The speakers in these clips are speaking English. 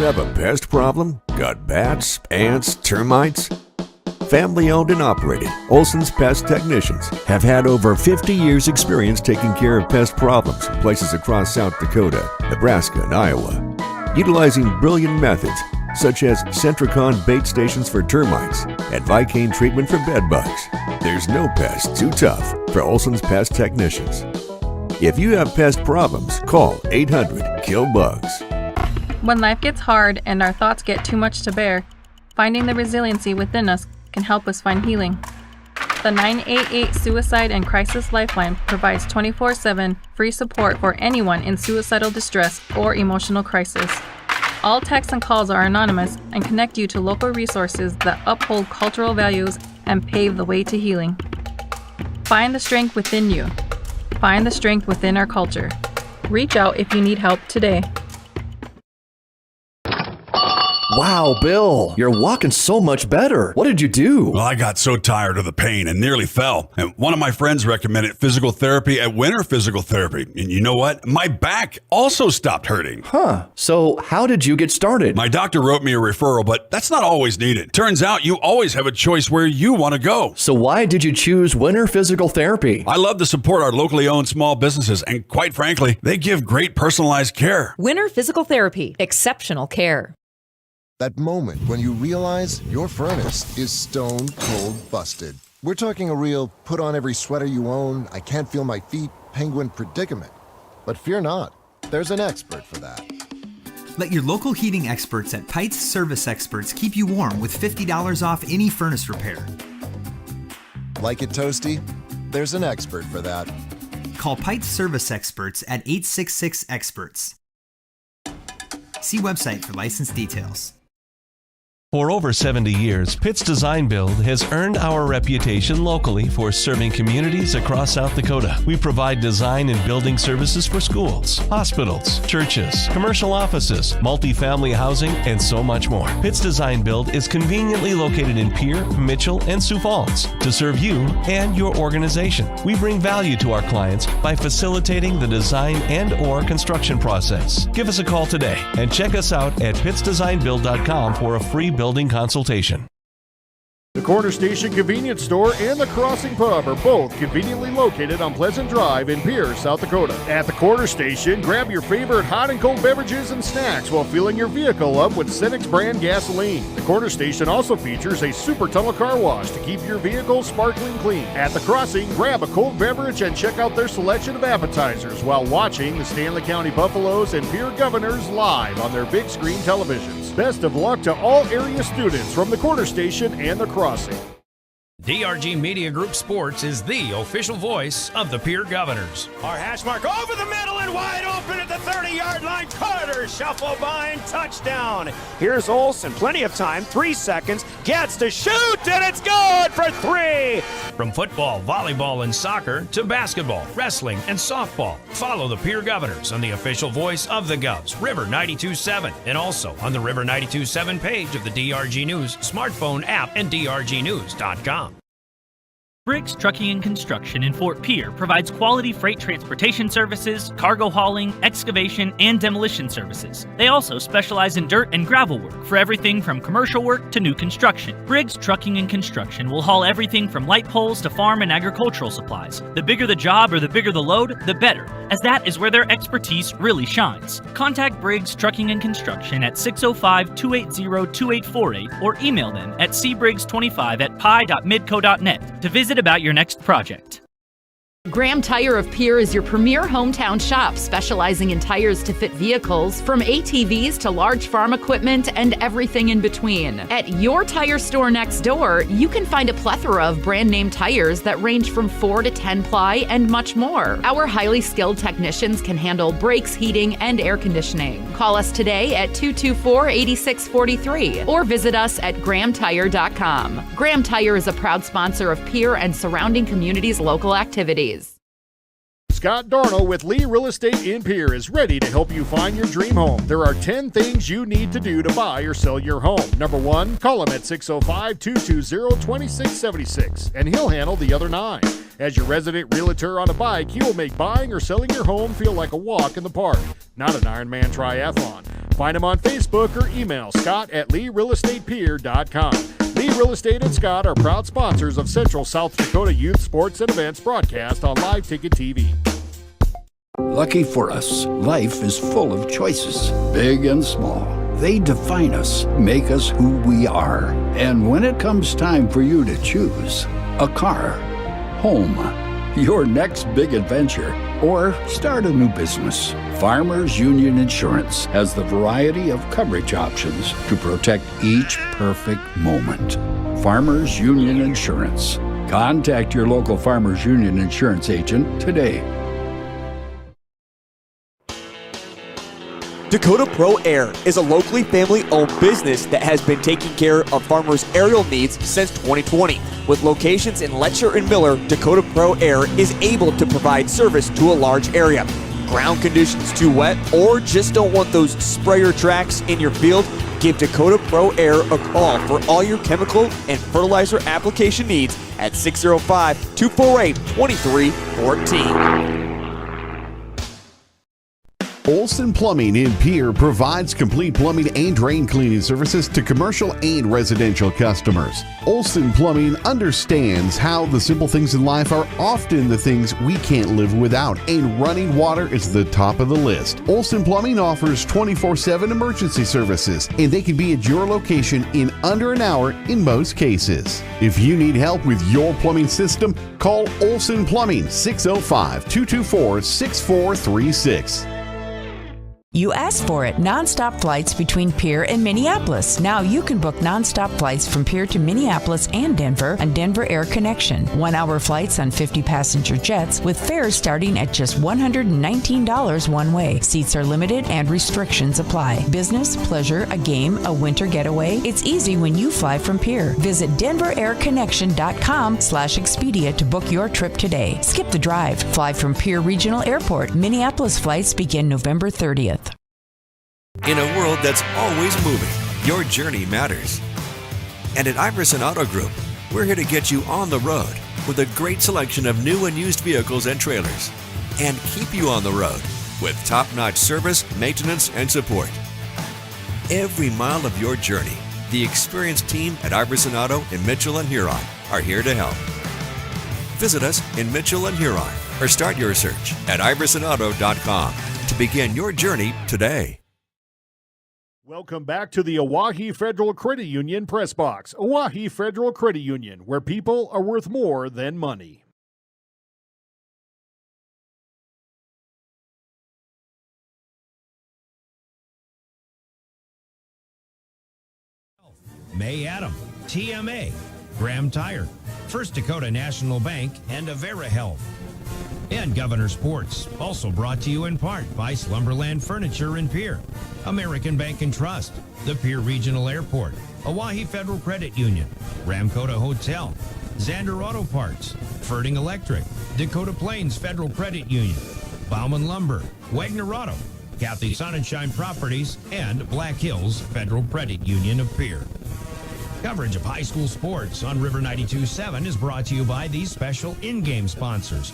you have a pest problem? Got bats, ants, termites? Family-owned and operated, Olson's Pest Technicians have had over 50 years' experience taking care of pest problems in places across South Dakota, Nebraska, and Iowa. Utilizing brilliant methods such as Centricon bait stations for termites and Vicane treatment for bed bugs, there's no pest too tough for Olson's Pest Technicians. If you have pest problems, call 800-KILL-BUGS. When life gets hard and our thoughts get too much to bear, finding the resiliency within us can help us find healing. The 988 Suicide and Crisis Lifeline provides 24/7 free support for anyone in suicidal distress or emotional crisis. All texts and calls are anonymous and connect you to local resources that uphold cultural values and pave the way to healing. Find the strength within you. Find the strength within our culture. Reach out if you need help today. Wow, Bill, you're walking so much better. What did you do? Well, I got so tired of the pain and nearly fell. And one of my friends recommended physical therapy at Winter Physical Therapy. And you know what? My back also stopped hurting. Huh. So how did you get started? My doctor wrote me a referral, but that's not always needed. Turns out you always have a choice where you want to go. So why did you choose Winter Physical Therapy? I love to support our locally owned small businesses. And quite frankly, they give great personalized care. Winter Physical Therapy. Exceptional care. That moment when you realize your furnace is stone cold busted. We're talking a real put on every sweater you own, I can't feel my feet, penguin predicament. But fear not, there's an expert for that. Let your local heating experts at Pites Service Experts keep you warm with $50 off any furnace repair. Like it toasty? There's an expert for that. Call Pites Service Experts at 866-EXPERTS. See website for license details. For over 70 years, Pitt's Design Build has earned our reputation locally for serving communities across South Dakota. We provide design and building services for schools, hospitals, churches, commercial offices, multifamily housing, and so much more. Pitt's Design Build is conveniently located in Pierre, Mitchell, and Sioux Falls to serve you and your organization. We bring value to our clients by facilitating the design and/or construction process. Give us a call today and check us out at pittsdesignbuild.com for a free building consultation. The Corner Station Convenience Store and the Crossing Pub are both conveniently located on Pleasant Drive in Pierre, South Dakota. At the Corner Station, grab your favorite hot and cold beverages and snacks while filling your vehicle up with Cenex brand gasoline. The Corner Station also features a super tunnel car wash to keep your vehicle sparkling clean. At the Crossing, grab a cold beverage and check out their selection of appetizers while watching the Stanley County Buffaloes and Pierre Governors live on their big screen televisions. Best of luck to all area students from the Corner Station and the Crossing. DRG Media Group Sports is the official voice of the Pierre Governors. Our hash mark over the middle and wide open at the 30-yard line. Carter shuffle by and touchdown. Here's Olson, plenty of time, 3 seconds, gets to shoot, and it's good for 3. From football, volleyball, and soccer to basketball, wrestling, and softball, follow the Pierre Governors on the official voice of the Govs, River 92.7, and also on the River 92.7 page of the DRG News smartphone app and drgnews.com. Briggs Trucking and Construction in Fort Pierre provides quality freight transportation services, cargo hauling, excavation, and demolition services. They also specialize in dirt and gravel work for everything from commercial work to new construction. Briggs Trucking and Construction will haul everything from light poles to farm and agricultural supplies. The bigger the job or the bigger the load, the better, as that is where their expertise really shines. Contact Briggs Trucking and Construction at 605-280-2848 or email them at cbriggs25@pi.midco.net to visit about your next project. Graham Tire of Pierre is your premier hometown shop, specializing in tires to fit vehicles, from ATVs to large farm equipment and everything in between. At your tire store next door, you can find a plethora of brand name tires that range from 4 to 10 ply and much more. Our highly skilled technicians can handle brakes, heating, and air conditioning. Call us today at 224-8643 or visit us at grahamtire.com. Graham Tire is a proud sponsor of Pierre and surrounding communities' local activities. Scott Darnell with Lee Real Estate in Pierre is ready to help you find your dream home. There are 10 things you need to do to buy or sell your home. Number 1, call him at 605-220-2676, and he'll handle the other 9. As your resident realtor on a bike, he will make buying or selling your home feel like a walk in the park, not an Ironman triathlon. Find him on Facebook or email scott@LeeRealEstatePier.com. Lee Real Estate and Scott are proud sponsors of Central South Dakota Youth Sports and Events broadcast on Live Ticket TV. Lucky for us, life is full of choices, big and small. They define us, make us who we are. And when it comes time for you to choose a car, home, your next big adventure, or start a new business, Farmers Union Insurance has the variety of coverage options to protect each perfect moment. Farmers Union Insurance. Contact your local Farmers Union Insurance agent today. Dakota Pro Air is a locally family-owned business that has been taking care of farmers' aerial needs since 2020. With locations in Letcher and Miller, Dakota Pro Air is able to provide service to a large area. Ground conditions too wet, or just don't want those sprayer tracks in your field? Give Dakota Pro Air a call for all your chemical and fertilizer application needs at 605-248-2314. Olson Plumbing in Pierre provides complete plumbing and drain cleaning services to commercial and residential customers. Olson Plumbing understands how the simple things in life are often the things we can't live without, and running water is the top of the list. Olson Plumbing offers 24/7 emergency services, and they can be at your location in under an hour in most cases. If you need help with your plumbing system, call Olson Plumbing 605-224-6436. You asked for it. Nonstop flights between Pierre and Minneapolis. Now you can book nonstop flights from Pierre to Minneapolis and Denver on Denver Air Connection. 1-hour flights on 50-passenger jets with fares starting at just $119 one way. Seats are limited and restrictions apply. Business, pleasure, a game, a winter getaway. It's easy when you fly from Pierre. Visit DenverAirConnection.com/Expedia to book your trip today. Skip the drive. Fly from Pierre Regional Airport. Minneapolis flights begin November 30th. In a world that's always moving, your journey matters. And at Iverson Auto Group, we're here to get you on the road with a great selection of new and used vehicles and trailers, and keep you on the road with top-notch service, maintenance, and support. Every mile of your journey, the experienced team at Iverson Auto in Mitchell and Huron are here to help. Visit us in Mitchell and Huron or start your search at iversonauto.com to begin your journey today. Welcome back to the Oahe Federal Credit Union Press Box. Oahe Federal Credit Union, where people are worth more than money. May Adam, TMA, Graham Tire, First Dakota National Bank, and Avera Health. And Governor Sports, also brought to you in part by Slumberland Furniture in Pierre, American Bank and Trust, the Pierre Regional Airport, Oahe Federal Credit Union, Ramcota Hotel, Xander Auto Parts, Ferding Electric, Dakota Plains Federal Credit Union, Bauman Lumber, Wagner Auto, Kathy Sonnenschein Properties, and Black Hills Federal Credit Union of Pierre. Coverage of high school sports on River 92.7 is brought to you by these special in-game sponsors.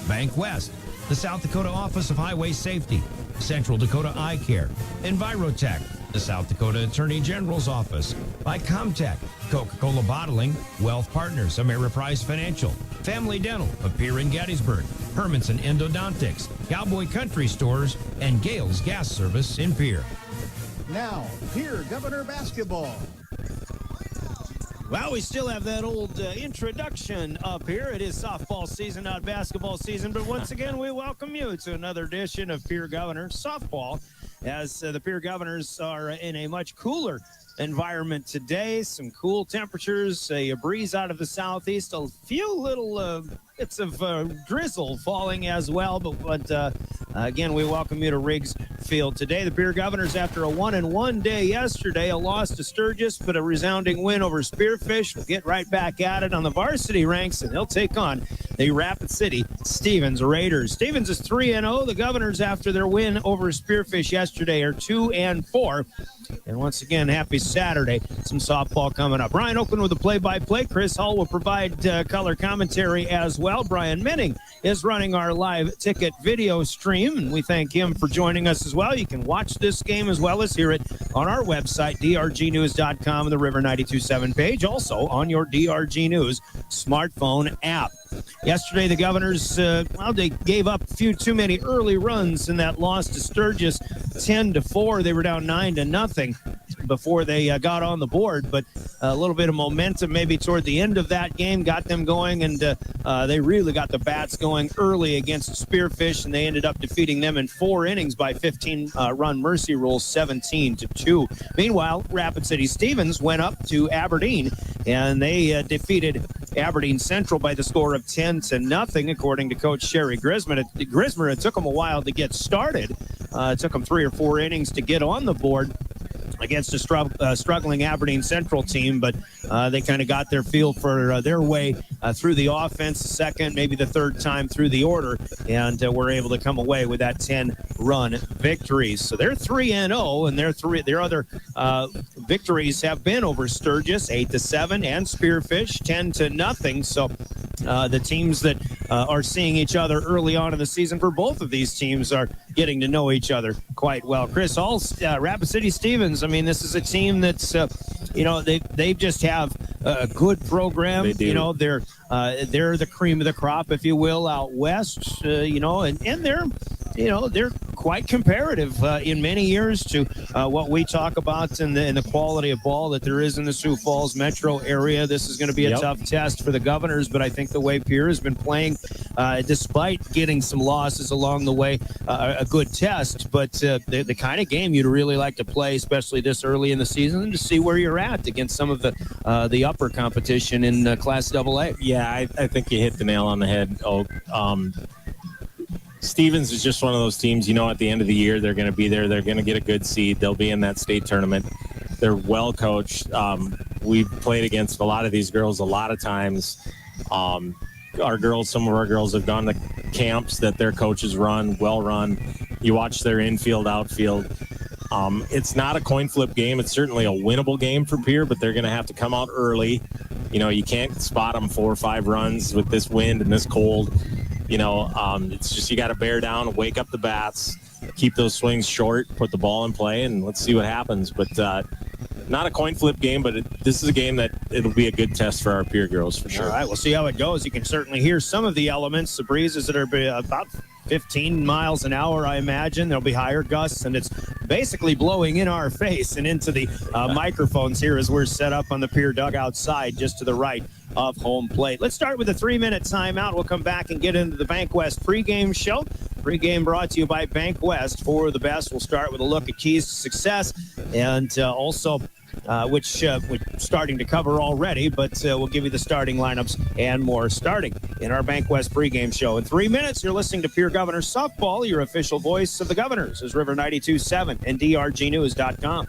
Bank West, the South Dakota Office of Highway Safety, Central Dakota Eye Care, Envirotech, the South Dakota Attorney General's Office, by Comtech, Coca-Cola Bottling, Wealth Partners, Ameriprise Financial, Family Dental of Pierre and Gettysburg, Hermanson Endodontics, Cowboy Country Stores, and Gale's Gas Service in Pierre. Now, Pierre Governor Basketball. Well, we still have that old introduction up here. It is softball season, not basketball season. But once again, we welcome you to another edition of Pierre Governors Softball, as the Pierre Governors are in a much cooler environment today. Some cool temperatures, a breeze out of the southeast, a few little bits of drizzle falling as well. But again, we welcome you to Riggs Field today. The Pierre Governors, after a 1-1 day yesterday, a loss to Sturgis, but a resounding win over Spearfish, will get right back at it on the varsity ranks, and they'll take on the Rapid City Stevens Raiders. Stevens is 3-0. The Governors, after their win over Spearfish yesterday, are 2-4. And once again, happy Saturday. Some softball coming up. Ryan Oakland with the play-by-play. Chris Hull will provide color commentary as well. well. Brian Minning is running our live ticket video stream, and we thank him for joining us as well. You can watch this game as well as hear it on our website, drgnews.com, and the River 92.7 page, also on your DRG News smartphone app. Yesterday, the Governors, they gave up a few too many early runs in that loss to Sturgis, 10-4. They were down 9-0 before they got on the board, but a little bit of momentum maybe toward the end of that game got them going, and they really got the bats going early against Spearfish, and they ended up defeating them in 4 innings by 15-run mercy rule, 17-2. Meanwhile, Rapid City Stevens went up to Aberdeen, and they defeated Aberdeen Central by the score of 10-0, according to Coach Sherry Grismer. It took them a while to get started. It took them 3 or 4 innings to get on the board against a struggling Aberdeen Central team, but they kind of got their feel for their way through the offense, second, maybe the third time through the order, and were able to come away with that 10-run victory. So they're 3-0, and their other victories have been over Sturgis, 8-7, and Spearfish, 10-0. So the teams that are seeing each other early on in the season for both of these teams are getting to know each other quite well. Chris, Rapid City Stevens, I mean, this is a team that's, they just have a good program. They do. You know, they're the cream of the crop, if you will, out west, and they're quite comparative in many years to what we talk about in the quality of ball that there is in the Sioux Falls metro area. This is going to be a tough test for the Governors, but I think the way Pierre has been playing, despite getting some losses along the way, a good test, but the kind of game you'd really like to play, especially this early in the season, to see where you're at against some of the upper competition in Class AA. Yeah, I think you hit the nail on the head, Oak. Stevens is just one of those teams, at the end of the year, they're going to be there. They're going to get a good seed. They'll be in that state tournament. They're well coached. We've played against a lot of these girls a lot of times. Some of our girls have gone to camps that their coaches run, well run. You watch their infield, outfield. It's not a coin flip game. It's certainly a winnable game for Pierre, but they're going to have to come out early. You can't spot them 4 or 5 runs with this wind and this cold. It's just you got to bear down, wake up the bats, keep those swings short, put the ball in play, and let's see what happens. But not a coin flip game, but this is a game that it'll be a good test for our Pierre girls for sure. All right, we'll see how it goes. You can certainly hear some of the elements, the breezes that are about 15 miles an hour, I imagine. There'll be higher gusts, and it's basically blowing in our face and into the microphones here as we're set up on the Pierre dugout side just to the right of home plate. Let's start with a 3-minute timeout. We'll come back and get into the Bank West pregame show. Pregame brought to you by Bank West. For the best, we'll start with a look at keys to success and also which we're starting to cover already, but we'll give you the starting lineups and more starting in our Bank West pregame show. In 3 minutes, you're listening to Pierre Governors Softball, your official voice of the Governors is River 92.7 and drgnews.com.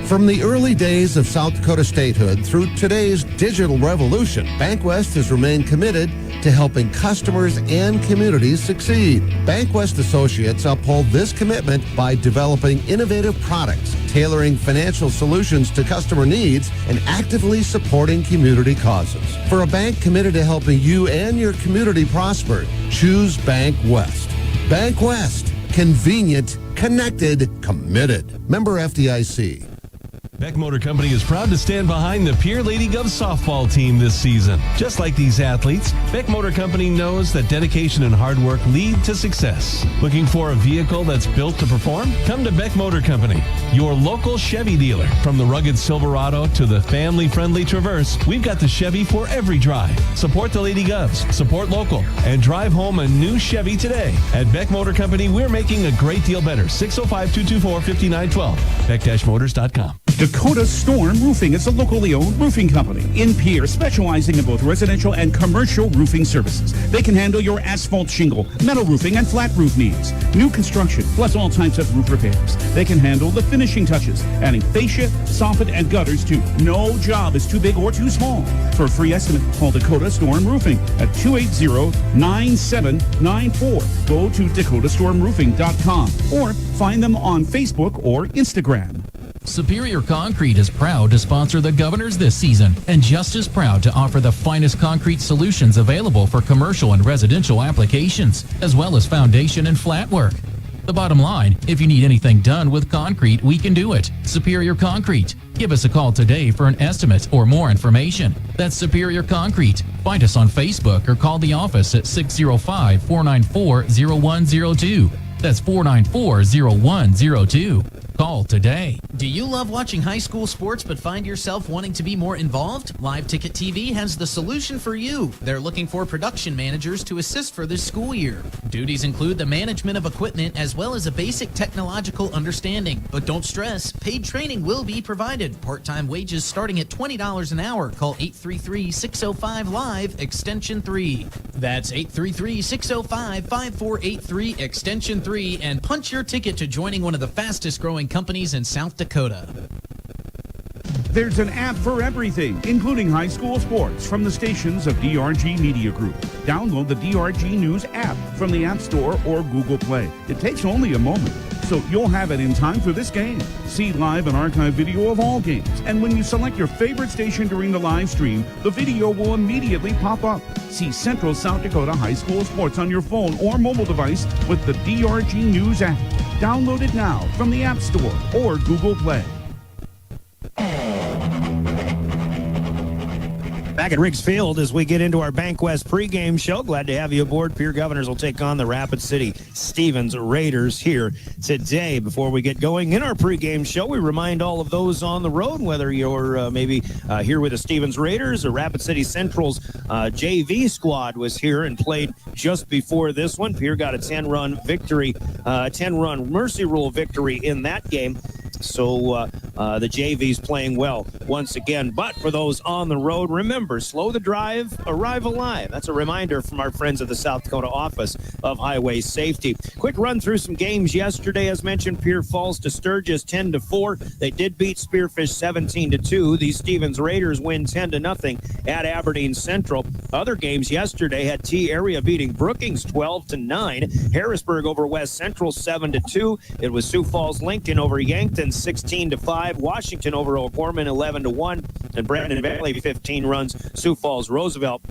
From the early days of South Dakota statehood through today's digital revolution, Bank West has remained committed to helping customers and communities succeed. Bank West Associates uphold this commitment by developing innovative products, tailoring financial solutions to customer needs, and actively supporting community causes. For a bank committed to helping you and your community prosper, choose Bank West. Bank West. Convenient, connected, committed. Member FDIC. Beck Motor Company is proud to stand behind the Pierre Lady Govs softball team this season. Just like these athletes, Beck Motor Company knows that dedication and hard work lead to success. Looking for a vehicle that's built to perform? Come to Beck Motor Company, your local Chevy dealer. From the rugged Silverado to the family-friendly Traverse, we've got the Chevy for every drive. Support the Lady Govs, support local, and drive home a new Chevy today. At Beck Motor Company, we're making a great deal better. 605-224-5912. Beck-Motors.com. Dakota Storm Roofing is a locally owned roofing company in Pierre, specializing in both residential and commercial roofing services. They can handle your asphalt shingle, metal roofing, and flat roof needs. New construction, plus all types of roof repairs. They can handle the finishing touches, adding fascia, soffit, and gutters too. No job is too big or too small. For a free estimate, call Dakota Storm Roofing at 280-9794. Go to dakotastormroofing.com or find them on Facebook or Instagram. Superior Concrete is proud to sponsor the Governors this season and just as proud to offer the finest concrete solutions available for commercial and residential applications, as well as foundation and flat work. The bottom line, if you need anything done with concrete, we can do it. Superior Concrete. Give us a call today for an estimate or more information. That's Superior Concrete. Find us on Facebook or call the office at 605-494-0102. That's 494-0102. Call today. Do you love watching high school sports but find yourself wanting to be more involved? Live Ticket TV has the solution for you. They're looking for production managers to assist for this school year. Duties include the management of equipment as well as a basic technological understanding. But don't stress, paid training will be provided. Part-time wages starting at $20 an hour. Call 833-605-LIVE, extension 3. That's 833-605-5483, extension 3, and punch your ticket to joining one of the fastest growing companies in South Dakota. There's an app for everything, including high school sports from the stations of DRG Media Group. Download the DRG News app from the App Store or Google Play. It takes only a moment, so you'll have it in time for this game. See live and archive video of all games. And when you select your favorite station during the live stream, the video will immediately pop up. See Central South Dakota high school sports on your phone or mobile device with the DRG News app. Download it now from the App Store or Google Play. Back at Riggs Field as we get into our BankWest pregame show. Glad to have you aboard. Pierre Governors will take on the Rapid City Stevens Raiders here today. Before we get going in our pregame show, we remind all of those on the road, whether you're maybe here with the Stevens Raiders or Rapid City Central's JV squad was here and played just before this one. Pierre got a 10-run victory, 10-run Mercy Rule victory in that game. So the JV's playing well once again. But for those on the road, remember, slow the drive, arrive alive. That's a reminder from our friends at the South Dakota Office of Highway Safety. Quick run through some games yesterday. As mentioned, Pierre falls to Sturgis 10-4. They did beat Spearfish 17-2. These Stevens Raiders win 10-0 at Aberdeen Central. Other games yesterday had T Area beating Brookings 12-9. Harrisburg over West Central 7-2. It was Sioux Falls Lincoln over Yankton 16-5. Washington over O'Gorman 11-1. And Brandon Valley 15 runs. Sioux Falls Roosevelt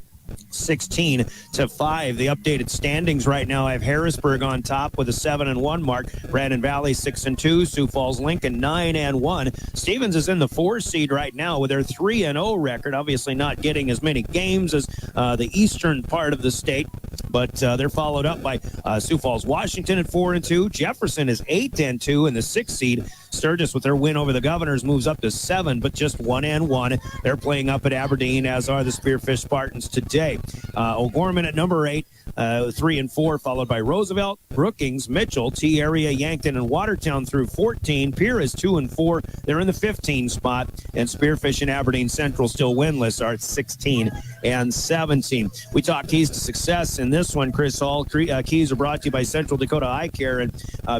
16-5. The updated standings right now, I have Harrisburg on top with a 7-1 mark. Brandon Valley 6-2. Sioux Falls Lincoln 9-1. Stevens is in the 4 seed right now with their 3-0 record. Obviously not getting as many games as the eastern part of the state, but they're followed up by Sioux Falls Washington at 4-2. Jefferson is 8-2 in the 6th seed. Sturgis, with their win over the Governors, moves up to 7, but just 1-1. They're playing up at Aberdeen, as are the Spearfish Spartans today. O'Gorman at number 8, 3-4, followed by Roosevelt, Brookings, Mitchell, T Area, Yankton, and Watertown through 14. Pierre is 2-4. They're in the 15 spot, and Spearfish and Aberdeen Central still winless are at 16 and 17. We talk keys to success in this one, Chris Hall. Keys are brought to you by Central Dakota Eye Care, and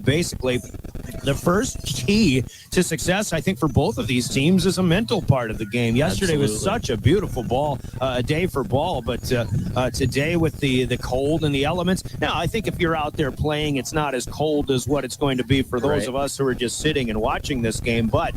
basically the first key to success, I think, for both of these teams is a mental part of the game. Yesterday was such a beautiful day for ball, but today with the cold and the elements. Now, I think if you're out there playing, it's not as cold as what it's going to be for those of us who are just sitting and watching this game, but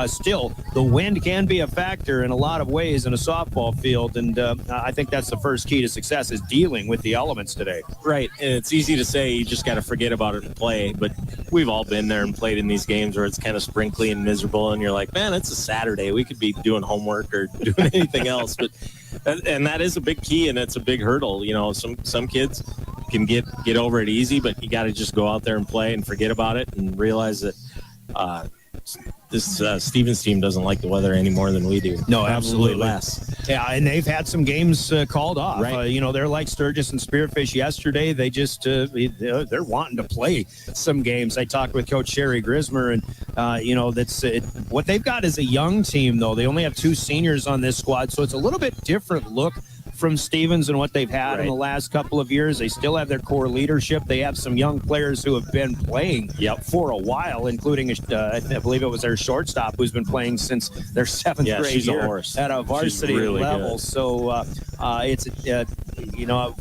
still, the wind can be a factor in a lot of ways in a softball field, and I think that's the first key to success is dealing with the elements today. Right, and it's easy to say you just got to forget about it and play, but we've all been there and played in these games where it's kind of sprinkly and miserable, and you're like, man, it's a Saturday. We could be doing homework or doing anything else, but and that is a big key, and it's a big hurdle. You know, some kids can get over it easy, but you got to just go out there and play and forget about it and realize that this Stevens team doesn't like the weather any more than we do. No, absolutely less. Yeah, and they've had some games called off. Right. They're like Sturgis and Spearfish yesterday. They just they're wanting to play some games. I talked with Coach Sherry Grismer, and that's what they've got is a young team, though. They only have 2 seniors on this squad, so it's a little bit different look from Stevens and what they've had in the last couple of years. They still have their core leadership. They have some young players who have been playing for a while, including I believe it was their shortstop who's been playing since their 7th grade she's year a horse. at a varsity really level. Good. So it's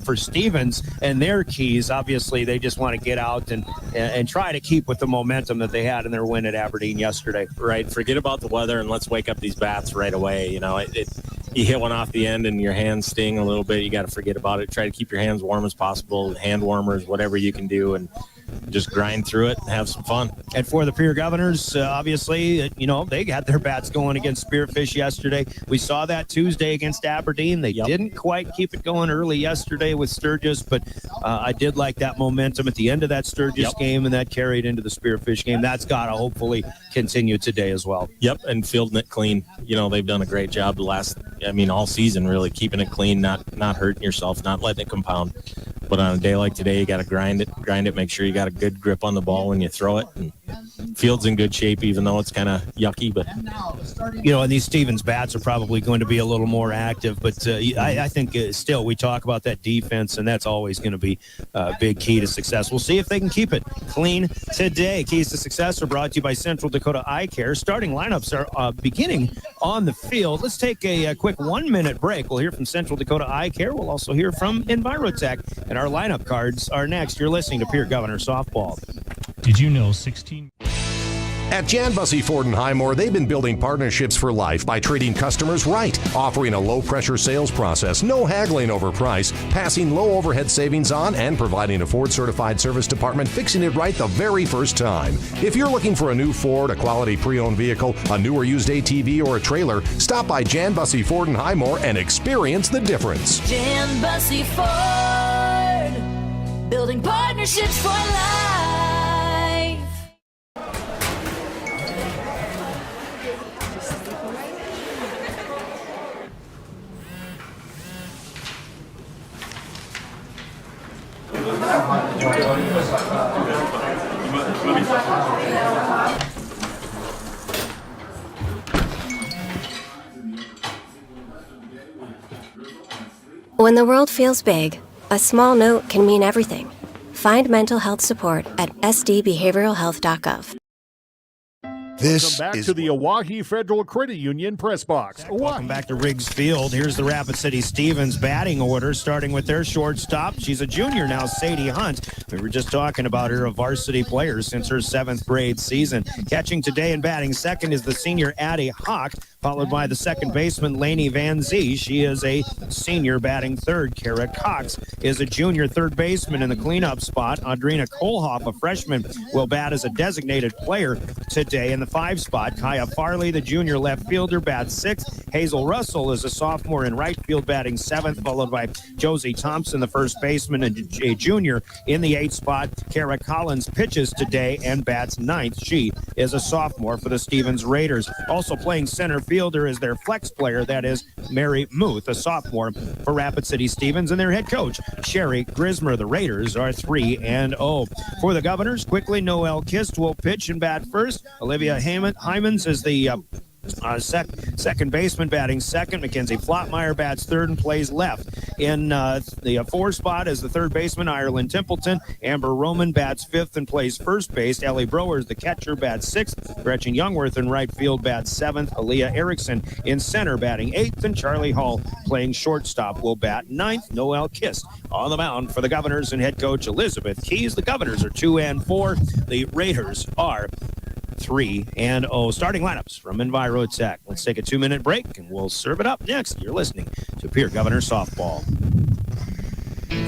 for Stevens and their keys, obviously they just want to get out and try to keep with the momentum that they had in their win at Aberdeen yesterday. Right. Forget about the weather and let's wake up these bats right away. You hit one off the end and your hands sting a little bit. You got to forget about it. Try to keep your hands warm as possible, hand warmers, whatever you can do, and just grind through it and have some fun. And for the Pierre Governors, obviously, they got their bats going against Spearfish yesterday. We saw that Tuesday against Aberdeen. They didn't quite keep it going early yesterday with Sturgis, but I did like that momentum at the end of that Sturgis game, and that carried into the Spearfish game. That's got to hopefully continue today as well. Yep, and fielding it clean. They've done a great job all season, really keeping it clean, not hurting yourself, not letting it compound. But on a day like today, you got to grind it, make sure you got a good grip on the ball when you throw it. And field's in good shape, even though it's kind of yucky. But and these Stevens bats are probably going to be a little more active. But I think still we talk about that defense, and that's always going to be a big key to success. We'll see if they can keep it clean today. Keys to success are brought to you by Central Dakota Eye Care. Starting lineups are beginning on the field. Let's take a quick 1-minute break. We'll hear from Central Dakota Eye Care. We'll also hear from Envirotech. And our lineup cards are next. You're listening to Pierre Governor Softball. Did you know 16... At Jan Bussey Ford & Highmore, they've been building partnerships for life by treating customers right, offering a low-pressure sales process, no haggling over price, passing low overhead savings on, and providing a Ford-certified service department fixing it right the very first time. If you're looking for a new Ford, a quality pre-owned vehicle, a new or used ATV, or a trailer, stop by Jan Bussey Ford & Highmore and experience the difference. Jan Bussey Ford, building partnerships for life. When the world feels big, a small note can mean everything. Find mental health support at sdbehavioralhealth.gov. Welcome back to the Oahe Federal Credit Union press box. Welcome back to Riggs Field. Here's the Rapid City Stevens batting order, starting with their shortstop. She's a junior now, Sadie Hunt. We were just talking about her, a varsity player since her 7th grade season. Catching today and batting second is the senior Addie Hawk, followed by the second baseman Lainey Van Zee. She is a senior batting third. Kara Cox is a junior third baseman in the cleanup spot. Audrina Kohlhoff, a freshman, will bat as a designated player today in the 5 spot. Kaya Farley, the junior left fielder, bats 6th. Hazel Russell is a sophomore in right field, batting 7th, followed by Josie Thompson, the first baseman, and a junior in the 8th spot. Kara Collins pitches today and bats 9th. She is a sophomore for the Stevens Raiders. Also playing center fielder is their flex player, that is Mary Muth, a sophomore for Rapid City Stevens, and their head coach, Sherry Grismer. The Raiders are 3-0. For the Governors, quickly, Noelle Kist will pitch and bat first. Olivia Hymans is the second baseman, batting second. Mackenzie Flottmeyer bats third and plays left. In the 4 spot is the third baseman, Ireland Templeton. Amber Roman bats 5th and plays first base. Ellie Brower is the catcher, bats 6th. Gretchen Youngworth in right field bats 7th. Aaliyah Erickson in center, batting 8th. And Charlie Hall playing shortstop will bat 9th. Noelle Kist on the mound for the Governors and head coach Elizabeth Keys. The Governors are 2-4. The Raiders are 3-0. Starting lineups from Envirotech. Let's take a 2-minute break and we'll serve it up next. You're listening to Pierre Governor Softball.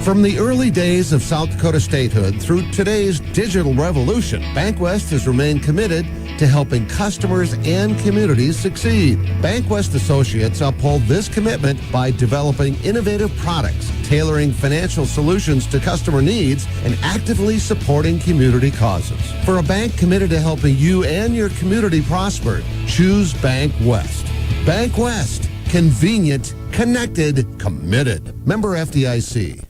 From the early days of South Dakota statehood through today's digital revolution, BankWest has remained committed to helping customers and communities succeed. BankWest Associates uphold this commitment by developing innovative products, tailoring financial solutions to customer needs, and actively supporting community causes. For a bank committed to helping you and your community prosper, choose BankWest. BankWest. Convenient, connected, committed. Member FDIC.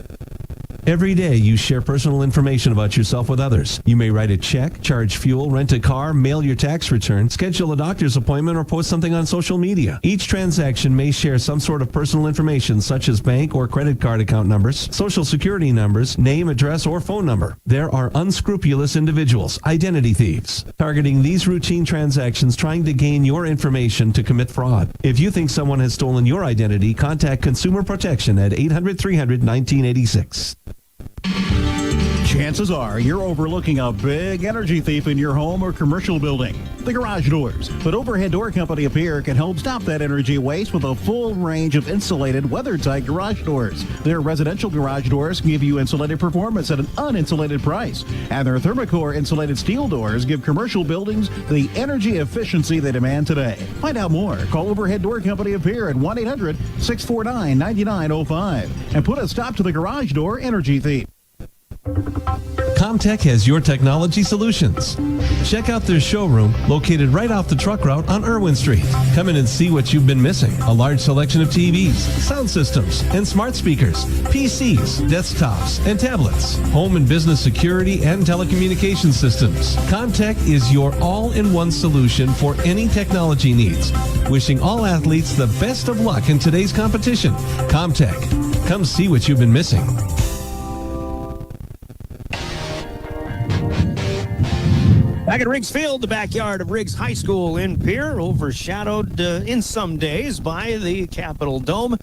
Every day, you share personal information about yourself with others. You may write a check, charge fuel, rent a car, mail your tax return, schedule a doctor's appointment, or post something on social media. Each transaction may share some sort of personal information such as bank or credit card account numbers, social security numbers, name, address, or phone number. There are unscrupulous individuals, identity thieves, targeting these routine transactions trying to gain your information to commit fraud. If you think someone has stolen your identity, contact Consumer Protection at 800-300-1986. Chances are you're overlooking a big energy thief in your home or commercial building, the garage doors. But Overhead Door Company of Pierre can help stop that energy waste with a full range of insulated, weather-tight garage doors. Their residential garage doors give you insulated performance at an uninsulated price. And their Thermocore insulated steel doors give commercial buildings the energy efficiency they demand today. Find out more. Call Overhead Door Company of Pierre at 1-800-649-9905 and put a stop to the garage door energy thief. Comtech has your technology solutions. Check out their showroom located right off the truck route on Irwin Street. Come in and see what you've been missing. A large selection of TVs, sound systems, and smart speakers, PCs, desktops, and tablets, home and business security, and telecommunication systems. Comtech is your all-in-one solution for any technology needs. Wishing all athletes the best of luck in today's competition. Comtech. Come see what you've been missing. Back at Riggs Field, the backyard of Riggs High School in Pierre, overshadowed in some days by the Capitol Dome,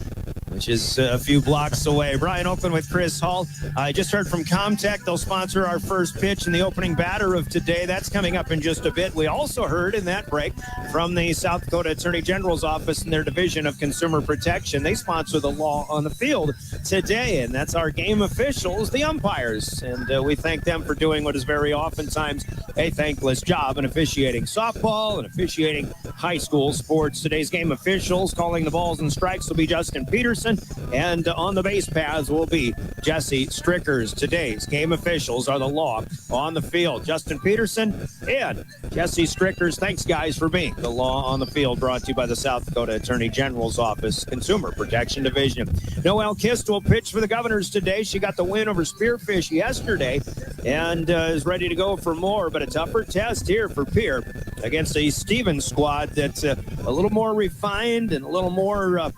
which is a few blocks away. Brian Oakland with Chris Hall. I just heard from Comtech. They'll sponsor our first pitch in the opening batter of today. That's coming up in just a bit. We also heard in that break from the South Dakota Attorney General's office in their Division of Consumer Protection. They sponsor the law on the field today, and that's our game officials, the umpires. And we thank them for doing what is very oftentimes a thankless job in officiating softball and officiating high school sports. Today's game officials calling the balls and strikes will be Justin Peterson, and on the base paths will be Jesse Strickers. Today's game officials are the law on the field. Justin Peterson and Jesse Strickers. Thanks, guys, for being the law on the field, brought to you by the South Dakota Attorney General's Office, Consumer Protection Division. Noelle Kist will pitch for the Governors today. She got the win over Spearfish yesterday and is ready to go for more, but a tougher test here for Pierre against a Stevens squad that's a little more refined and a little more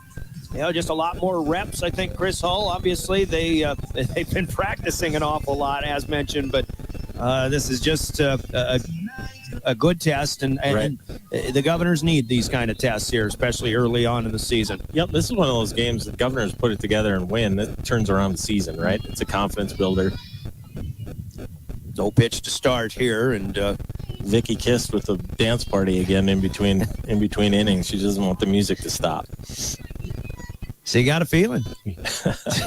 just a lot more reps. I think Chris Hull, obviously, they've been practicing an awful lot, as mentioned, but this is just a good test, and Right. the Governors need these kind of tests here, especially early on in the season. Yep, this is one of those games that Governors put it together and win. That turns around the season, right? It's a confidence builder. No pitch to start here, and Vicky Kist with the dance party again in between innings. She doesn't want the music to stop. So you got a feeling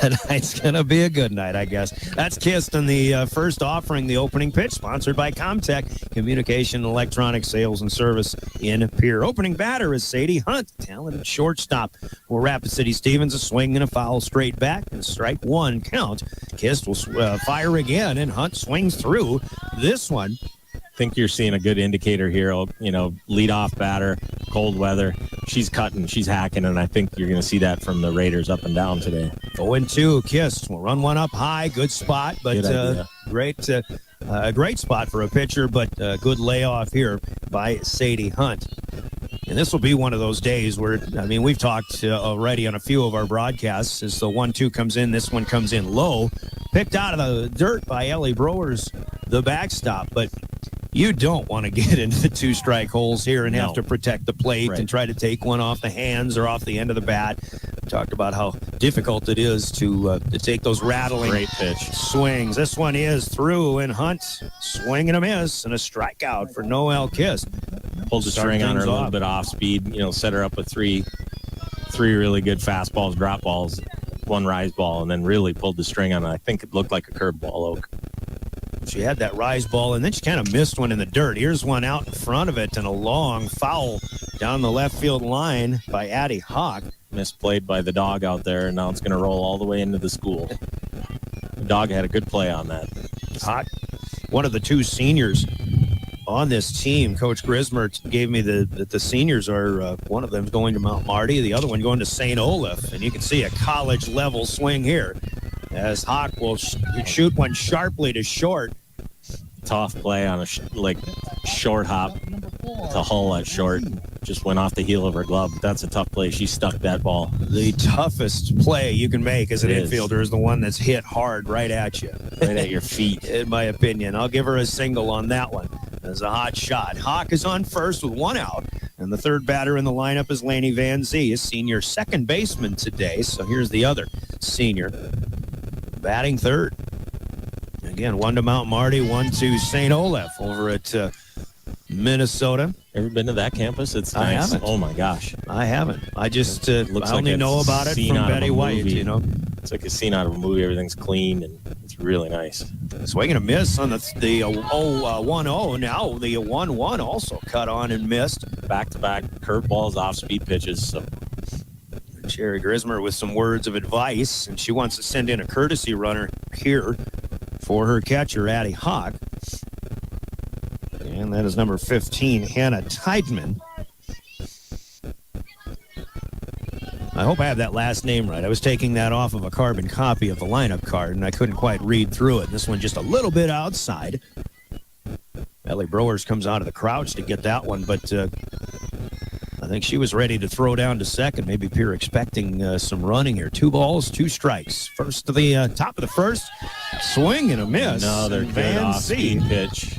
tonight's going to be a good night, I guess. That's Kist in the first offering, the opening pitch, sponsored by Comtech, Communication, Electronic Sales, and Service in Pierre. Opening batter is Sadie Hunt, talented shortstop for Rapid City Stevens. A swing and a foul straight back, and strike one count. Kist will fire again, and Hunt swings through this one. I think you're seeing a good indicator here. Lead off batter, cold weather. She's cutting, she's hacking, and I think you're going to see that from the Raiders up and down today. 0-2, Kist will run one up high. Good spot, but great spot for a pitcher, but good layoff here by Sadie Hunt. And this will be one of those days where, we've talked already on a few of our broadcasts as the 1-2 comes in. This one comes in low, picked out of the dirt by Ellie Browers, the backstop, but you don't want to get into the two-strike holes here and have to protect the plate and try to take one off the hands or off the end of the bat. We talked about how difficult it is to take those rattling swings. This one is through, and Hunt swing and a miss, and a strikeout for Noelle Kist. Pulled the string on her a little bit off speed, set her up with three really good fastballs, drop balls, one rise ball, and then really pulled the string on it. I think it looked like a curveball, Oak. She had that rise ball, and then she kind of missed one in the dirt. Here's one out in front of it, and a long foul down the left field line by Addie Hawk. Misplayed by the dog out there, and now it's going to roll all the way into the school. The dog had a good play on that. Hawk, one of the two seniors on this team. Coach Grismer gave me the seniors are, one of them going to Mount Marty, the other one going to St. Olaf, and you can see a college-level swing here as Hawk will shoot one sharply to short. Tough play on a short hop to Hull at short. Just went off the heel of her glove. That's a tough play. She stuck that ball. The toughest play you can make as an infielder is the one that's hit hard right at you. Right at your feet. In my opinion. I'll give her a single on that one. As a hot shot. Hawk is on first with one out. And the third batter in the lineup is Lainey Van Zee, a senior second baseman today. So here's the other senior batting third. Again, one to Mount Marty, one to St. Olaf over at Minnesota. Ever been to that campus? It's nice. I haven't. Oh my gosh. I haven't. I just I looks only like know about it from Betty White, you know. It's like a scene out of a movie. Everything's clean and it's really nice. Swing and a miss on the 1-0. Now the 1-1 also cut on and missed. Back-to-back curveballs, off-speed pitches. So. Sherry Grismer with some words of advice, and she wants to send in a courtesy runner here for her catcher, Addie Hawk. And that is number 15, Hannah Tideman. I hope I have that last name right. I was taking that off of a carbon copy of the lineup card, and I couldn't quite read through it. This one just a little bit outside. Ellie Browers comes out of the crouch to get that one, but I think she was ready to throw down to second. Maybe Pierre expecting some running here. 2 balls, 2 strikes. First to the top of the first. Swing and a miss. Another good off-speed pitch.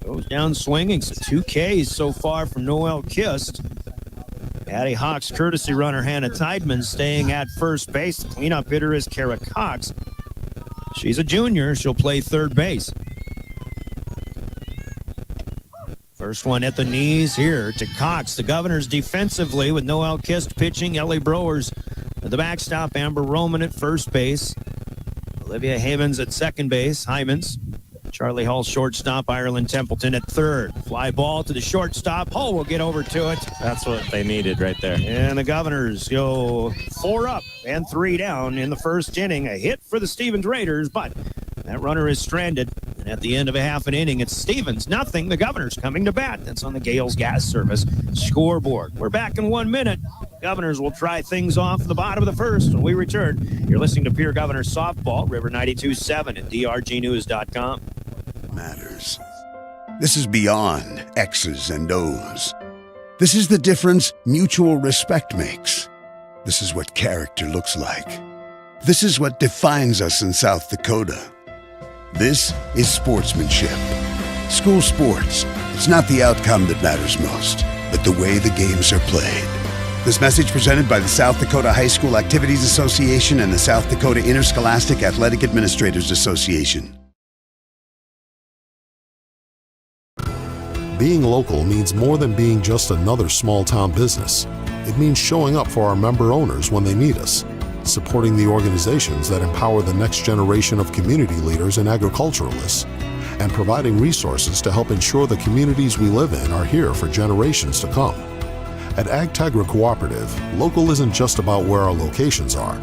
Goes down swinging. So 2 Ks so far from Noelle Kist. Addie Hawk's courtesy runner, Hannah Tideman, staying at first base. The cleanup hitter is Kara Cox. She's a junior. She'll play third base. First one at the knees here to Cox. The Governors defensively with Noelle Kist pitching. Ellie Browers at the backstop. Amber Roman at first base. Olivia Havens at second base. Hymans. Charlie Hull shortstop. Ireland Templeton at third. Fly ball to the shortstop. Hull will get over to it. That's what they needed right there. And the Governors go 4 up and 3 down in the first inning. A hit for the Stevens Raiders, but that runner is stranded. And at the end of a half an inning, it's Stevens nothing. The Governors coming to bat. That's on the Gales Gas Service scoreboard. We're back in 1 minute. Governors will try things off the bottom of the first when we return. You're listening to Pierre Governors Softball, River 92.7 at drgnews.com. Matters. This is beyond X's and O's. This is the difference mutual respect makes. This is what character looks like. This is what defines us in South Dakota. This is sportsmanship. School sports. It's not the outcome that matters most, but the way the games are played. This message presented by the South Dakota High School Activities Association and the South Dakota Interscholastic Athletic Administrators Association. Being local means more than being just another small-town business. It means showing up for our member owners when they need us, supporting the organizations that empower the next generation of community leaders and agriculturalists, and providing resources to help ensure the communities we live in are here for generations to come. At AgTegra Cooperative, local isn't just about where our locations are.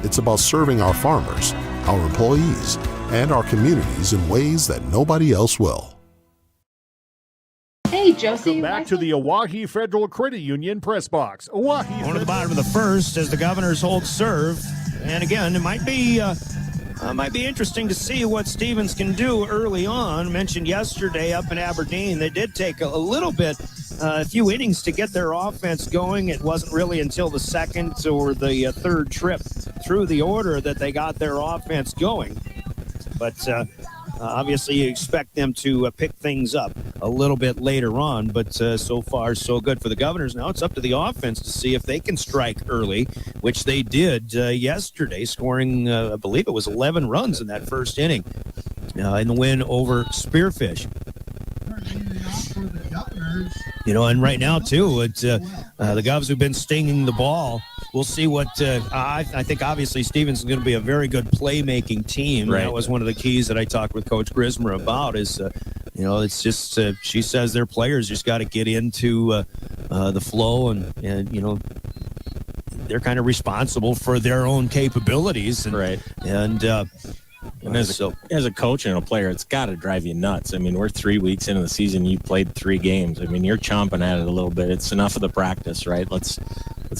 It's about serving our farmers, our employees, and our communities in ways that nobody else will. Hey, Josie. Welcome back to the Oahe Federal Credit Union press box. Oahe. Going to the bottom of the first as the Governors hold serve. And again, it might be interesting to see what Stevens can do early on. Mentioned yesterday up in Aberdeen, they did take a little bit, a few innings to get their offense going. It wasn't really until the second or the third trip through the order that they got their offense going. But obviously you expect them to pick things up a little bit later on, but so far so good for the Governors. Now it's up to the offense to see if they can strike early, which they did yesterday, scoring, I believe it was 11 runs in that first inning in the win over Spearfish. You know, and right now, too, it's the Govs who've been stinging the ball. We'll see what I think. Obviously, Stevens is going to be a very good playmaking team. Right. That was one of the keys that I talked with Coach Grismer about. Is it's just she says their players just got to get into the flow, and they're kind of responsible for their own capabilities. And, right. And as a coach and a player, it's got to drive you nuts. I mean, we're 3 weeks into the season. You played 3 games. I mean, you're chomping at it a little bit. It's enough of the practice, right? Let's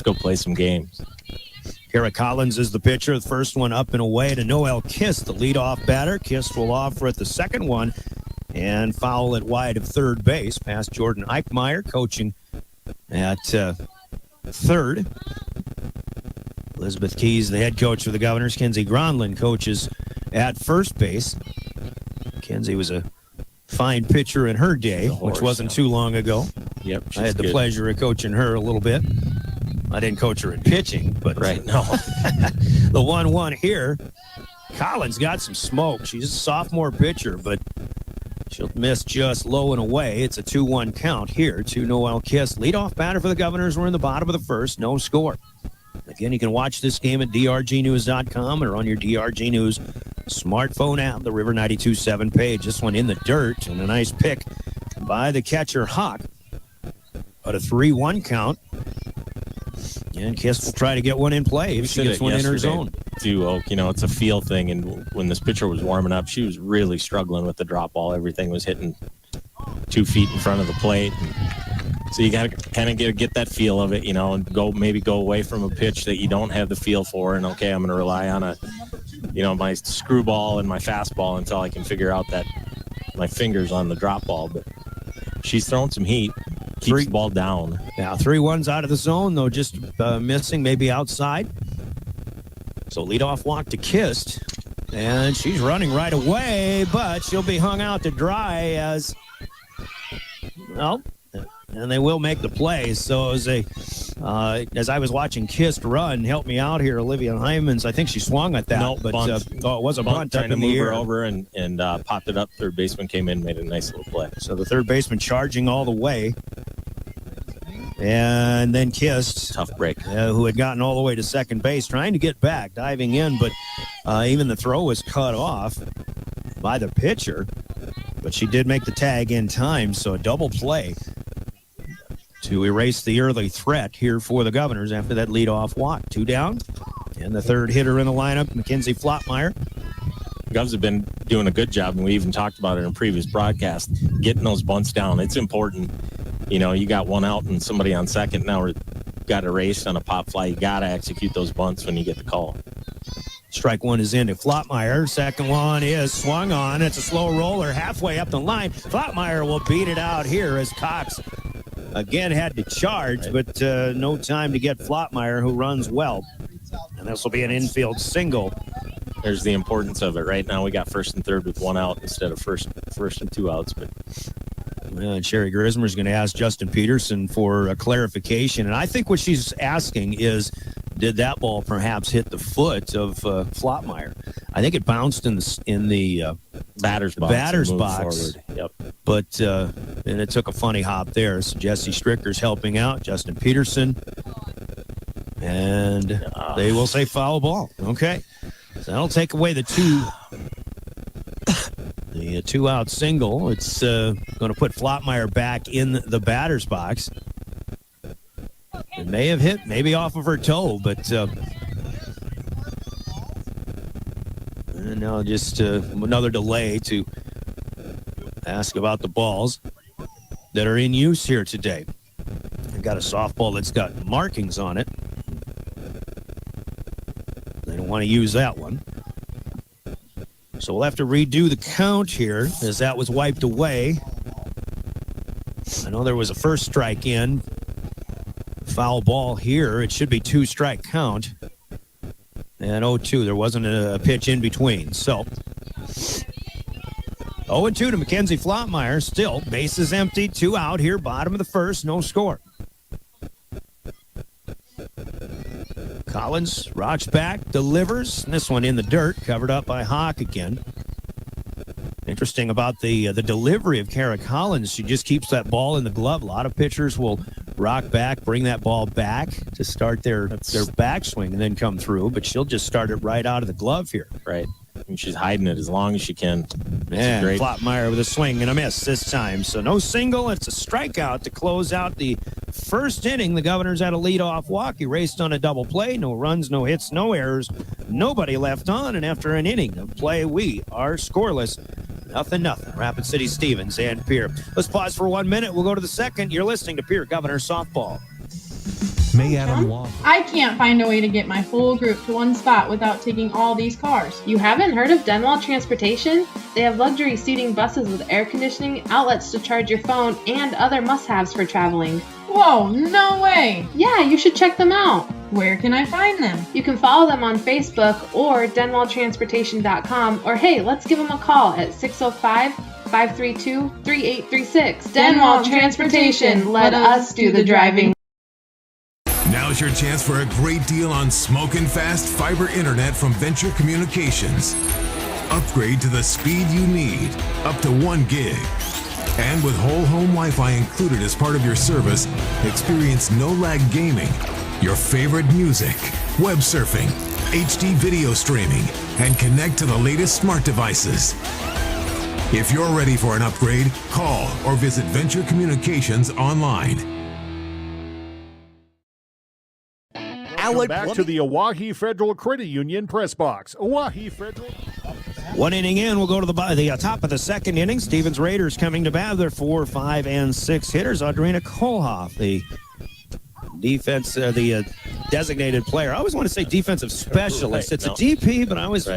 go play some games. Kara Collins is the pitcher. The first one up and away to Noel Kist, the leadoff batter. Kist will offer at the second one and foul it wide of third base past Jordan Eichmeyer, coaching at third. Elizabeth Keys, the head coach for the Governors. Kenzie Gronlin coaches at first base. Kenzie was a fine pitcher in her day, which wasn't too long ago. Yep, I had the pleasure of coaching her a little bit. I didn't coach her in pitching, but no. The 1-1 here, Collins got some smoke. She's a sophomore pitcher, but she'll miss just low and away. It's a 2-1 count here to Noel Kist. Leadoff batter for the Governors. We're in the bottom of the first. No score. Again, you can watch this game at drgnews.com or on your DRG News smartphone app, the River 92.7 page. This one in the dirt, and a nice pick by the catcher, Hawk. But a 3-1 count. And Kist will try to get one in play if she gets one in her zone. Too, Oak, it's a feel thing. And when this pitcher was warming up, she was really struggling with the drop ball. Everything was hitting 2 feet in front of the plate. So you got to kind of get that feel of it, and go away from a pitch that you don't have the feel for. And okay, I'm going to rely on my screwball and my fastball until I can figure out that my fingers on the drop ball. But she's throwing some heat. Keeps the ball down. Now 3-1's out of the zone, though, just missing, maybe outside. So leadoff walk to Kist, and she's running right away, but she'll be hung out to dry as and they will make the play. So as I was watching Kist run, help me out here, Olivia Hyman's. I think she swung at that, it was a bunt up in the air. Her over and popped it up. Third baseman came in, made a nice little play. So the third baseman charging all the way. And then Kist, tough break, who had gotten all the way to second base, trying to get back, diving in, but even the throw was cut off by the pitcher. But she did make the tag in time, so a double play to erase the early threat here for the Governors after that leadoff walk. 2 down, and the third hitter in the lineup, Mackenzie Flottmeyer. Govs have been doing a good job, and we even talked about it in previous broadcasts, getting those bunts down. It's important. You got one out and somebody on second. Now we're got erased on a pop fly. You got to execute those bunts when you get the call. Strike one is in to Flottmeyer. Second one is swung on. It's a slow roller halfway up the line. Flottmeyer will beat it out here as Cox again had to charge, but no time to get Flottmeyer, who runs well. And this will be an infield single. There's the importance of it. Right now we got first and third with one out instead of first and 2 outs. But Sherry Grismer is going to ask Justin Peterson for a clarification. And I think what she's asking is, did that ball perhaps hit the foot of Flottmeyer? I think it bounced in the batter's box. Forward. Yep. But and it took a funny hop there. So Jesse Stricker's helping out. Justin Peterson. And they will say foul ball. Okay. So that'll take away the 2-out single. It's going to put Flottmeyer back in the batter's box. It may have hit maybe off of her toe, but and now just another delay to ask about the balls that are in use here today. I've got a softball that's got markings on it. They don't want to use that one. So we'll have to redo the count here as that was wiped away. I know there was a first strike in. Foul ball here. It should be 2-strike count. And 0-2. There wasn't a pitch in between. So 0-2 to Mackenzie Flottmeyer. Still, bases empty. 2 out here. Bottom of the first. No score. Collins rocks back, delivers. This one in the dirt, covered up by Hawk again. Interesting about the delivery of Kara Collins. She just keeps that ball in the glove. A lot of pitchers will rock back, bring that ball back to start their backswing and then come through, but she'll just start it right out of the glove here. Right. And she's hiding it as long as she can. And Flottmeyer with a swing and a miss this time. So no single. It's a strikeout to close out the first inning. The Governors had a leadoff walk. He raced on a double play. No runs, no hits, no errors. Nobody left on. And after an inning of play, we are scoreless. 0-0. Rapid City Stevens and Pierre. Let's pause for 1 minute. We'll go to the second. You're listening to Pierre Governors Softball. May Adam Law. I can't find a way to get my whole group to one spot without taking all these cars. You haven't heard of Denwall Transportation? They have luxury seating buses with air conditioning, outlets to charge your phone, and other must-haves for traveling. Whoa, no way! Yeah, you should check them out. Where can I find them? You can follow them on Facebook or denwalltransportation.com, or hey, let's give them a call at 605-532-3836. Denwall Transportation, let us do the driving. Now's your chance for a great deal on smoking fast fiber internet from Venture Communications. Upgrade to the speed you need, up to 1 gig. And with whole home Wi-Fi included as part of your service, experience no-lag gaming, your favorite music, web surfing, HD video streaming, and connect to the latest smart devices. If you're ready for an upgrade, call or visit Venture Communications online. Welcome back to the Oahe Federal Credit Union press box. Oahe Federal. 1 inning in, we'll go to the top of the second inning. Stevens Raiders coming to bat. Their 4, 5, and 6 hitters. Audrina Kohlhoff, the defense, the designated player. I always want to say defensive specialist. It's a DP, but I always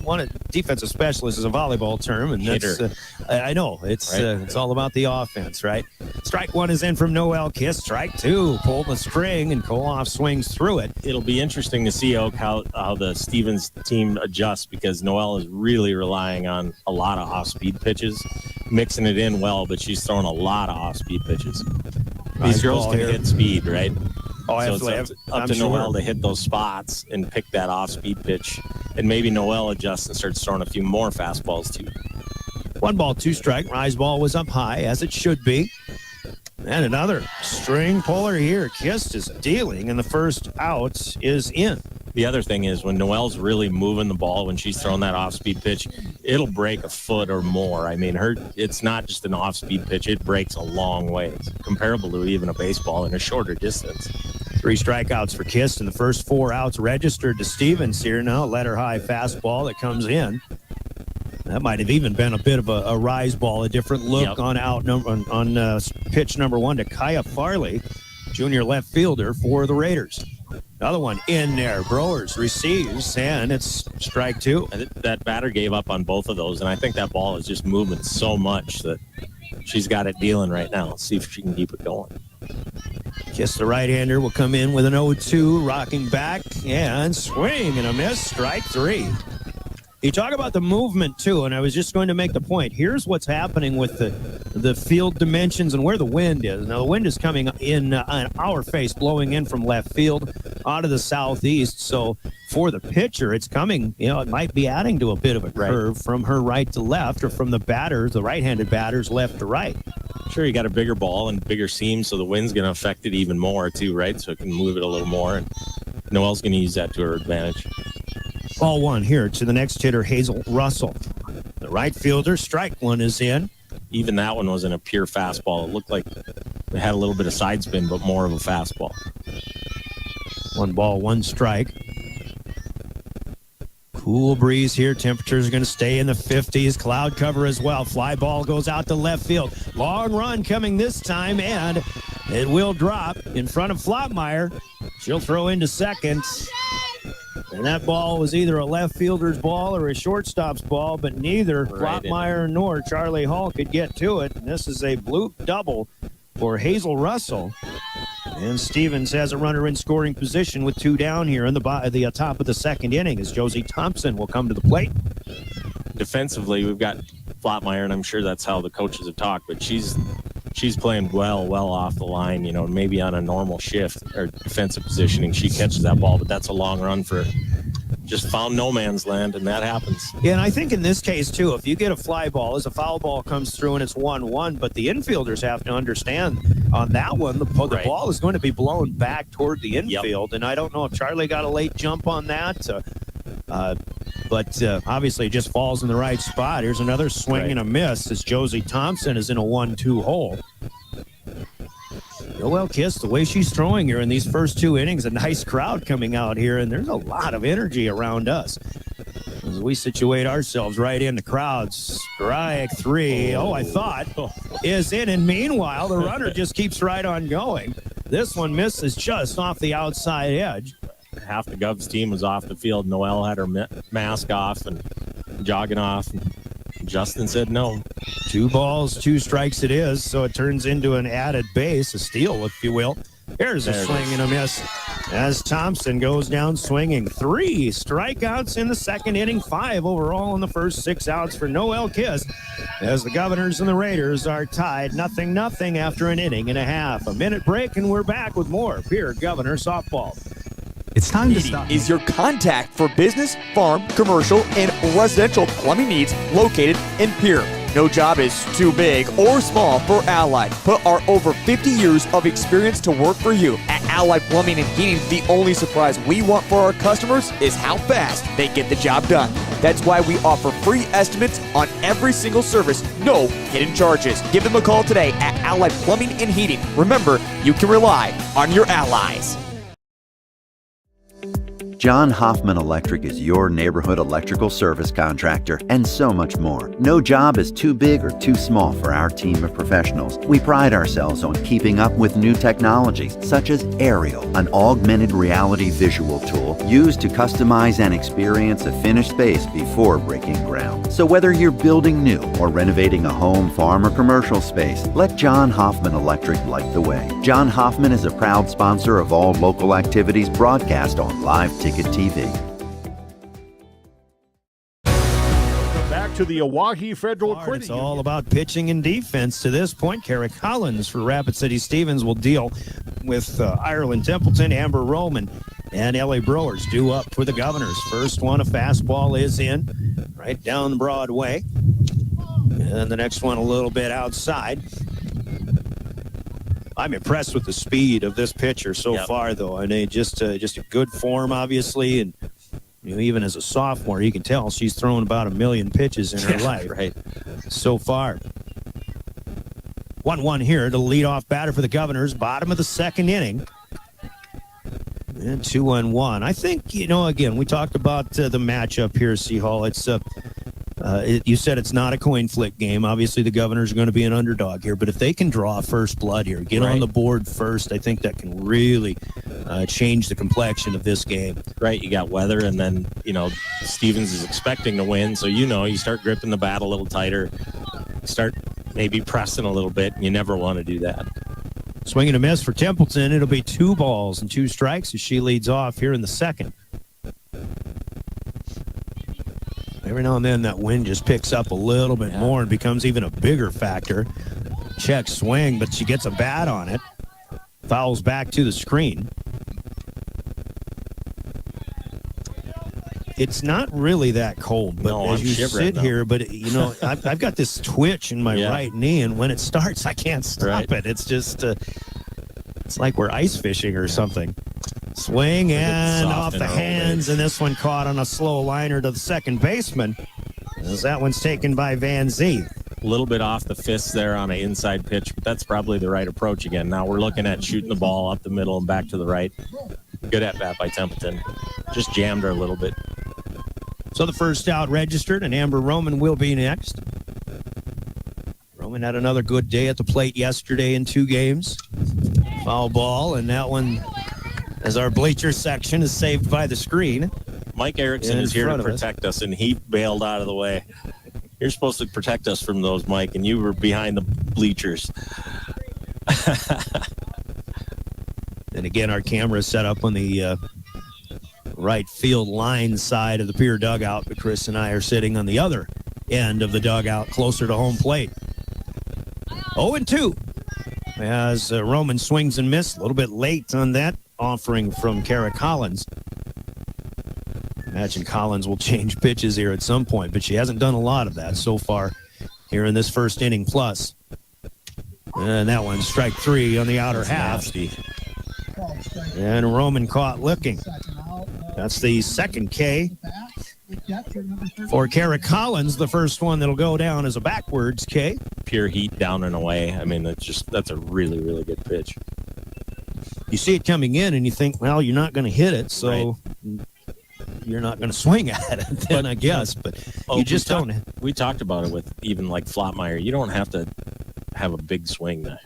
wanted defensive specialist is a volleyball term, and that's I know it's all about the offense, right? Strike 1 is in from Noelle Kiss. Strike 2, pull the string, and Kohlhoff swings through it. It'll be interesting to see how the Stevens team adjusts, because Noelle is really relying on a lot of off-speed pitches, mixing it in well, but she's throwing a lot of off-speed pitches. These girls can hit speed, right? Oh, so absolutely. It's up to Noelle to hit those spots and pick that off-speed pitch. And maybe Noelle adjusts and starts throwing a few more fastballs, too. 1 ball, 2 strike. Rise ball was up high, as it should be. And another string puller here. Kist is dealing, and the first out is in. The other thing is, when Noelle's really moving the ball, when she's throwing that off-speed pitch, it'll break a foot or more. I mean, it's not just an off-speed pitch. It breaks a long way. It's comparable to even a baseball in a shorter distance. 3 strikeouts for Kist, and the first 4 outs registered to Stevens here now. Letter high fastball that comes in. That might have even been a bit of a rise ball, a different look on pitch number 1 to Kaya Farley, junior left fielder for the Raiders. Another one in there. Browers receives, and it's strike 2. That batter gave up on both of those, and I think that ball is just moving so much that she's got it dealing right now. Let's see if she can keep it going. Kiss, the right-hander, will come in with an 0-2, rocking back, and swing and a miss, strike 3. You talk about the movement, too, and I was just going to make the point. Here's what's happening with the field dimensions and where the wind is. Now, the wind is coming in on our face, blowing in from left field out of the southeast. So for the pitcher, it's coming, it might be adding to a bit of a curve from her right to left, or from the batters, the right-handed batters, left to right. Sure, you got a bigger ball and bigger seam, so the wind's going to affect it even more, too, right? So it can move it a little more, and Noelle's going to use that to her advantage. Ball 1 here to the next hitter, Hazel Russell. The right fielder, strike 1 is in. Even that one wasn't a pure fastball. It looked like it had a little bit of side spin, but more of a fastball. 1 ball, 1 strike. Cool breeze here. Temperatures are going to stay in the 50s. Cloud cover as well. Fly ball goes out to left field. Long run coming this time, and it will drop in front of Flotmeyer. She'll throw into second. And that ball was either a left fielder's ball or a shortstop's ball, but neither Flotmeyer nor Charlie Hall could get to it. And this is a bloop double for Hazel Russell. And Stevens has a runner in scoring position with 2 down here in the top of the second inning, as Josie Thompson will come to the plate. Defensively, we've got Flotmeyer, and I'm sure that's how the coaches have talked, but she's playing well off the line, maybe on a normal shift or defensive positioning. She catches that ball, but that's a long run for just found no man's land, and that happens. Yeah, and I think in this case, too, if you get a fly ball, as a foul ball comes through and it's 1-1, but the infielders have to understand on that one, the ball is going to be blown back toward the infield, and I don't know if Charlie got a late jump on that, but obviously it just falls in the right spot. Here's another swing and a miss as Josie Thompson is in a 1-2 hole. Noelle Kiss, the way she's throwing here in these first 2 innings, a nice crowd coming out here, and there's a lot of energy around us as we situate ourselves right in the crowd. Strike 3. I thought is in, and meanwhile the runner just keeps right on going. This one misses just off the outside edge. Half the Govs team was off the field. Noelle had her mask off and jogging off. And Justin said no. 2 balls, 2 strikes it is, so it turns into an added base, a steal, if you will. Here's a swing and a miss as Thompson goes down swinging. 3 strikeouts in the second inning, 5 overall in the first 6 outs for Noelle Kiss, as the Governors and the Raiders are tied 0-0 after an inning and a half. A minute break, and we're back with more Pierre Governor softball. It's time to stop. Is your contact for business, farm, commercial, and residential plumbing needs located in Pierre. No job is too big or small for Allied. Put our over 50 years of experience to work for you. At Allied Plumbing and Heating, the only surprise we want for our customers is how fast they get the job done. That's why we offer free estimates on every single service, no hidden charges. Give them a call today at Allied Plumbing and Heating. Remember, you can rely on your allies. John Hoffman Electric is your neighborhood electrical service contractor, and so much more. No job is too big or too small for our team of professionals. We pride ourselves on keeping up with new technologies, such as Aerial, an augmented reality visual tool used to customize and experience a finished space before breaking ground. So whether you're building new or renovating a home, farm, or commercial space, let John Hoffman Electric light the way. John Hoffman is a proud sponsor of all local activities broadcast on Live Ticket TV. Back to the Oahe Federal Credit It's all about pitching and defense to this point. Kara Collins for Rapid City Stevens will deal with Ireland Templeton. Amber Roman and L.A. Brewers due up for the Governors. First one, a fastball is in right down Broadway. And the next one a little bit outside. I'm impressed with the speed of this pitcher so far, though. I mean, just a good form, obviously, and even as a sophomore, you can tell she's thrown about 1 million pitches in her life so far. 1-1 here to lead off batter for the Governors, bottom of the second inning. And 2-1. I think, again, we talked about the matchup here, Seahall. It's you said it's not a coin flick game. Obviously, the Governors are going to be an underdog here, but if they can draw first blood here, get on the board first, I think that can really change the complexion of this game. Right, you got weather, and then, Stevens is expecting to win, so you start gripping the bat a little tighter, start maybe pressing a little bit, and you never want to do that. Swing and a miss for Templeton. It'll be 2 balls and 2 strikes as she leads off here in the second. Every now and then that wind just picks up a little bit more and becomes even a bigger factor. Check swing, but she gets a bat on it. Fouls back to the screen. It's not really that cold, but as you sit here, but I've got this twitch in my right knee, and when it starts, I can't stop it. It's just, it's like we're ice fishing or something. Swing and off the hands, and this one caught on a slow liner to the second baseman, as that one's taken by Van Zee. A little bit off the fists there on an inside pitch, but that's probably the right approach again. Now we're looking at shooting the ball up the middle and back to the right. Good at bat by Templeton. Just jammed her a little bit. So the first out registered, and Amber Roman will be next. Roman had another good day at the plate yesterday in 2 games. Foul ball, and that one, as our bleacher section, is saved by the screen. Mike Erickson is here to protect us, and he bailed out of the way. You're supposed to protect us from those, Mike, and you were behind the bleachers. And again, our camera is set up on the right field line side of the Pierre dugout, but Chris and I are sitting on the other end of the dugout, closer to home plate. 0-2 as Roman swings and misses. A little bit late on that offering from Kara Collins. Imagine Collins will change pitches here at some point, but she hasn't done a lot of that so far here in this first inning plus. And that one, strike 3 on the outer half. Nasty. And Roman caught looking. That's the second K for Kara Collins. The first one that'll go down as a backwards K. Pure heat down and away. I mean, that's a really, really good pitch. You see it coming in and you think, well, you're not going to hit it, so you're not going to swing at it then, I guess. But you just don't. We talked about it with even like Flotmeyer. You don't have to have a big swing there.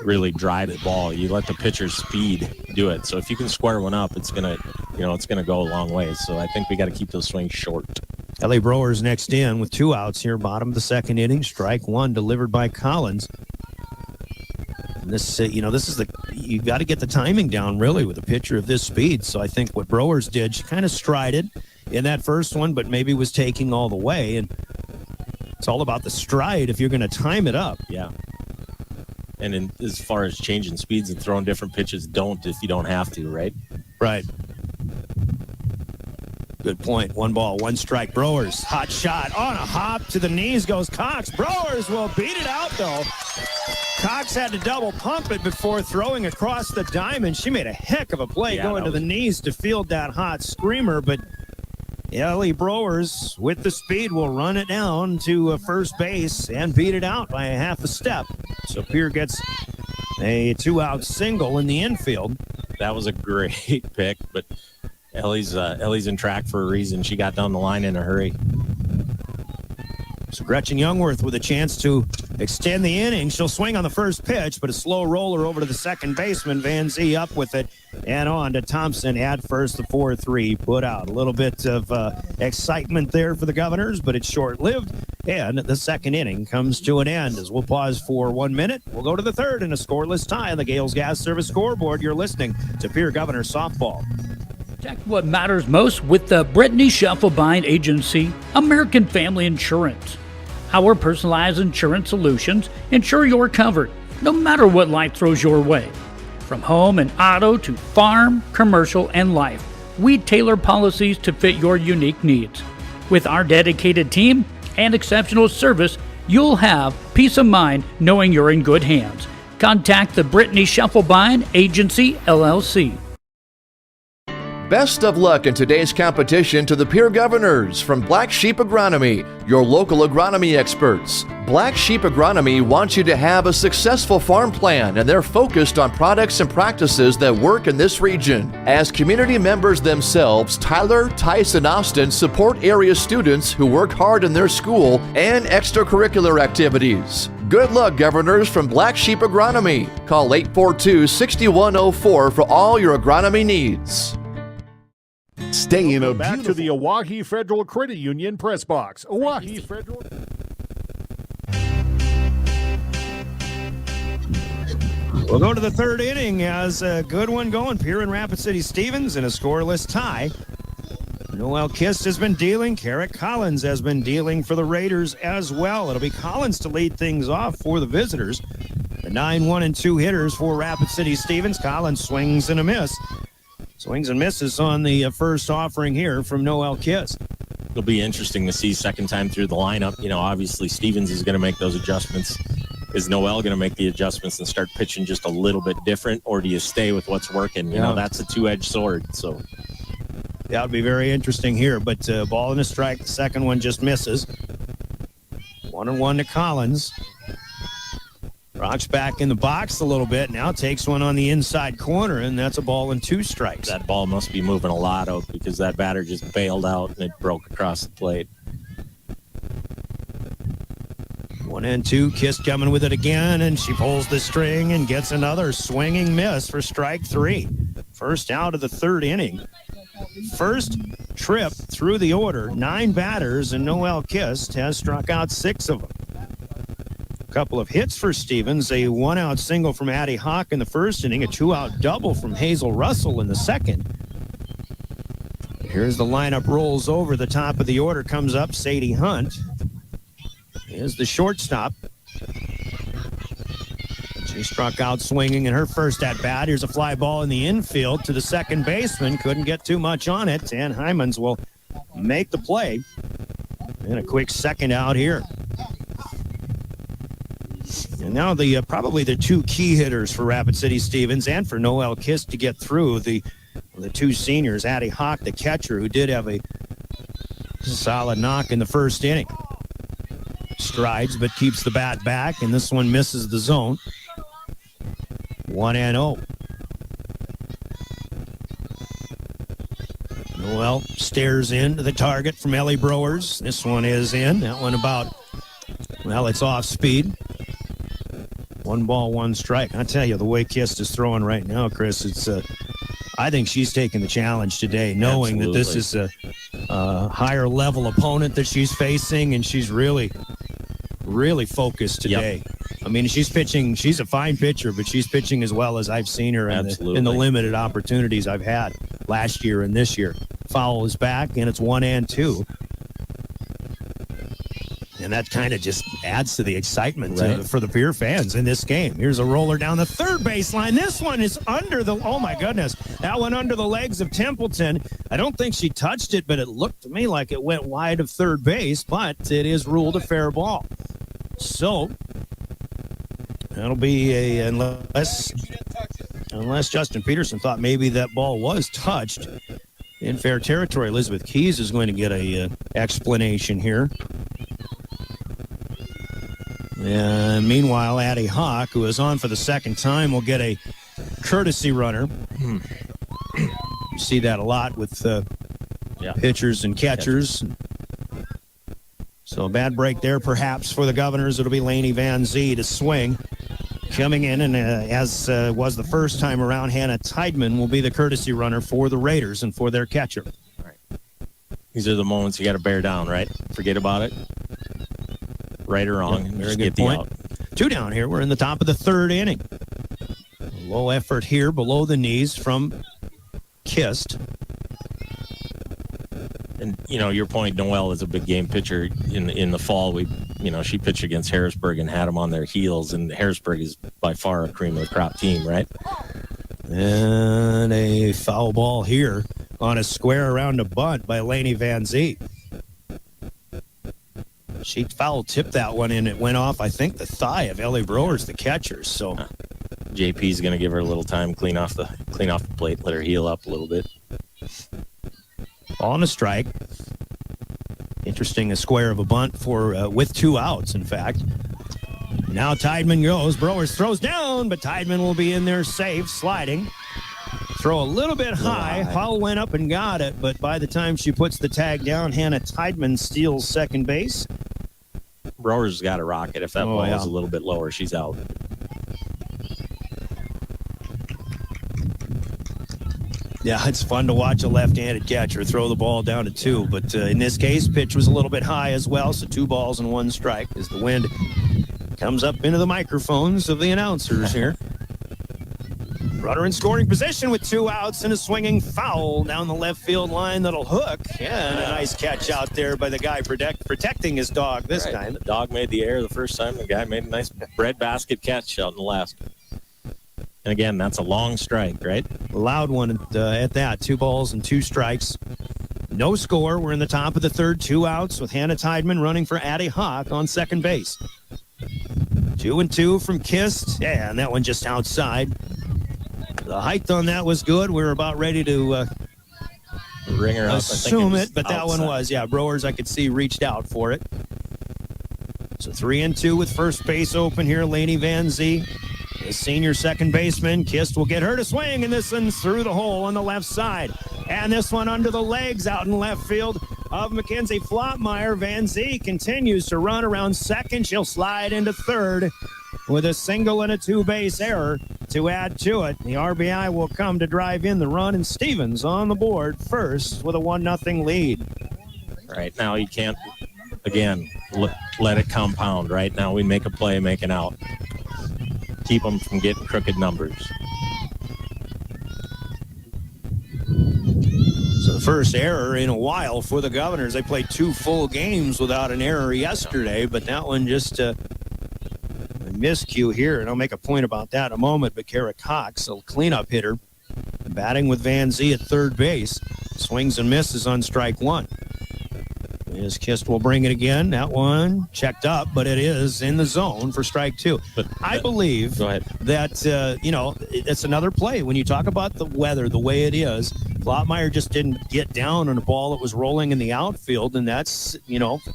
really drive the ball. You let the pitcher's speed do it. So if you can square one up, it's gonna go a long way. So I think we got to keep those swings short. Ellie Browers next in with 2 outs here, bottom of the second inning. Strike one delivered by Collins. And this, this is you got to get the timing down really with a pitcher of this speed. So I think what Browers did, she kind of strided in that first one, but maybe was taking all the way. And it's all about the stride if you're going to time it up. Yeah. And as far as changing speeds and throwing different pitches, don't if you don't have to, right? Right. Good point. 1 ball, 1 strike. Browers, hot shot on a hop to the knees goes Cox. Browers will beat it out, though. Cox had to double pump it before throwing across the diamond. She made a heck of a play going to the knees to field that hot screamer, but Ellie Browers, with the speed, will run it down to first base and beat it out by a half a step. So Pierre gets a 2-out single in the infield. That was a great pick, but Ellie's in track for a reason. She got down the line in a hurry. So Gretchen Youngworth with a chance to extend the inning. She'll swing on the first pitch, but a slow roller over to the second baseman. Van Zee up with it and on to Thompson at first. The 4-3 put out. A little bit of excitement there for the Governors, but it's short-lived. And the second inning comes to an end. As we'll pause for 1 minute, we'll go to the third in a scoreless tie on the Gales Gas Service scoreboard. You're listening to Pierre Governors Softball. Protect what matters most with the Brittany Scheffelbein Agency, American Family Insurance. Our personalized insurance solutions ensure you're covered, no matter what life throws your way. From home and auto to farm, commercial, and life, we tailor policies to fit your unique needs. With our dedicated team and exceptional service, you'll have peace of mind knowing you're in good hands. Contact the Brittany Scheffelbein Agency, LLC. Best of luck in today's competition to the Pierre Governors from Black Sheep Agronomy, your local agronomy experts. Black Sheep Agronomy wants you to have a successful farm plan, and they're focused on products and practices that work in this region. As community members themselves, Tyler, Tice, and Austin support area students who work hard in their school and extracurricular activities. Good luck, Governors, from Black Sheep Agronomy. Call 842-6104 for all your agronomy needs. Stay in a back to the Owyhee Federal Credit Union press box. Owyhee Federal. We'll go to the third inning as a good one going. Pierre and Rapid City Stevens in a scoreless tie. Noel Kist has been dealing. Carrick Collins has been dealing for the Raiders as well. It'll be Collins to lead things off for the visitors. The 9-1-2 hitters for Rapid City Stevens. Collins swings and a miss. Swings and misses on the first offering here from Noel Kist. It'll be interesting to see second time through the lineup. Obviously Stevens is going to make those adjustments. Is Noel going to make the adjustments and start pitching just a little bit different, or do you stay with what's working? That's a two-edged sword. So that would be very interesting here. But ball and a strike. The second one just misses. 1-1 to Collins. Rocks back in the box a little bit. Now takes one on the inside corner, and that's a ball and 2 strikes. That ball must be moving a lot out because that batter just bailed out and it broke across the plate. 1-2. Kist coming with it again, and she pulls the string and gets another swinging miss for strike 3. First out of the third inning. First trip through the order. 9 batters, and Noel Kist has struck out 6 of them. Couple of hits for Stevens, a 1-out single from Addie Hawk in the first inning, a 2-out double from Hazel Russell in the second. Here's the lineup, rolls over the top of the order, comes up Sadie Hunt. Here's the shortstop. She struck out swinging in her first at-bat. Here's a fly ball in the infield to the second baseman. Couldn't get too much on it, and Hymans will make the play. And a quick second out here. And now probably the 2 key hitters for Rapid City Stevens and for Noel Kist to get through, the 2 seniors, Addie Hawk, the catcher, who did have a solid knock in the first inning. Strides, but keeps the bat back, and this one misses the zone. 1-0. Noel stares into the target from Ellie Browers. This one is in. That one it's off speed. 1 ball, 1 strike. I tell you, the way Kist is throwing right now, Chris, it's I think she's taking the challenge today, knowing that this is a higher level opponent that she's facing, and she's really, really focused today. Yep. I mean, she's pitching. She's a fine pitcher, but she's pitching as well as I've seen her in the limited opportunities I've had last year and this year. Foul is back, and it's 1-2. And that kind of just adds to the excitement for the Pierre fans in this game. Here's a roller down the third baseline. This one is under the, oh my goodness, that one under the legs of Templeton. I don't think she touched it, but it looked to me like it went wide of third base, but it is ruled a fair ball. So that'll be unless Justin Peterson thought maybe that ball was touched in fair territory. Elizabeth Keys is going to get a explanation here. Meanwhile, Addie Hawk, who is on for the second time, will get a courtesy runner. You see that a lot with pitchers and catchers. So a bad break there, perhaps, for the Governors. It'll be Lainey Van Zee to swing. Coming in, and as was the first time around, Hannah Tideman will be the courtesy runner for the Raiders and for their catcher. Right. These are the moments you got to bear down, right? Forget about it. Right or wrong. Very good point. 2 down here. We're in the top of the third inning. Low effort here below the knees from Kist. And, your point, Noelle is a big game pitcher. In the fall, she pitched against Harrisburg and had them on their heels, and Harrisburg is by far a cream of the crop team, right? And a foul ball here on a square around a bunt by Lainey Van Zee. She foul tipped that one, and it went off, I think, the thigh of Ellie Browers, the catcher. So JP's going to give her a little time, clean off the plate, let her heal up a little bit. On a strike. Interesting, a square of a bunt for with 2 outs, in fact. Now Tideman goes. Browers throws down, but Tideman will be in there safe, sliding. Throw a little bit high. Hall went up and got it, but by the time she puts the tag down, Hannah Tideman steals second base. Browers got a rocket. If that ball is a little bit lower, she's out. Yeah, it's fun to watch a left-handed catcher throw the ball down to 2, but in this case, pitch was a little bit high as well, so 2 balls and 1 strike as the wind comes up into the microphones of the announcers here. Runner in scoring position with 2 outs and a swinging foul down the left field line that'll hook. Yeah, and a nice catch out there by the guy protecting his dog this time. The dog made the error the first time. The guy made a nice breadbasket catch out in the left. And again, that's a long strike, right? A loud one at that. 2 balls and 2 strikes. No score. We're in the top of the third. 2 outs with Hannah Tideman running for Addie Hawk on second base. 2-2 from Kist. Yeah, and that one just outside. The height on that was good. We were about ready to ring her up. Assume it, but that one was. Yeah, Browers, I could see, reached out for it. So 3-2 with first base open here. Lainey Van Zee, the senior second baseman. Kist will get her to swing, and this one's through the hole on the left side. And this one under the legs out in left field of Mackenzie Flotmeyer. Van Zee continues to run around second. She'll slide into third with a single and a 2-base error to add to it. The RBI will come to drive in the run, and Stevens on the board first with a 1-0 lead. Right now you can't, again, let it compound. Right now we make a play, make an out. Keep them from getting crooked numbers. So the first error in a while for the Governors. They played 2 full games without an error yesterday, but that one just a miscue here, and I'll make a point about that in a moment. But Kara Cox, a cleanup hitter, batting with Van Zee at third base, swings and misses on strike 1. As Kist will bring it again. That one checked up, but it is in the zone for strike 2. But I believe that, it's another play. When you talk about the weather, the way it is, Flotmeyer just didn't get down on a ball that was rolling in the outfield, and that's,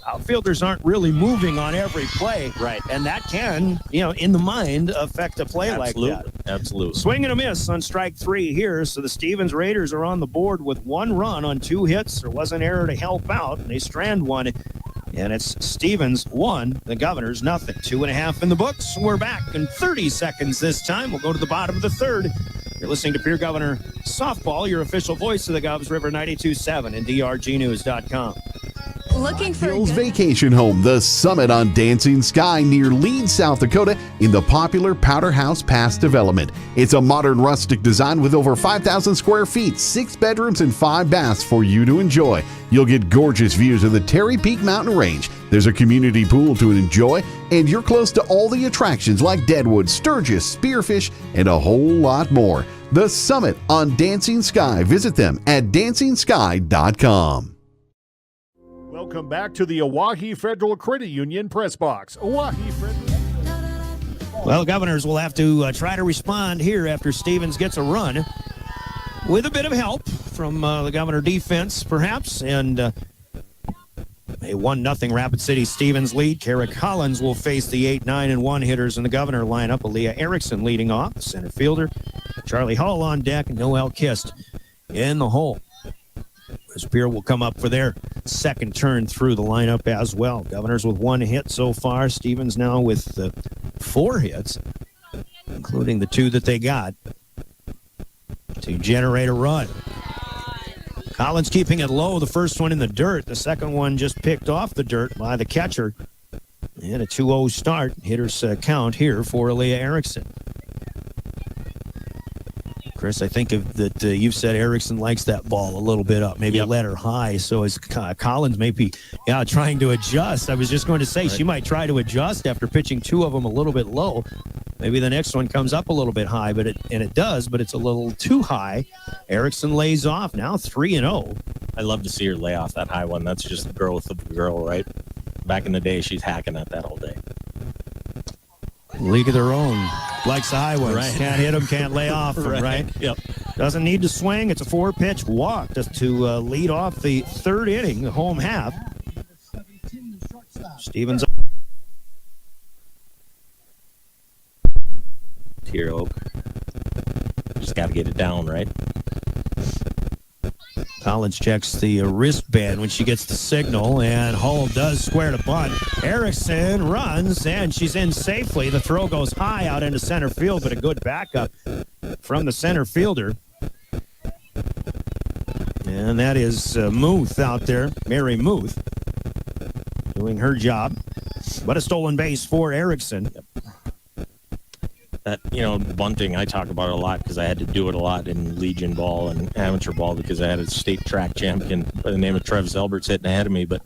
outfielders aren't really moving on every play. Right. And that can, in the mind, affect a play like that. Absolutely. Swing and a miss on strike 3 here, so the Stevens Raiders are on the board with 1 run on 2 hits. There was an error to help out, and they strand one And it's Stevens 1, the Governors nothing. 2.5 in the books. We're back in 30 seconds this time. We'll go to the bottom of the third. You're listening to Pierre Governor Softball, your official voice of the Govs, River 92.7 and drgnews.com. Looking for Bill's Vacation Home, the Summit on Dancing Sky near Leeds, South Dakota, in the popular Powder House Pass development. It's a modern rustic design with over 5,000 square feet, 6 bedrooms, and 5 baths for you to enjoy. You'll get gorgeous views of the Terry Peak Mountain Range. There's a community pool to enjoy, and you're close to all the attractions like Deadwood, Sturgis, Spearfish, and a whole lot more. The Summit on Dancing Sky. Visit them at DancingSky.com. Welcome back to the Oahe Federal Credit Union Press Box. Oahe Federal. Well, Governors will have to try to respond here after Stevens gets a run with a bit of help from the Governor defense, perhaps, and a 1-0 Rapid City Stevens lead. Kara Collins will face the 8, 9, and 1 hitters in the Governor lineup. Aaliyah Erickson leading off, the center fielder. Charlie Hall on deck, and Noel Kist in the hole. Pierre will come up for their second turn through the lineup as well. Governors with 1 hit so far. Stevens now with 4 hits, including the 2 that they got to generate a run. Collins keeping it low. The first one in the dirt. The second one just picked off the dirt by the catcher. And a 2-0 start. Hitters count here for Aaliyah Erickson. Chris, I think that you've said Erickson likes that ball a little bit up, maybe let her high. So as Collins may be trying to adjust. I was just going to say she might try to adjust after pitching 2 of them a little bit low. Maybe the next one comes up a little bit high, but it does, but it's a little too high. Erickson lays off now 3-0. I love to see her lay off that high one. That's just the growth of the girl, right? Back in the day, she's hacking at that all day. League of their own. Likes the high ones. Right. Can't hit them, can't lay off them, right? Yep. Doesn't need to swing. It's a 4-pitch walk just to lead off the third inning, the home half. Stevens. Tier Oak. Just got to get it down, right? Collins checks the wristband when she gets the signal, and Hull does square to bunt. Erickson runs, and she's in safely. The throw goes high out into center field, but a good backup from the center fielder. And that is Muth out there, Mary Muth, doing her job. But a stolen base for Erickson. That, bunting, I talk about it a lot because I had to do it a lot in Legion ball and amateur ball because I had a state track champion by the name of Trev Zelberts hitting ahead of me. But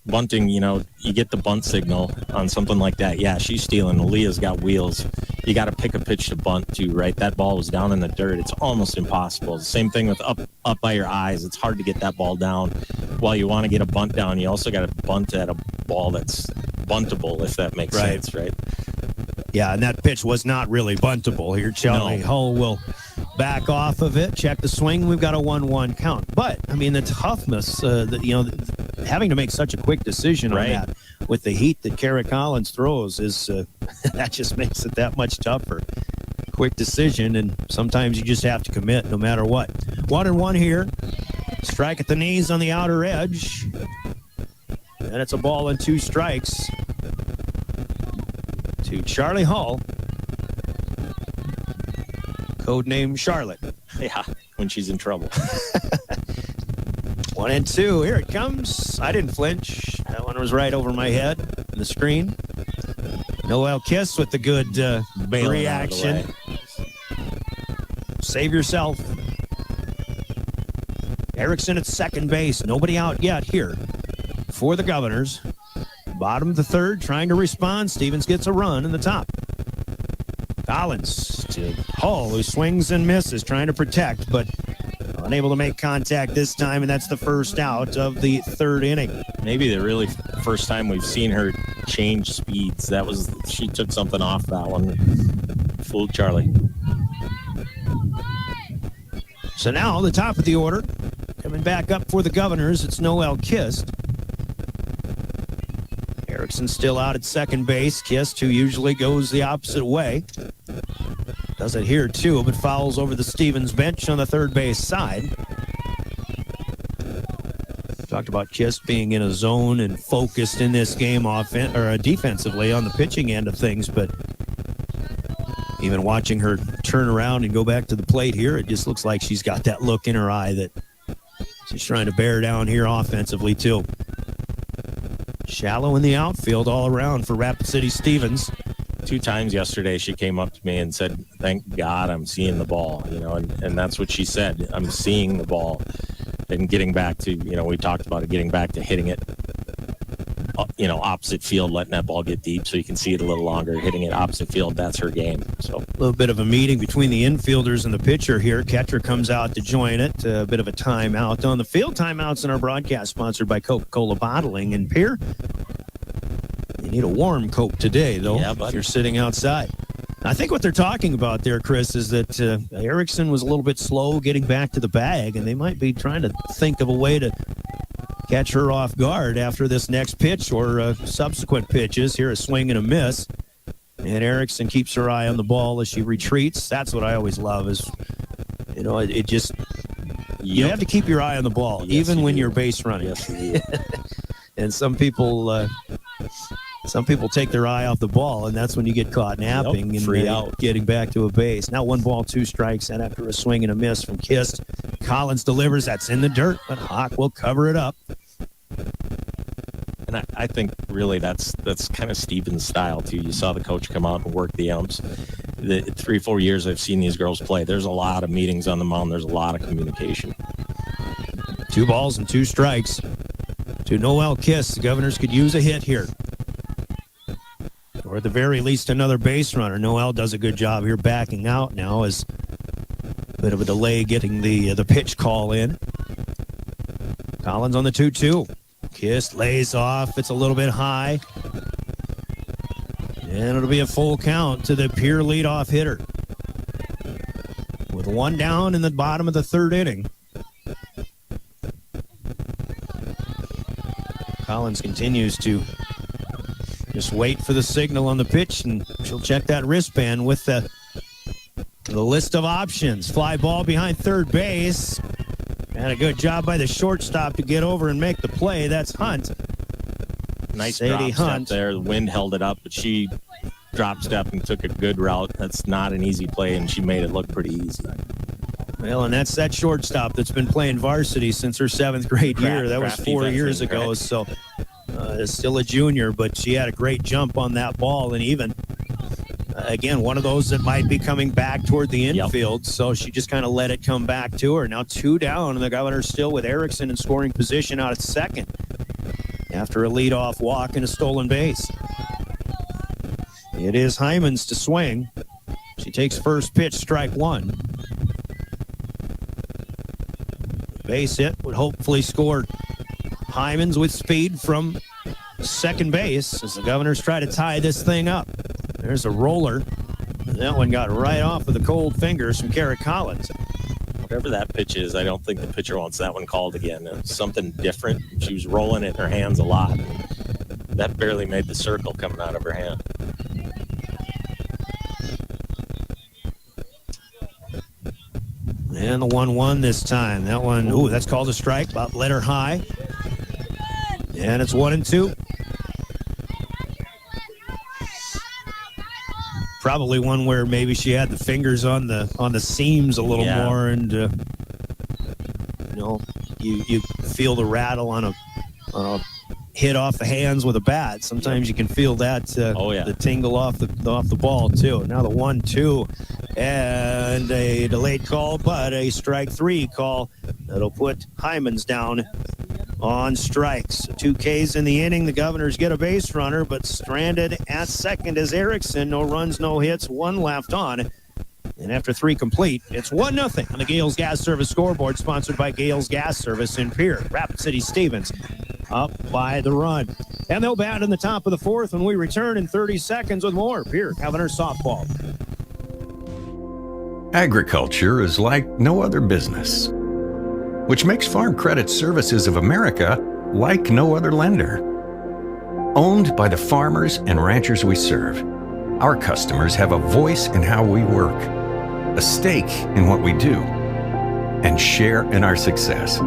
bunting, you get the bunt signal on something like that. Yeah, she's stealing. Aaliyah's got wheels. You got to pick a pitch to bunt too, right? That ball was down in the dirt. It's almost impossible. The same thing with up by your eyes. It's hard to get that ball down. While you want to get a bunt down, you also got to bunt at a ball that's buntable, if that makes sense, right? Yeah, and that pitch was not really buntable here. Charlie Hull will back off of it, check the swing. We've got a 1-1 count. But, the toughness, having to make such a quick decision on that with the heat that Kara Collins throws is that just makes it that much tougher. Quick decision, and sometimes you just have to commit no matter what. 1-1 here. Strike at the knees on the outer edge. And it's a ball and 2 strikes to Charlie Hull, codename Charlotte. Yeah, when she's in trouble. 1-2, here it comes. I didn't flinch. That one was right over my head on the screen. Noel Kiss with the good reaction. Save yourself. Erickson at second base. Nobody out yet here for the Governors. Bottom of the third, trying to respond. Stevens gets a run in the top. Collins to Hull, who swings and misses, trying to protect, but unable to make contact this time, and that's the first out of the third inning. Maybe the really first time we've seen her change speeds. She took something off that one. Fooled Charlie. So now the top of the order, coming back up for the Governors, it's Noel Kist. Erickson still out at second base. Kist, who usually goes the opposite way, does it here too, but fouls over the Stevens bench on the third base side. Talked about Kiss being in a zone and focused in this game defensively on the pitching end of things, but even watching her turn around and go back to the plate here, it just looks like she's got that look in her eye that she's trying to bear down here offensively too. Shallow in the outfield all around for Rapid City Stevens. 2 times yesterday she came up to me and said, thank God I'm seeing the ball, and that's what she said. I'm seeing the ball and getting back to, we talked about it, getting back to hitting it, opposite field, letting that ball get deep so you can see it a little longer, hitting it opposite field. That's her game. So a little bit of a meeting between the infielders and the pitcher here. Catcher comes out to join it. A bit of a timeout on the field. Timeouts in our broadcast sponsored by Coca-Cola Bottling in Pierre. You need a warm Coke today, though, if you're sitting outside. I think what they're talking about there, Chris, is that Erickson was a little bit slow getting back to the bag, and they might be trying to think of a way to catch her off guard after this next pitch or subsequent pitches. Here, a swing and a miss. And Erickson keeps her eye on the ball as she retreats. That's what I always love is, it just, you have to keep your eye on the ball, even when you're base running. Yes, you do. And some people take their eye off the ball, and that's when you get caught napping and getting back to a base. Now 1 ball, 2 strikes, and after a swing and a miss from Kiss, Collins delivers. That's in the dirt, but Hawk will cover it up. And I think really that's kind of Stevens' style too. You saw the coach come out and work the umps. The 3-4 years I've seen these girls play, there's a lot of meetings on the mound. There's a lot of communication. 2 balls and 2 strikes to Noelle Kiss. The Governors could use a hit here, or at the very least another base runner. Noelle does a good job here backing out now as a bit of a delay getting the pitch call in. Collins on the 2-2. Kiss lays off. It's a little bit high. And it'll be a full count to the Pierre leadoff hitter. With 1 down in the bottom of the 3rd inning. Collins continues to just wait for the signal on the pitch, and she'll check that wristband with the list of options. Fly ball behind third base. And a good job by the shortstop to get over and make the play. That's Hunt. Nice Sadie drop Hunt step there. The wind held it up, but she drop step and took a good route. That's not an easy play, and she made it look pretty easy. Well, and that's that shortstop that's been playing varsity since her 7th grade year. That was 4 years ago, so still a junior, but she had a great jump on that ball, and even, again, one of those that might be coming back toward the infield, so she just kind of let it come back to her. Now 2 down, and the Governors still with Erickson in scoring position out at second after a leadoff walk and a stolen base. It is Hyman's to swing. She takes first pitch, strike 1. Base hit would hopefully score Hyman's with speed from second base as the Governors try to tie this thing up. There's a roller. That one got right off of the cold fingers from Kara Collins. Whatever that pitch is, I don't think the pitcher wants that one called again. It's something different. She was rolling it in her hands a lot. That barely made the circle coming out of her hand. And the 1-1 this time. That one, that's called a strike. About let her high. And it's 1-2. Probably one where maybe she had the fingers on the seams a little more, and you feel the rattle on a hit off the hands with a bat. Sometimes you can feel that the tingle off the ball too. Now the 1-2 and a delayed call, but a strike 3 call that'll put Hyman's down on strikes. 2 Ks in the inning. The Governors get a base runner, but stranded at second is Erickson. No runs, no hits, 1 left on. And after 3 complete, it's 1-0 on the Gales Gas Service scoreboard, sponsored by Gales Gas Service in Pierre. Rapid City Stevens up by the run. And they'll bat in the top of the 4th when we return in 30 seconds with more Pierre Governors softball. Agriculture is like no other business, which makes Farm Credit Services of America like no other lender. Owned by the farmers and ranchers we serve, our customers have a voice in how we work, a stake in what we do, and share in our success.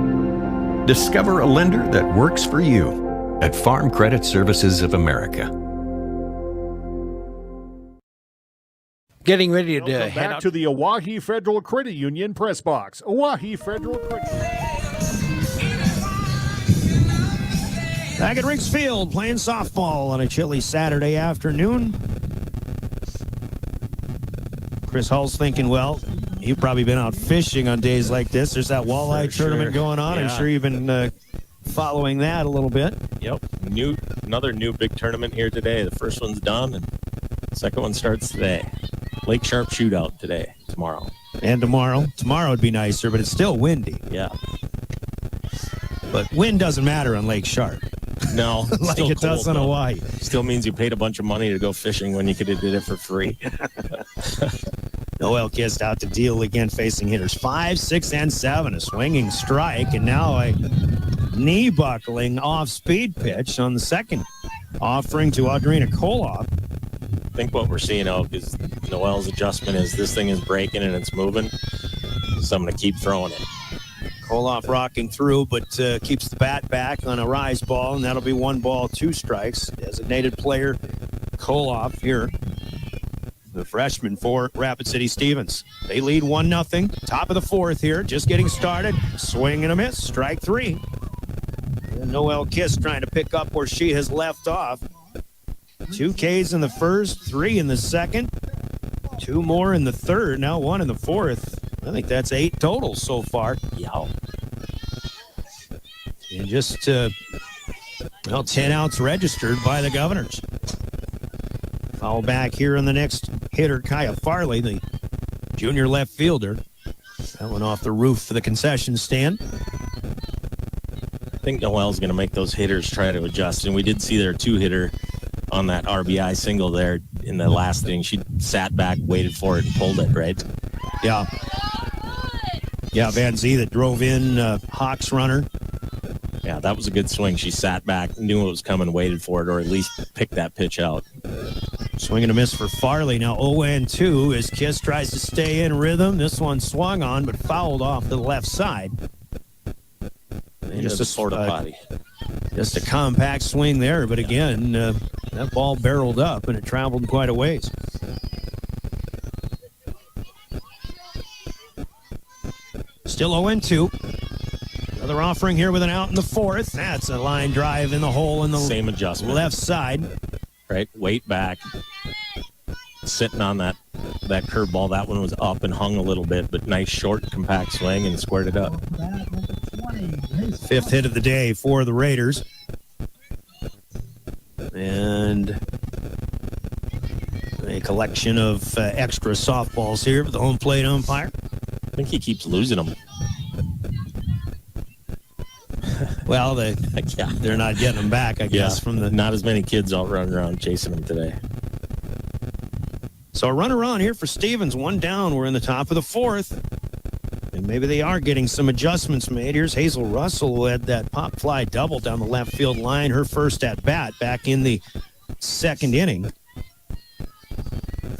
Discover a lender that works for you at Farm Credit Services of America. Getting ready to Welcome head back out to the Oahe Federal Credit Union press box. Oahe Federal Credit Back at Riggs Field, playing softball on a chilly Saturday afternoon. Chris Hull's thinking, well, you've probably been out fishing on days like this. There's that walleye tournament going on. Yeah. I'm sure you've been following that a little bit. Yep. Another new big tournament here today. The first one's done, and the second one starts today. Lake Sharp shootout today, tomorrow. And tomorrow. Tomorrow would be nicer, but it's still windy. Yeah. But wind doesn't matter on Lake Sharp. No. Like still it does cold, on though. Hawaii. Still means you paid a bunch of money to go fishing when you could have did it for free. Noel Kist out to deal again, facing hitters 5, 6, and 7. A swinging strike, and now a knee buckling off-speed pitch on the second offering to Audrina Koloff. I think what we're seeing out is Noel's adjustment is this thing is breaking and it's moving, so I'm going to keep throwing it. Koloff rocking through, but keeps the bat back on a rise ball, and that'll be 1 ball, 2 strikes. Designated player Koloff here, the freshman for Rapid City Stevens. They lead 1-0. Top of the 4th here, just getting started. Swing and a miss, strike 3. And Noel Kist trying to pick up where she has left off. 2 Ks in the first, 3 in the second, 2 more in the third, now 1 in the fourth. I think that's 8 total so far. Yeah. And just 10 outs registered by the Governors. Foul back here on the next hitter, Kaya Farley, the junior left fielder. That one off the roof of the concession stand. I think Noel's going to make those hitters try to adjust, and we did see their 2-hitter on that RBI single there in the last inning. She sat back, waited for it, and pulled it, right? Yeah. Yeah, Van Zee that drove in Hawks runner. Yeah, that was a good swing. She sat back, knew it was coming, waited for it, or at least picked that pitch out. Swing and a miss for Farley. Now 0-2 as Kiss tries to stay in rhythm. This one swung on, but fouled off to the left side. And Just a porta potty. Just a compact swing there, but again, that ball barreled up and it traveled quite a ways. Still 0-2. Another offering here with an out in the 4th. That's a line drive in the hole in the same adjustment left side. Right, weight back, sitting on that curveball. That one was up and hung a little bit, but nice short compact swing and squared it up. 5th hit of the day for the Raiders. And a collection of extra softballs here with the home plate umpire. I think he keeps losing them. Well, they're not getting them back, I guess. From the not as many kids out running around chasing them today. So a runner on here for Stevens. 1 down. We're in the top of the 4th. And maybe they are getting some adjustments made. Here's Hazel Russell, who had that pop fly double down the left field line. Her first at bat back in the 2nd inning.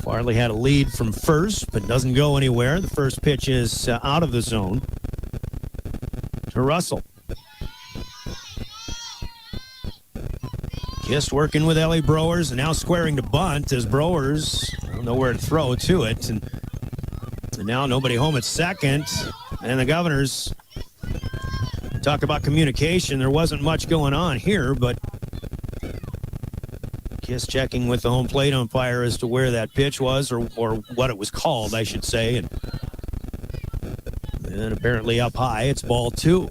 Farley had a lead from first, but doesn't go anywhere. The first pitch is out of the zone to Russell. Kiss working with Ellie Browers, and now squaring to bunt as Browers, I don't know where to throw to it. And now nobody home at second. And the Governors talk about communication. There wasn't much going on here, but Kiss checking with the home plate umpire as to where that pitch was, or what it was called, I should say. And apparently up high, it's ball 2.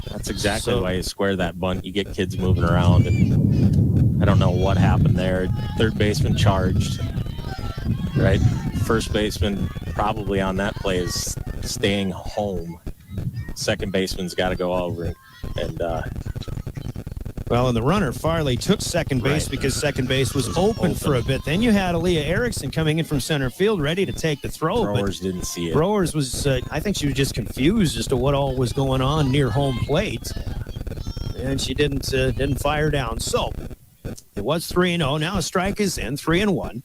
That's exactly why you square that bunt. You get kids moving around, and I don't know what happened there. Third baseman charged, right? First baseman probably on that play is staying home. Second baseman's got to go over and well, and the runner, Farley, took second base because second base was open for a bit. Then you had Aaliyah Erickson coming in from center field ready to take the throw. Browers didn't see it. Browers was, I think she was just confused as to what all was going on near home plate. And she didn't fire down. So it was 3-0. Now a strike is in, 3-1.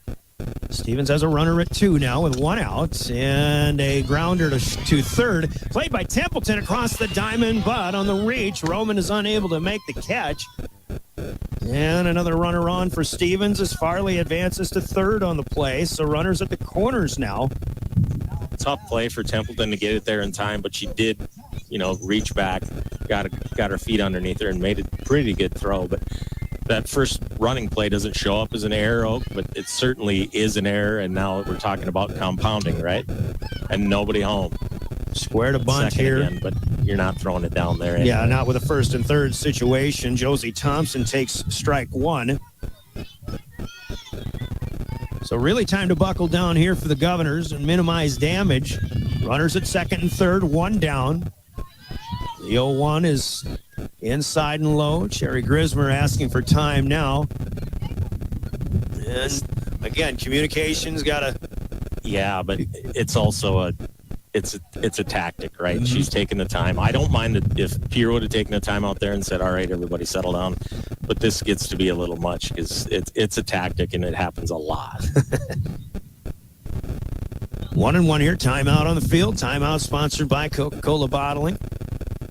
Stevens has a runner at 2 now with 1 out, and a grounder to third. Played by Templeton across the diamond, but on the reach, Roman is unable to make the catch. And another runner on for Stevens as Farley advances to third on the play. So runners at the corners now. Tough play for Templeton to get it there in time, but she did, reach back, got her feet underneath her and made a pretty good throw. But that first running play doesn't show up as an error, but it certainly is an error. And now we're talking about compounding, right? And nobody home. Square to bunt Second here. Again, but you're not throwing it down there. Anyway. Yeah, not with a first and third situation. Josie Thompson takes strike 1. So really time to buckle down here for the Governors and minimize damage. Runners at second and third, 1 down. The 0-1 is inside and low. Cherry Grismer asking for time now. And again, communication's got to... Yeah, but it's also it's a tactic, right? Mm-hmm. She's taking the time. I don't mind if Pierre would have taken the time out there and said, all right, everybody settle down. But this gets to be a little much because it's a tactic and it happens a lot. 1-1 here. Timeout on the field. Timeout sponsored by Coca-Cola Bottling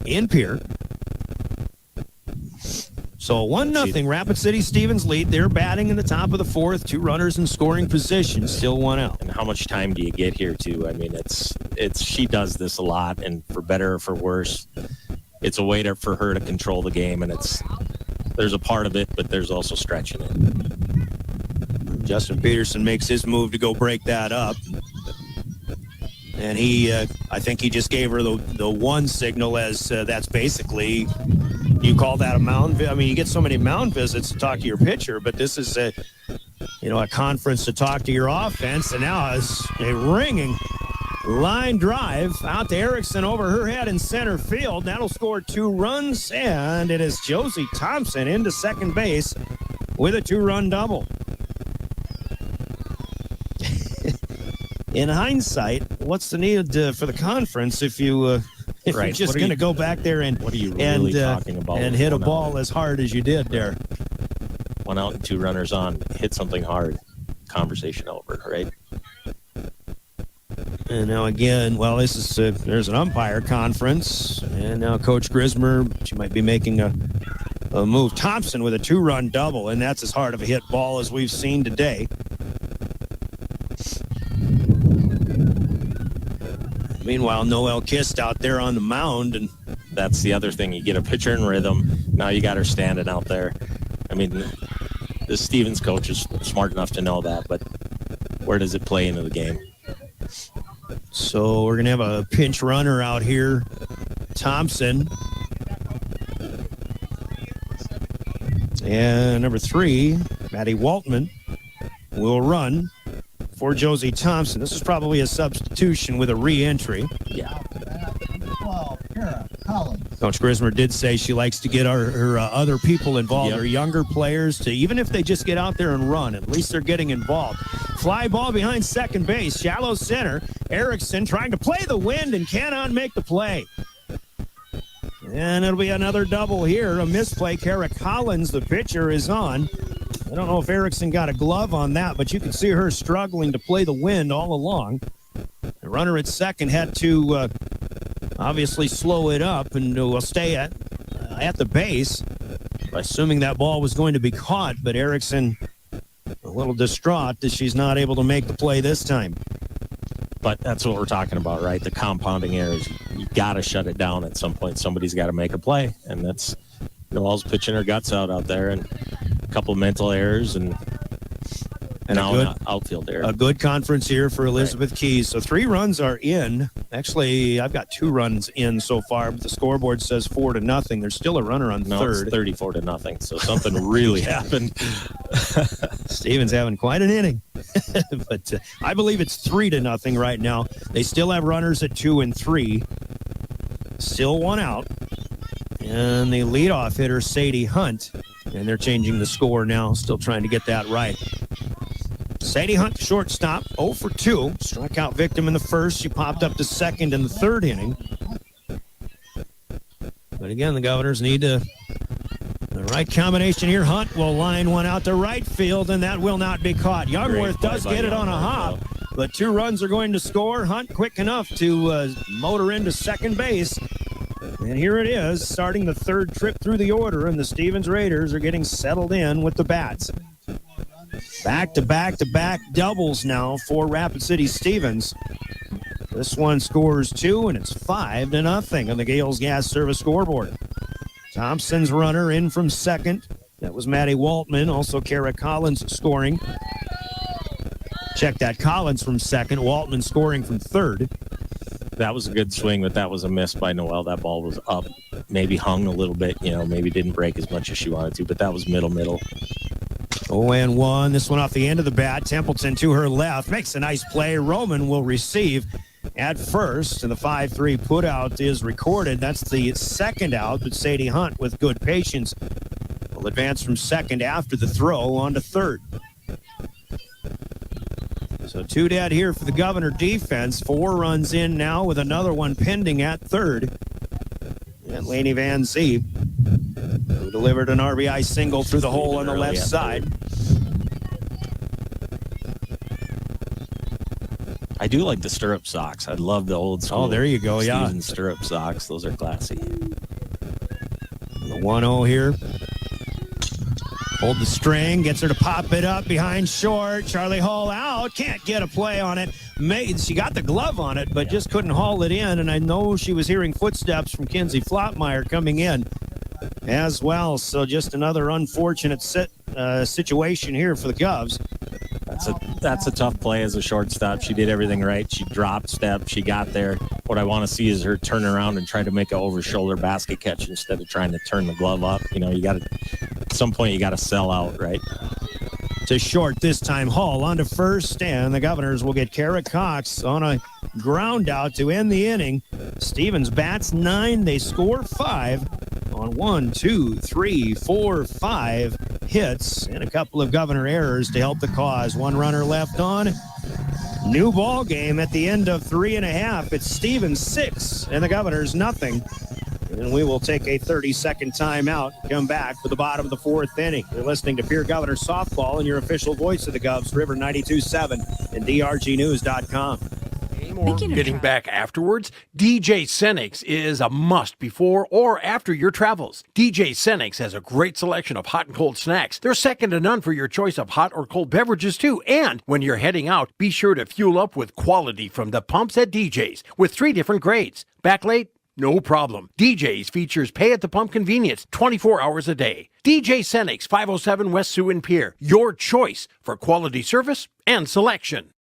in Pierre. So 1-0. Rapid City Stevens lead. They're batting in the top of the 4th. 2 runners in scoring position. Still 1 out. And how much time do you get here too? I mean, it's she does this a lot, and for better or for worse, it's a way for her to control the game, and there's a part of it, but there's also stretching it. Justin Peterson makes his move to go break that up. And I think he just gave her the 1 signal as that's basically, you call that a mound? I mean, you get so many mound visits to talk to your pitcher, but this is a conference to talk to your offense. And now is a ringing line drive out to Erickson over her head in center field. That'll score 2 runs, and it is Josie Thompson into second base with a 2-run double. In hindsight, what's the need for the conference if you're just going to go back there and what are you really talking about and hit a ball as hard as you did there? 1 out and 2 runners on, hit something hard, conversation over, right? And now again, well, this is there's an umpire conference, and now Coach Grismer, she might be making a move. Thompson with a 2-run double, and that's as hard of a hit ball as we've seen today. Meanwhile, Noelle Kist out there on the mound, and that's the other thing. You get a pitcher in rhythm. Now you got her standing out there. I mean, the Stevens coach is smart enough to know that, but where does it play into the game? So we're going to have a pinch runner out here. Thompson. And number 3, Maddie Waltman, will run for Josie Thompson. This is probably a substitution with a re-entry. Yeah. Coach Grismer did say she likes to get her other people involved, her younger players, to even if they just get out there and run, at least they're getting involved. Fly ball behind second base, shallow center. Erickson trying to play the wind and cannot make the play. And it'll be another double here. A misplay. Kara Collins, the pitcher, is on. I don't know if Erickson got a glove on that, but you can see her struggling to play the wind all along. The runner at second had to obviously slow it up and will stay at the base, assuming that ball was going to be caught. But Erickson a little distraught that she's not able to make the play this time. But that's what we're talking about, right? The compounding errors. You got to shut it down at some point. Somebody's got to make a play, and that's Noelle's pitching her guts out there, and a couple of mental errors, and now an outfield error. A good conference here for Elizabeth Keys. So 3 runs are in. Actually, I've got 2 runs in so far, but the scoreboard says 4-0. There's still a runner on third. It's 34-0. So something really happened. Stevens having quite an inning. But I believe it's 3-0 right now. They still have runners at 2 and 3. Still 1 out. And the leadoff hitter, Sadie Hunt. And they're changing the score now, still trying to get that right. Sadie Hunt, shortstop, 0 for 2. Strikeout victim in the first. She popped up to second in the 3rd inning. But again, the Governors need to Right combination here. Hunt will line one out to right field, and that will not be caught. Youngworth does get it on a hop, but 2 runs are going to score. Hunt quick enough to motor into second base. And here it is, starting the 3rd trip through the order, and the Stevens Raiders are getting settled in with the bats. Back-to-back-to-back doubles now for Rapid City Stevens. This one scores 2, and it's 5-0 on the Gales Gas Service scoreboard. Thompson's runner in from second. That was Maddie Waltman. Also, Kara Collins scoring. Check that. Collins from second. Waltman scoring from third. That was a good swing, but that was a miss by Noel. That ball was up. Maybe hung a little bit. Maybe didn't break as much as she wanted to, but that was middle. 0-1. This one off the end of the bat. Templeton to her left. Makes a nice play. Roman will receive at first, and the 5-3 putout is recorded. That's the second out, but Sadie Hunt, with good patience, will advance from second after the throw on to third. So 2 dead here for the Governor defense. 4 runs in now with another one pending at third. And Lainey Van Zee, who delivered an RBI single through the hole on the left side. I do like the stirrup socks. I love the old school. Oh, there you go, yeah. Stevens stirrup socks. Those are classy. The 1-0 here. Hold the string, gets her to pop it up behind short. Charlie Hall out, can't get a play on it. She got the glove on it, but just couldn't haul it in. And I know she was hearing footsteps from Kinsey Flottmeyer coming in as well. So just another unfortunate situation here for the Govs. That's a tough play as a shortstop. She did everything right. She dropped, stepped, she got there. What I want to see is her turn around and try to make an over-shoulder basket catch instead of trying to turn the glove up. You got to, at some point, you got to sell out, right? To short this time. Hall on to first, and the Governors will get Kara Cox on a ground out to end the inning. Stevens bats 9. They score 5 on 1, 2, 3, 4, 5 hits and a couple of Governor errors to help the cause. 1 runner left on. New ball game at the end of 3.5. It's Stevens 6 and the Governors nothing. And we will take a 30-second timeout. Come back for the bottom of the 4th inning. You're listening to Pierre Governors Softball and your official voice of the Govs, River 92.7 and drgnews.com. Getting back afterwards, DJ Senix is a must before or after your travels. DJ Senix has a great selection of hot and cold snacks. They're second to none for your choice of hot or cold beverages too. And when you're heading out, be sure to fuel up with quality from the pumps at DJ's with 3 different grades. Back late? No problem. DJ's features pay at the pump convenience 24 hours a day. DJ Senix, 507 West Sioux and Pierre. Your choice for quality service and selection.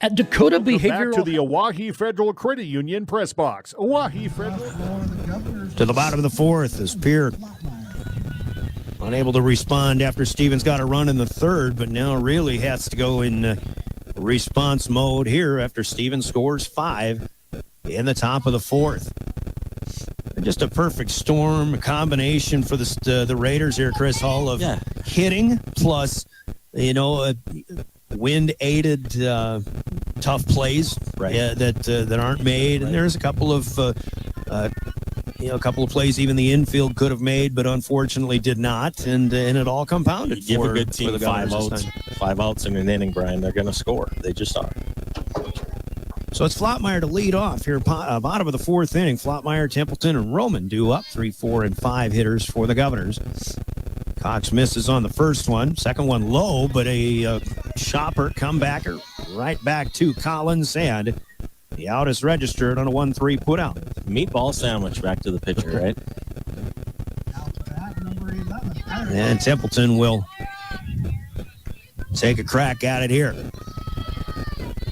At Dakota Welcome Behavioral... back to the Oahe Federal Credit Union press box. Oahe Federal... To the bottom of the 4th is Pierre. Unable to respond after Stevens got a run in the 3rd, but now really has to go in response mode here after Stevens scores 5 in the top of the 4th. Just a perfect storm, a combination for the Raiders here, Chris Hall, of hitting plus, wind-aided tough plays that aren't made. And there's a couple of plays even the infield could have made, but unfortunately did not. And it all compounded. You give a good team 5 outs, 5 outs in an inning, Brian, they're going to score. They just are. So it's Flottmeyer to lead off here, bottom of the 4th inning. Flottmeyer, Templeton, and Roman due up 3, 4, and 5 hitters for the Governors. Cox misses on the first one. Second one low, but a chopper comebacker right back to Collins, and the out is registered on a 1-3 putout. Meatball sandwich back to the pitcher, right? And Templeton will take a crack at it here.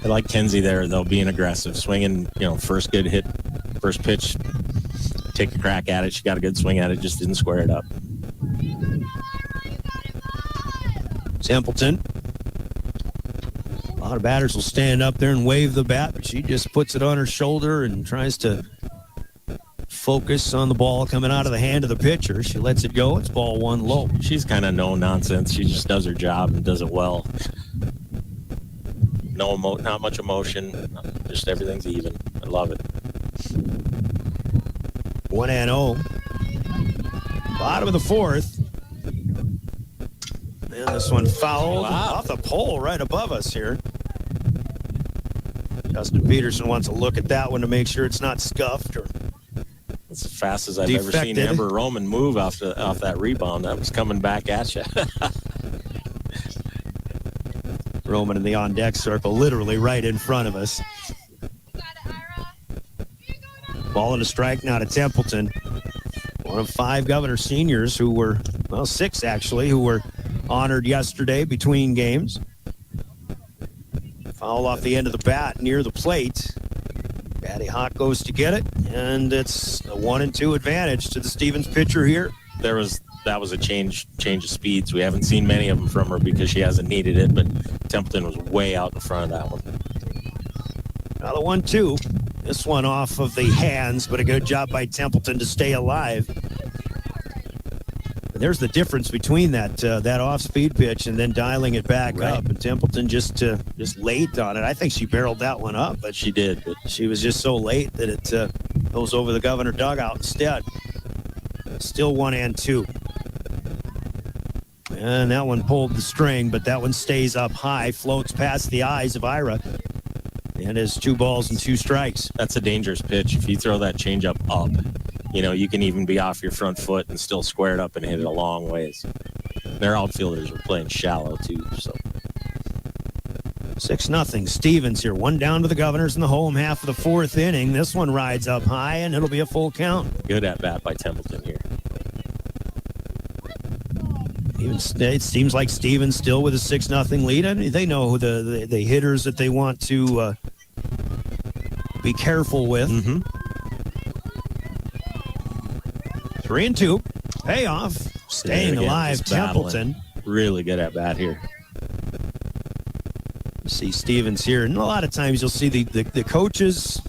I like Kenzie there, though, being aggressive, swinging, first good hit, first pitch, take a crack at it. She got a good swing at it, just didn't square it up. Templeton. A lot of batters will stand up there and wave the bat, but she just puts it on her shoulder and tries to focus on the ball coming out of the hand of the pitcher. She lets it go. It's ball 1 low. She's kind of no nonsense. She just does her job and does it well. Not much emotion. Just everything's even. I love it. 1-0. Bottom of the fourth. And this one fouled off the pole right above us here. Justin Peterson wants to look at that one to make sure it's not scuffed or That's as fast as I've ever seen Amber Roman move off that rebound. That was coming back at you. Roman in the on-deck circle, literally right in front of us. Ball and a strike now to Templeton. One of 5 Governor seniors who were, well, 6 actually, who were honored yesterday between games. Foul off the end of the bat near the plate. Patty Hawk goes to get it, and it's a 1-2 advantage to the Stevens pitcher here. That was a change of speeds. We haven't seen many of them from her because she hasn't needed it, but Templeton was way out in front of that one. Now the 1-2. This one off of the hands, but a good job by Templeton to stay alive. And there's the difference between that off-speed pitch and then dialing it back up. And Templeton just late on it. I think she barreled that one up, but she did. But she was just so late that it goes over the Governor dugout instead. Still 1-2. And that one pulled the string, but that one stays up high, floats past the eyes of Ira. And is 2 balls and 2 strikes. That's a dangerous pitch. If you throw that changeup up, you can even be off your front foot and still square it up and hit it a long ways. Their outfielders are playing shallow too, so. 6-0. Stevens here. 1 down to the Governors in the home half of the 4th inning. This one rides up high, and it'll be a full count. Good at bat by Templeton here. It seems like Stevens still with a 6-0 lead. I mean, they know who the hitters that they want to be careful with. 3-2. Payoff. Staying alive, Templeton. Really good at bat here. See Stevens here. And a lot of times you'll see the coaches,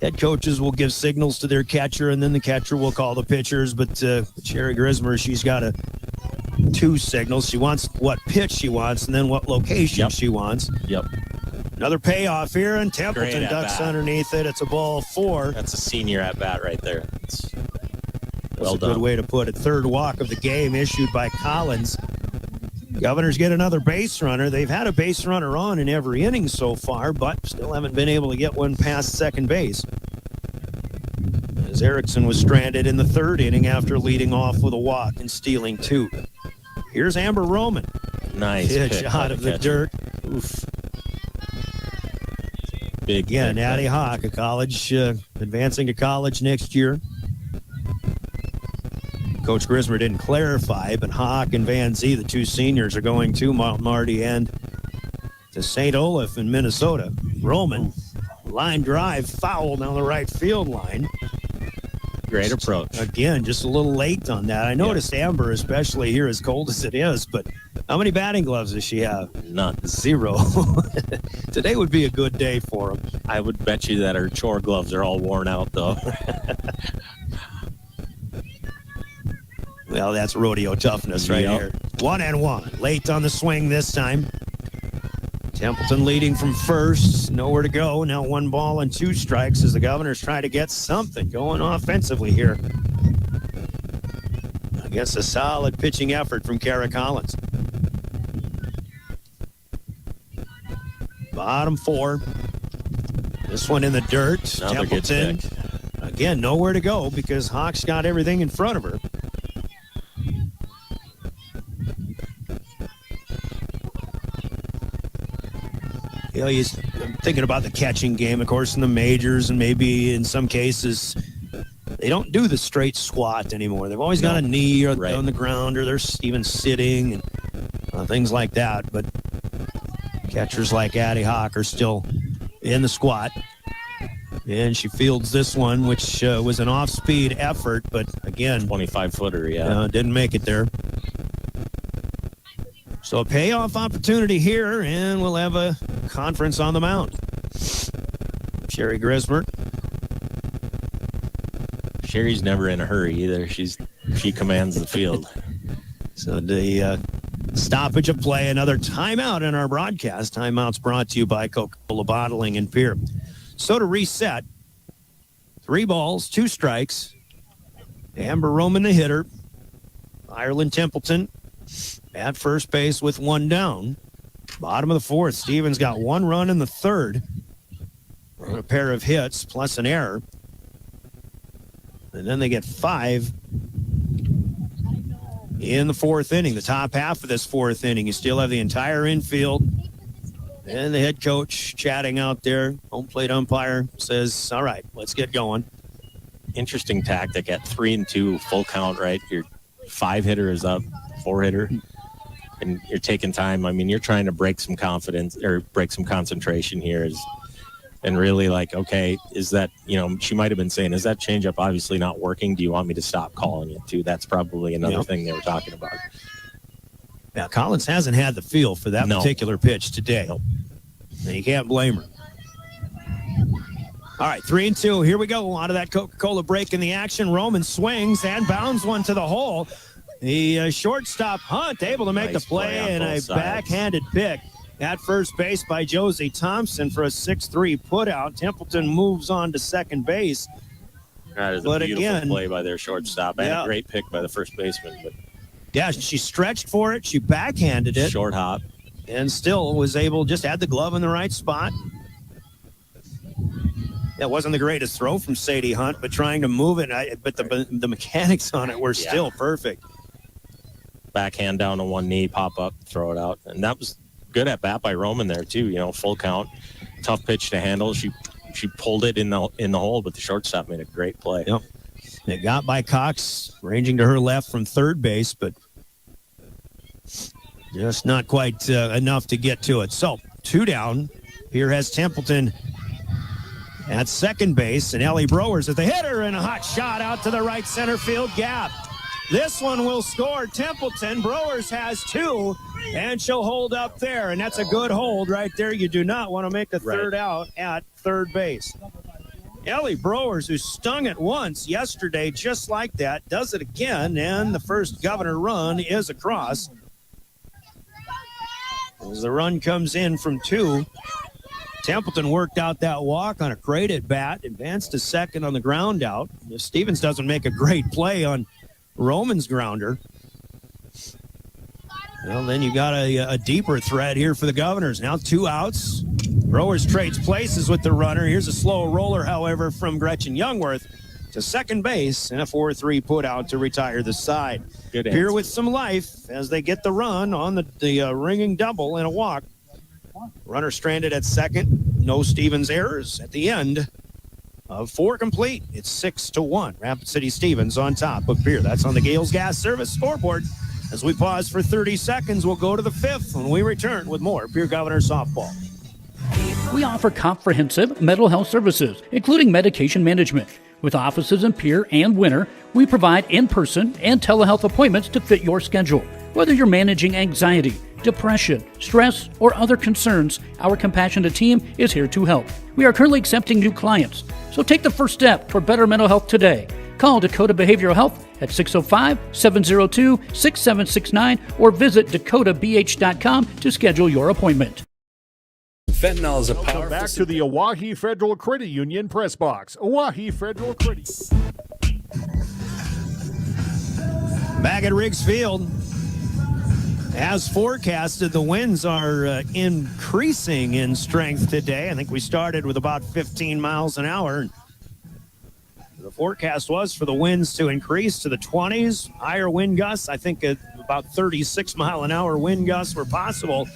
head coaches will give signals to their catcher, and then the catcher will call the pitchers. But Sherry Grismer, she's got 2 signals. She wants what pitch she wants and then what location she wants. Yep. Another payoff here, and Templeton ducks underneath it. It's a ball 4. That's a senior at bat right there. Well done. A good way to put it. 3rd walk of the game issued by Collins. Governors get another base runner. They've had a base runner on in every inning so far, but still haven't been able to get one past second base. As Erickson was stranded in the 3rd inning after leading off with a walk and stealing 2. Here's Amber Roman. Nice pitch out of the dirt. Oof. Big. Again, Addie Hawk, a college, advancing to college next year. Coach Grismer didn't clarify, but Hawk and Van Zee, the 2 seniors, are going to Mount Marty and to St. Olaf in Minnesota. Roman, line drive, foul down the right field line. Great approach. Again, just a little late on that. I noticed Amber, especially here, as cold as it is, but how many batting gloves does she have? None. 0. Today would be a good day for them. I would bet you that her chore gloves are all worn out, though. Well, that's rodeo toughness right here. 1-1. Late on the swing this time. Templeton leading from first. Nowhere to go. Now 1 ball and 2 strikes as the Governors try to get something going offensively here. I guess a solid pitching effort from Kara Collins. Bottom 4. This one in the dirt. Another Templeton. good pick. Again, nowhere to go because Hawk's got everything in front of her. You're thinking about the catching game, of course, in the majors, and maybe in some cases they don't do the straight squat anymore. They've always got a knee or on the ground, or they're even sitting and things like that. But catchers like Addie Hawk are still in the squat. And she fields this one, which was an off-speed effort, but again, 25-footer, didn't make it there. So a payoff opportunity here, and we'll have a conference on the mound. Sherry Grismer. Sherry's never in a hurry either. She commands the field. So the stoppage of play, another timeout in our broadcast. Timeouts brought to you by Coca-Cola Bottling in Pierre. So to reset, 3 balls, 2 strikes. Amber Roman, the hitter. Ireland Templeton at first base with one down. Bottom of the fourth, Stevens got one run in the third. A pair of hits plus an error. And then they get 5 in the fourth inning, the top half of this fourth inning. You still have the entire infield. And the head coach chatting out there. Home plate umpire says, all right, let's get going. Interesting tactic at 3-2, full count, right? Your 5-hitter is up, 4-hitter. And you're taking time. I mean, you're trying to break some confidence or break some concentration here. And really like, okay, is that, she might have been saying, is that changeup obviously not working? Do you want me to stop calling it too? That's probably another thing they were talking about. Now, Collins hasn't had the feel for that particular pitch today. And you can't blame her. All right, 3-2. Here we go. Out of that Coca-Cola break in the action. Roman swings and bounds one to the hole. The shortstop Hunt able to make the play and a backhanded pick at first base by Josie Thompson for a 6-3 putout. Templeton moves on to second base. That is a beautiful play by their shortstop and a great pick by the first baseman. But yeah, she stretched for it. She backhanded it. Short hop. And still was able, just had the glove in the right spot. That wasn't the greatest throw from Sadie Hunt, but trying to move it. But the mechanics on it were still perfect. Backhand down to one knee, pop up, throw it out. And that was good at bat by Roman there too. Full count, tough pitch to handle. She pulled it in the hole, but the shortstop made a great play. Yep. It got by Cox, ranging to her left from third base, but just not quite enough to get to it. So 2 down. Here has Templeton at second base, and Ellie Browers at the hitter, and a hot shot out to the right center field gap. This one will score Templeton. Browers has 2, and she'll hold up there, and that's a good hold right there. You do not want to make the third out at third base. Ellie Browers, who stung it once yesterday just like that, does it again, and the first Governor run is across. As the run comes in from 2, Templeton worked out that walk on a great at bat, advanced to second on the ground out. If Stevens doesn't make a great play on Roman's grounder, well, then you got a deeper threat here for the Governors. Now 2 outs. Browers trades places with the runner. Here's a slow roller, however, from Gretchen Youngworth to second base, and a 4-3 put out to retire the side. Good Here answer. with some life as they get the run on the ringing double and a walk. Runner stranded at second. No Stevens errors at the end of 4 complete. It's 6-1. Rapid City Stevens on top of Pierre. That's on the Gales Gas Service scoreboard. As we pause for 30 seconds, we'll go to the 5th when we return with more Pierre Governors softball. We offer comprehensive mental health services, including medication management. With offices in Pierre and Winter, we provide in-person and telehealth appointments to fit your schedule. Whether you're managing anxiety, depression, stress, or other concerns, our compassionate team is here to help. We are currently accepting new clients, so take the first step for better mental health today. Call Dakota Behavioral Health at 605-702-6769 or visit dakotabh.com to schedule your appointment. Fentanyl is a Welcome powerful... back to the Oahe Federal Credit Union Press Box. Oahe Federal Credit Back at Riggs Field, as forecasted, the winds are increasing in strength today. I think we started with about 15 miles an hour. The forecast was for the winds to increase to the 20s, higher wind gusts. I think about 36 mile an hour wind gusts were possible,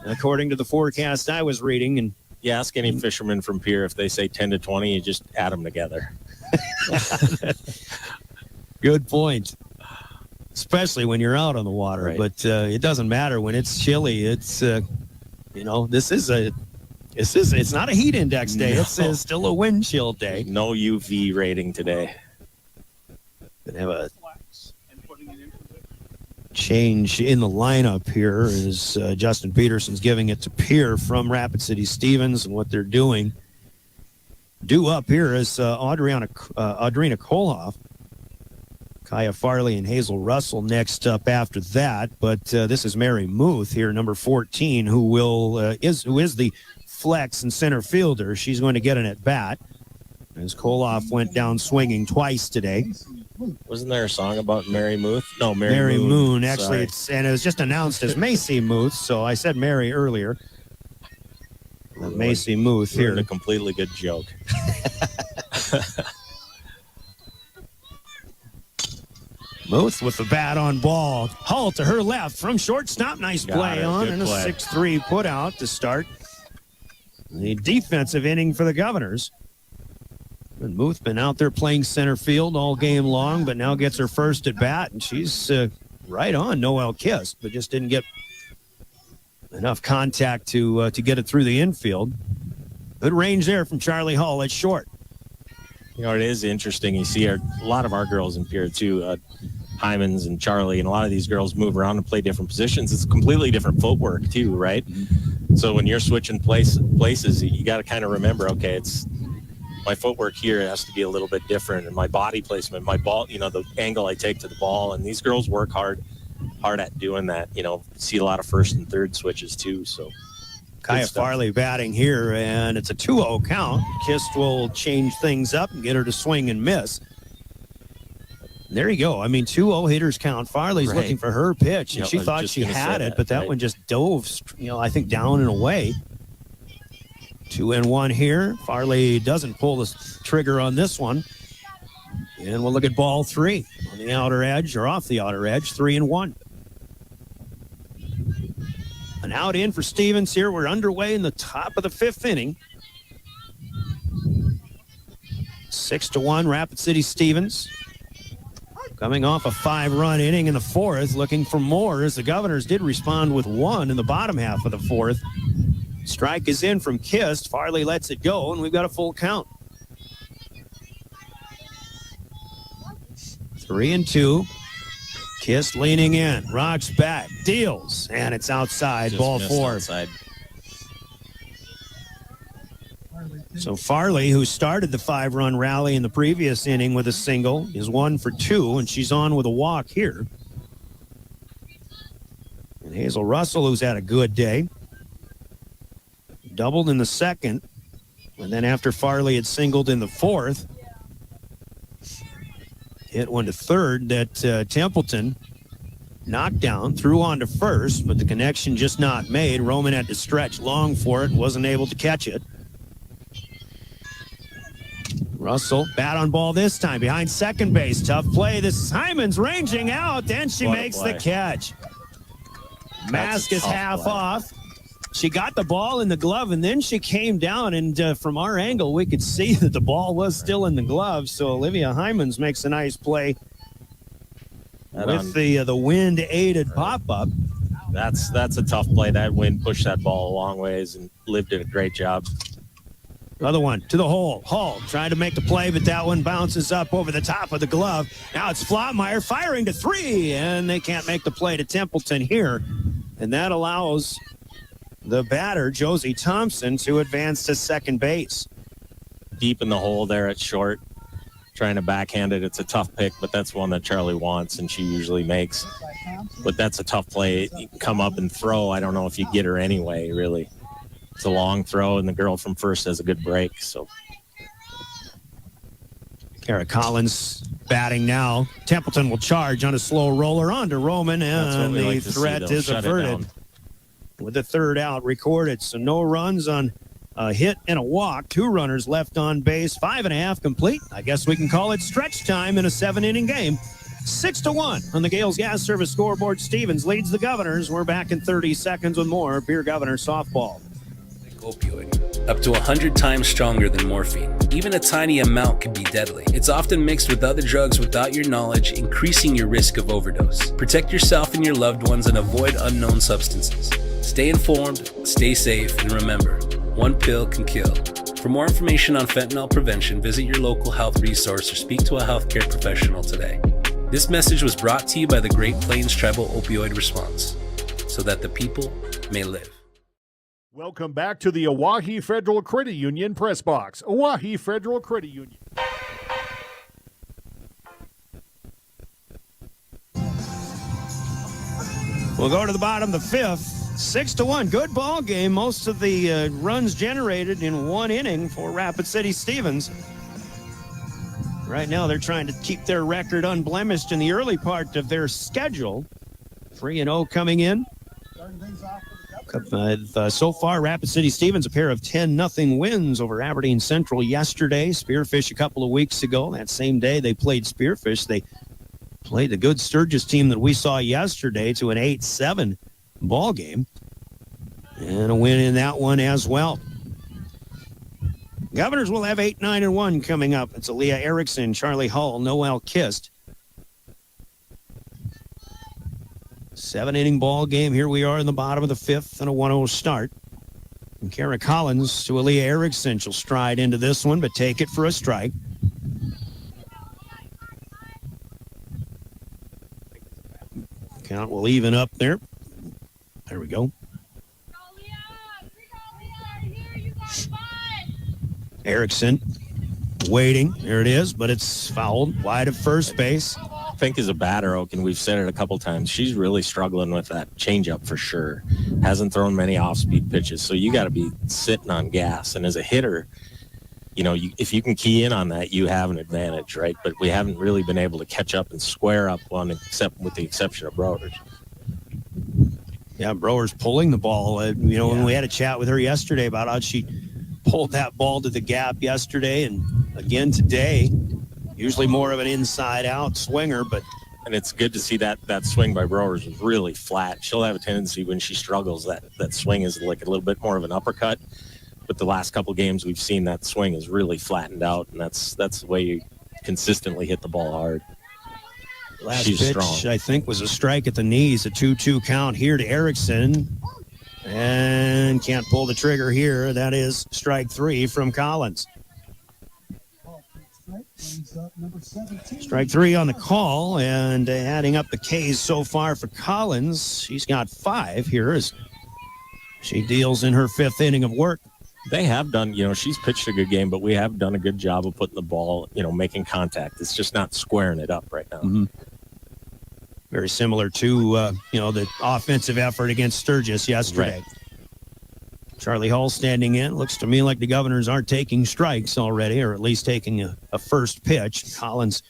according to the forecast I was reading. And you ask any fisherman from Pierre if they say 10 to 20, you just add them together. Good point. Especially when you're out on the water. Right. But it doesn't matter when it's chilly. It's, it's not a heat index day. No. It's still a wind chill day. No UV rating today. Gonna have a change in the lineup here as Justin Peterson's giving it to Pierre from Rapid City Stevens, and what they're doing. Due up here is Audrina Koloff, Kaya Farley, and Hazel Russell next up after that. But this is Mary Muth here, number 14, who is the flex and center fielder. She's going to get an at bat as Koloff went down swinging twice today. Wasn't there a song about Mary Muth? No, Mary Moon. Actually, Sorry. it was just announced as Macy Muth, so I said Mary earlier. Macy Muth here. A completely good joke. Muth with the bat on ball. Hull to her left from shortstop. Nice play on and a 6-3 put out to start the defensive inning for the Governors. And Muth been out there playing center field all game long, but now gets her first at bat, and she's right on Noelle Kist, but just didn't get enough contact to get it through the infield. Good range there from Charlie Hull at short. You know, it is interesting. You see a lot of our girls in Pierre, too. Hymans and Charlie, and a lot of these girls move around and play different positions. It's completely different footwork, too, right? So when you're switching places, you got to kind of remember, okay, it's my footwork here has to be a little bit different, and my body placement, my ball, you know, the angle I take to the ball, and these girls work hard at doing that. You know, see a lot of first and third switches, too, so. Kaya Farley batting here, and it's a 2-0 count. Kist will change things up and get her to swing and miss. There you go. I mean, 2-0 hitters count. Farley's looking for her pitch, and she thought she had it, but that one just dove, I think down and away. 2-1 here. Farley doesn't pull the trigger on this one. And we'll look at ball 3 on the outer edge, or off the outer edge, 3-1. An out in for Stevens here. We're underway in the top of the 5th inning. 6-1, Rapid City Stevens. Coming off a 5-run inning in the 4th, looking for more as the Governors did respond with 1 in the bottom half of the 4th. Strike is in from Kist. Farley lets it go, and we've got a full count. 3-2. Kist leaning in, rocks back, deals, and it's outside, just ball 4. Outside. So Farley, who started the 5-run rally in the previous inning with a single, is 1 for 2, and she's on with a walk here. And Hazel Russell, who's had a good day, doubled in the 2nd, and then after Farley had singled in the 4th, hit one to 3rd that Templeton knocked down, threw on to 1st, but the connection just not made. Roman had to stretch long for it and wasn't able to catch it. Russell, bat on ball this time, behind second base. Tough play. This is Hyman's ranging out, then she makes the catch. Mask is half off. She got the ball in the glove, and then she came down, and from our angle, we could see that the ball was still in the glove. So Olivia Hymans makes a nice play with the wind-aided pop-up. That's a tough play. That wind pushed that ball a long ways, and Liv did a great job. Other one to the hole. Hull trying to make the play, but that one bounces up over the top of the glove. Now it's Flotmeyer firing to 3, and they can't make the play to Templeton here. And that allows the batter, Josie Thompson, to advance to second base. Deep in the hole there at short, trying to backhand it. It's a tough pick, but that's one that Charlie wants, and she usually makes. But that's a tough play. You can come up and throw. I don't know if you get her anyway, really. It's a long throw, and the girl from first has a good break. So, Kara Collins batting now. Templeton will charge on a slow roller on to Roman, and the threat is averted with the 3rd out recorded. So no runs on a hit and a walk. 2 runners left on base. 5.5 complete. I guess we can call it stretch time in a 7-inning game. 6-1 on the Gales Gas Service scoreboard. Stevens leads the Governors. We're back in 30 seconds with more Pierre Governors softball. Opioid, up to 100 times stronger than morphine. Even a tiny amount can be deadly. It's often mixed with other drugs without your knowledge, increasing your risk of overdose. Protect yourself and your loved ones and avoid unknown substances. Stay informed, stay safe, and remember, one pill can kill. For more information on fentanyl prevention, visit your local health resource or speak to a healthcare professional today. This message was brought to you by the Great Plains Tribal Opioid Response, so that the people may live. Welcome back to the Oahe Federal Credit Union Press Box. Oahe Federal Credit Union. We'll go to the bottom of the 5th. 6-1. Good ball game. Most of the runs generated in 1 inning for Rapid City Stevens. Right now, they're trying to keep their record unblemished in the early part of their schedule. 3-0 coming in. So far, Rapid City Stevens, a pair of 10-0 wins over Aberdeen Central yesterday. Spearfish a couple of weeks ago. That same day they played Spearfish. They played the good Sturgis team that we saw yesterday to an 8-7 ball game. And a win in that one as well. Governors will have 8-9-1 coming up. It's Aaliyah Erickson, Charlie Hull, Noel Kist. 7-inning ball game. Here we are in the bottom of the fifth and a 1-0 start. And Kara Collins to Aaliyah Erickson. She'll stride into this one, but take it for a strike. Count will even up there. There we go. Erickson waiting. There it is, but it's fouled wide of first base. I think as a batter, and we've said it a couple times, she's really struggling with that changeup for sure. Hasn't thrown many off-speed pitches, so you got to be sitting on gas. And as a hitter, if you can key in on that, you have an advantage, right? But we haven't really been able to catch up and square up with the exception of Browers. Yeah, Brower's pulling the ball. When we had a chat with her yesterday about how she pulled that ball to the gap yesterday and again today. Usually more of an inside-out swinger, and it's good to see that swing by Browers is really flat. She'll have a tendency when she struggles that swing is like a little bit more of an uppercut. But the last couple games we've seen that swing is really flattened out, and that's the way you consistently hit the ball hard. Last She's pitch, strong. I think, was a strike at the knees, a 2-2 count here to Erickson. And can't pull the trigger here. That is strike 3 from Collins. Strike 3 on the call, and adding up the Ks so far for Collins. She's got 5 here as she deals in her 5th inning of work. They have done, she's pitched a good game, but we have done a good job of putting the ball, making contact. It's just not squaring it up right now. Mm-hmm. Very similar to, the offensive effort against Sturgis yesterday. Right. Charlie Hull standing in. Looks to me like the Governors aren't taking strikes already, or at least taking a first pitch. Collins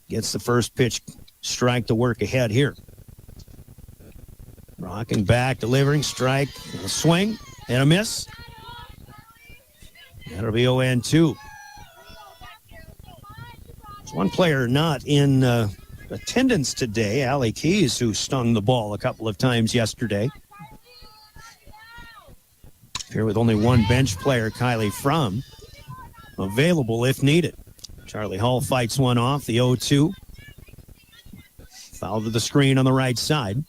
gets the first pitch strike to work ahead here. Rocking back, delivering strike, a swing, and a miss. That'll be 0-2. There's one player not in attendance today, Allie Keys, who stung the ball a couple of times yesterday. Here with only one bench player, Kylie Fromm, available if needed. Charlie Hull fights one off, the 0-2. Foul to the screen on the right side.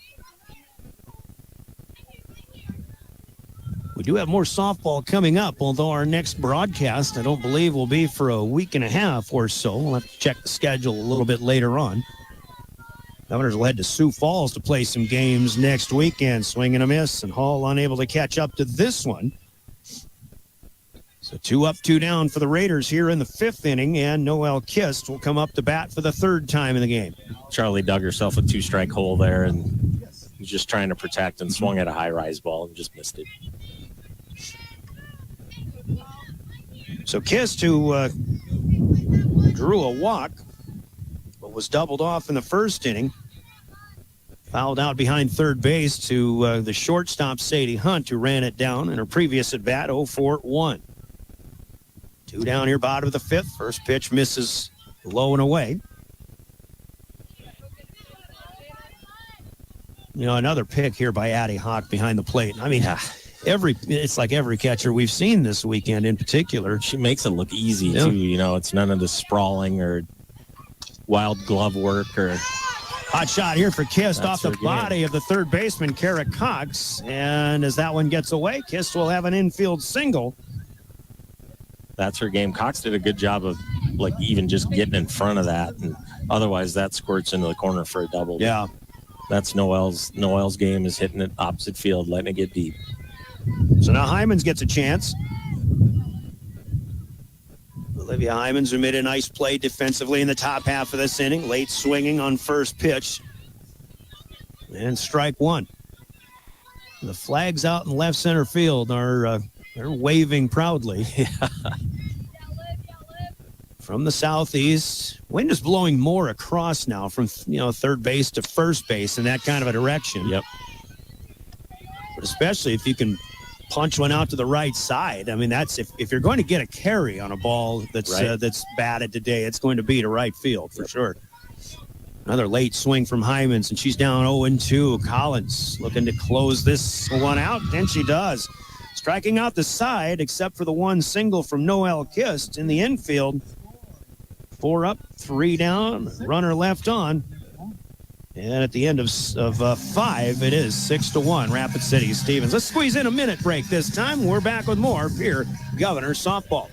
We do have more softball coming up, although our next broadcast, I don't believe, will be for a week and a half or so. We'll have to check the schedule a little bit later on. Governors will head to Sioux Falls to play some games next weekend. Swing and a miss, and Hall unable to catch up to this one. So 2 up, 2 down for the Raiders here in the 5th inning, and Noel Kist will come up to bat for the 3rd time in the game. Charlie dug herself a 2-strike hole there, and he's just trying to protect and swung at a high-rise ball and just missed it. So Kist, who drew a walk, but was doubled off in the 1st inning, fouled out behind third base to the shortstop, Sadie Hunt, who ran it down in her previous at-bat, 0-4-1. 2 down here, bottom of the 5th. First pitch misses low and away. Another pick here by Addie Hawk behind the plate. I mean, it's like every catcher we've seen this weekend in particular. She makes it look easy, too. It's none of the sprawling or wild glove work or... Hot shot here for Kist off the body of the third baseman, Kara Cox. And as that one gets away, Kist will have an infield single. That's her game. Cox did a good job of, even just getting in front of that. And otherwise, that squirts into the corner for a double. Yeah. That's Noel's game, is hitting it opposite field, letting it get deep. So now Hyman's gets a chance. Olivia Hyman's who made a nice play defensively in the top half of this inning. Late swinging on first pitch. And strike 1. The flags out in left center field are they're waving proudly. From from the southeast. Wind is blowing more across now from, third base to first base in that kind of a direction. Yep. But especially if you can punch one out to the right side. I mean, that's if you're going to get a carry on a ball that's batted today, it's going to be to right field for sure. Another late swing from Hyman's, and she's down 0-2. Collins looking to close this one out, and she does. Striking out the side, except for the one single from Noelle Kist in the infield. 4 up, 3 down, runner left on. And at the end of 5, it is 6-1, Rapid City Stevens. Let's squeeze in a minute break this time. We're back with more Pierre Governors softball.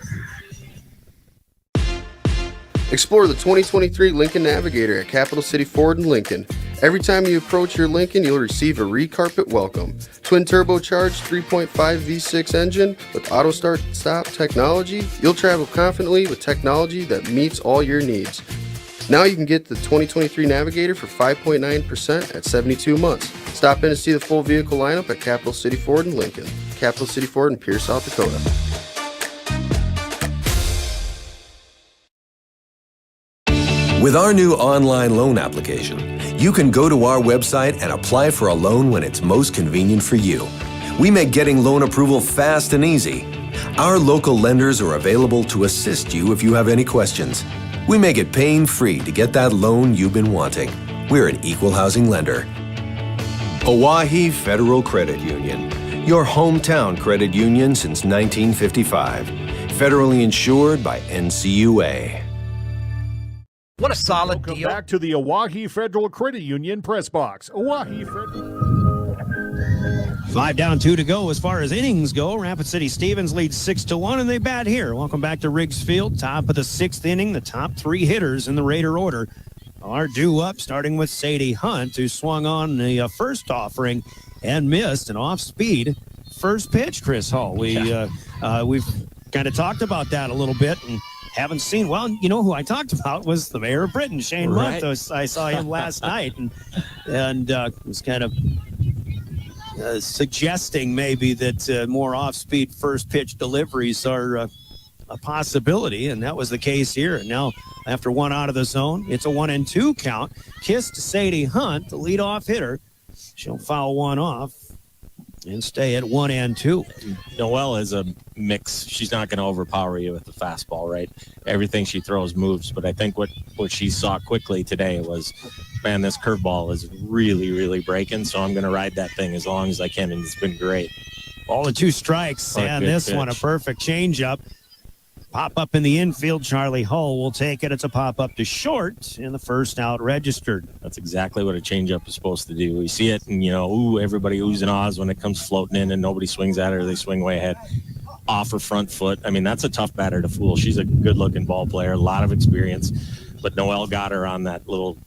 Explore the 2023 Lincoln Navigator at Capital City Ford in Lincoln. Every time you approach your Lincoln, you'll receive a re-carpet welcome. Twin turbocharged 3.5 V6 engine with auto start-stop technology, you'll travel confidently with technology that meets all your needs. Now you can get the 2023 Navigator for 5.9% at 72 months. Stop in to see the full vehicle lineup at Capital City Ford in Lincoln. Capital City Ford in Pierce, South Dakota. With our new online loan application, you can go to our website and apply for a loan when it's most convenient for you. We make getting loan approval fast and easy. Our local lenders are available to assist you if you have any questions. We make it pain-free to get that loan you've been wanting. We're an equal housing lender. Oahe Federal Credit Union, your hometown credit union since 1955. Federally insured by NCUA. What a solid deal. Welcome back to the Oahe Federal Credit Union press box. Oahe Federal. 5 down, 2 to go as far as innings go. Rapid City Stevens leads 6-1, and they bat here. Welcome back to Riggs Field. Top of the 6th inning. The top 3 hitters in the Raider order are due up, starting with Sadie Hunt, who swung on the first offering and missed an off-speed first pitch, Chris Hall. We've kind of talked about that a little bit, and haven't seen. Well, you know who I talked about was the mayor of Britain, Shane Montos. I saw him last night, and was kind of suggesting maybe that more off-speed first pitch deliveries are a possibility, and that was the case here. And now, after 1 out of the zone, it's a 1-2 count. Kiss to Sadie Hunt, the leadoff hitter. She'll foul one off and stay at 1-2. Noelle is a mix. She's not going to overpower you with the fastball, right? Everything she throws moves. But I think what she saw quickly today was, man, this curveball is really, really breaking. So I'm going to ride that thing as long as I can, and it's been great. Ball and 2 strikes, and this pitch. One a perfect changeup. Pop up in the infield. Charlie Hull will take it. It's a pop up to short, and the first out registered. That's exactly what a changeup is supposed to do. We see it, and everybody oohs and ahs when it comes floating in, and nobody swings at her. They swing way ahead, off her front foot. I mean, that's a tough batter to fool. She's a good-looking ball player, a lot of experience, but Noelle got her on that little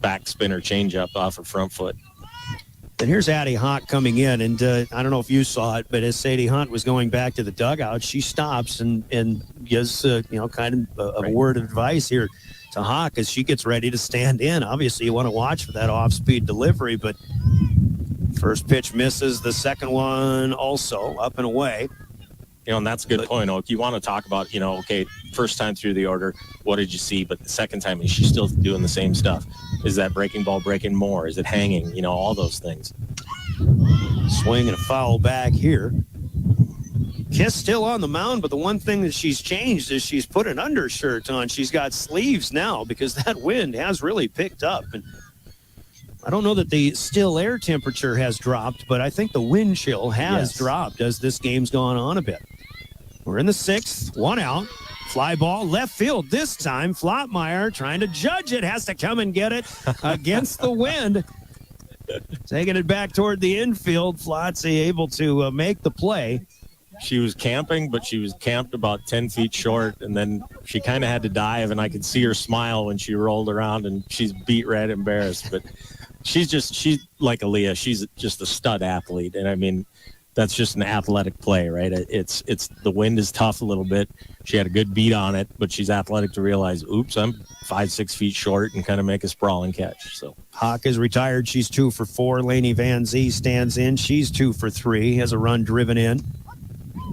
back spinner changeup off her front foot. And here's Addie Hawk coming in, and I don't know if you saw it, but as Sadie Hunt was going back to the dugout, she stops and gives kind of a word of advice here to Hawk as she gets ready to stand in. Obviously, you want to watch for that off-speed delivery, but first pitch misses. The second one also up and away. And that's a good point, Oak. You want to talk about, okay, first time through the order, what did you see? But the second time, is she still doing the same stuff? Is that breaking ball breaking more? Is it hanging? All those things. Swing and a foul back here. Kiss still on the mound, but the one thing that she's changed is she's put an undershirt on. She's got sleeves now because that wind has really picked up. And I don't know that the still air temperature has dropped, but I think the wind chill has dropped as this game's gone on a bit. We're in the 6th, 1 out. Fly ball left field this time. Flotmeyer trying to judge it, has to come and get it against the wind. Taking it back toward the infield. Flotsy able to make the play. She was camping, but she was camped about 10 feet short, and then she kind of had to dive, and I could see her smile when she rolled around, and she's beat red embarrassed. But she's like Aaliyah. She's just a stud athlete, and I mean, that's just an athletic play, right? It's the wind is tough a little bit. She had a good beat on it, but she's athletic to realize, oops, I'm 5-6 feet short, and kind of make a sprawling catch. So Hawk is retired. She's 2 for 4. Lainey Van Zee stands in. She's 2 for 3. Has a run driven in.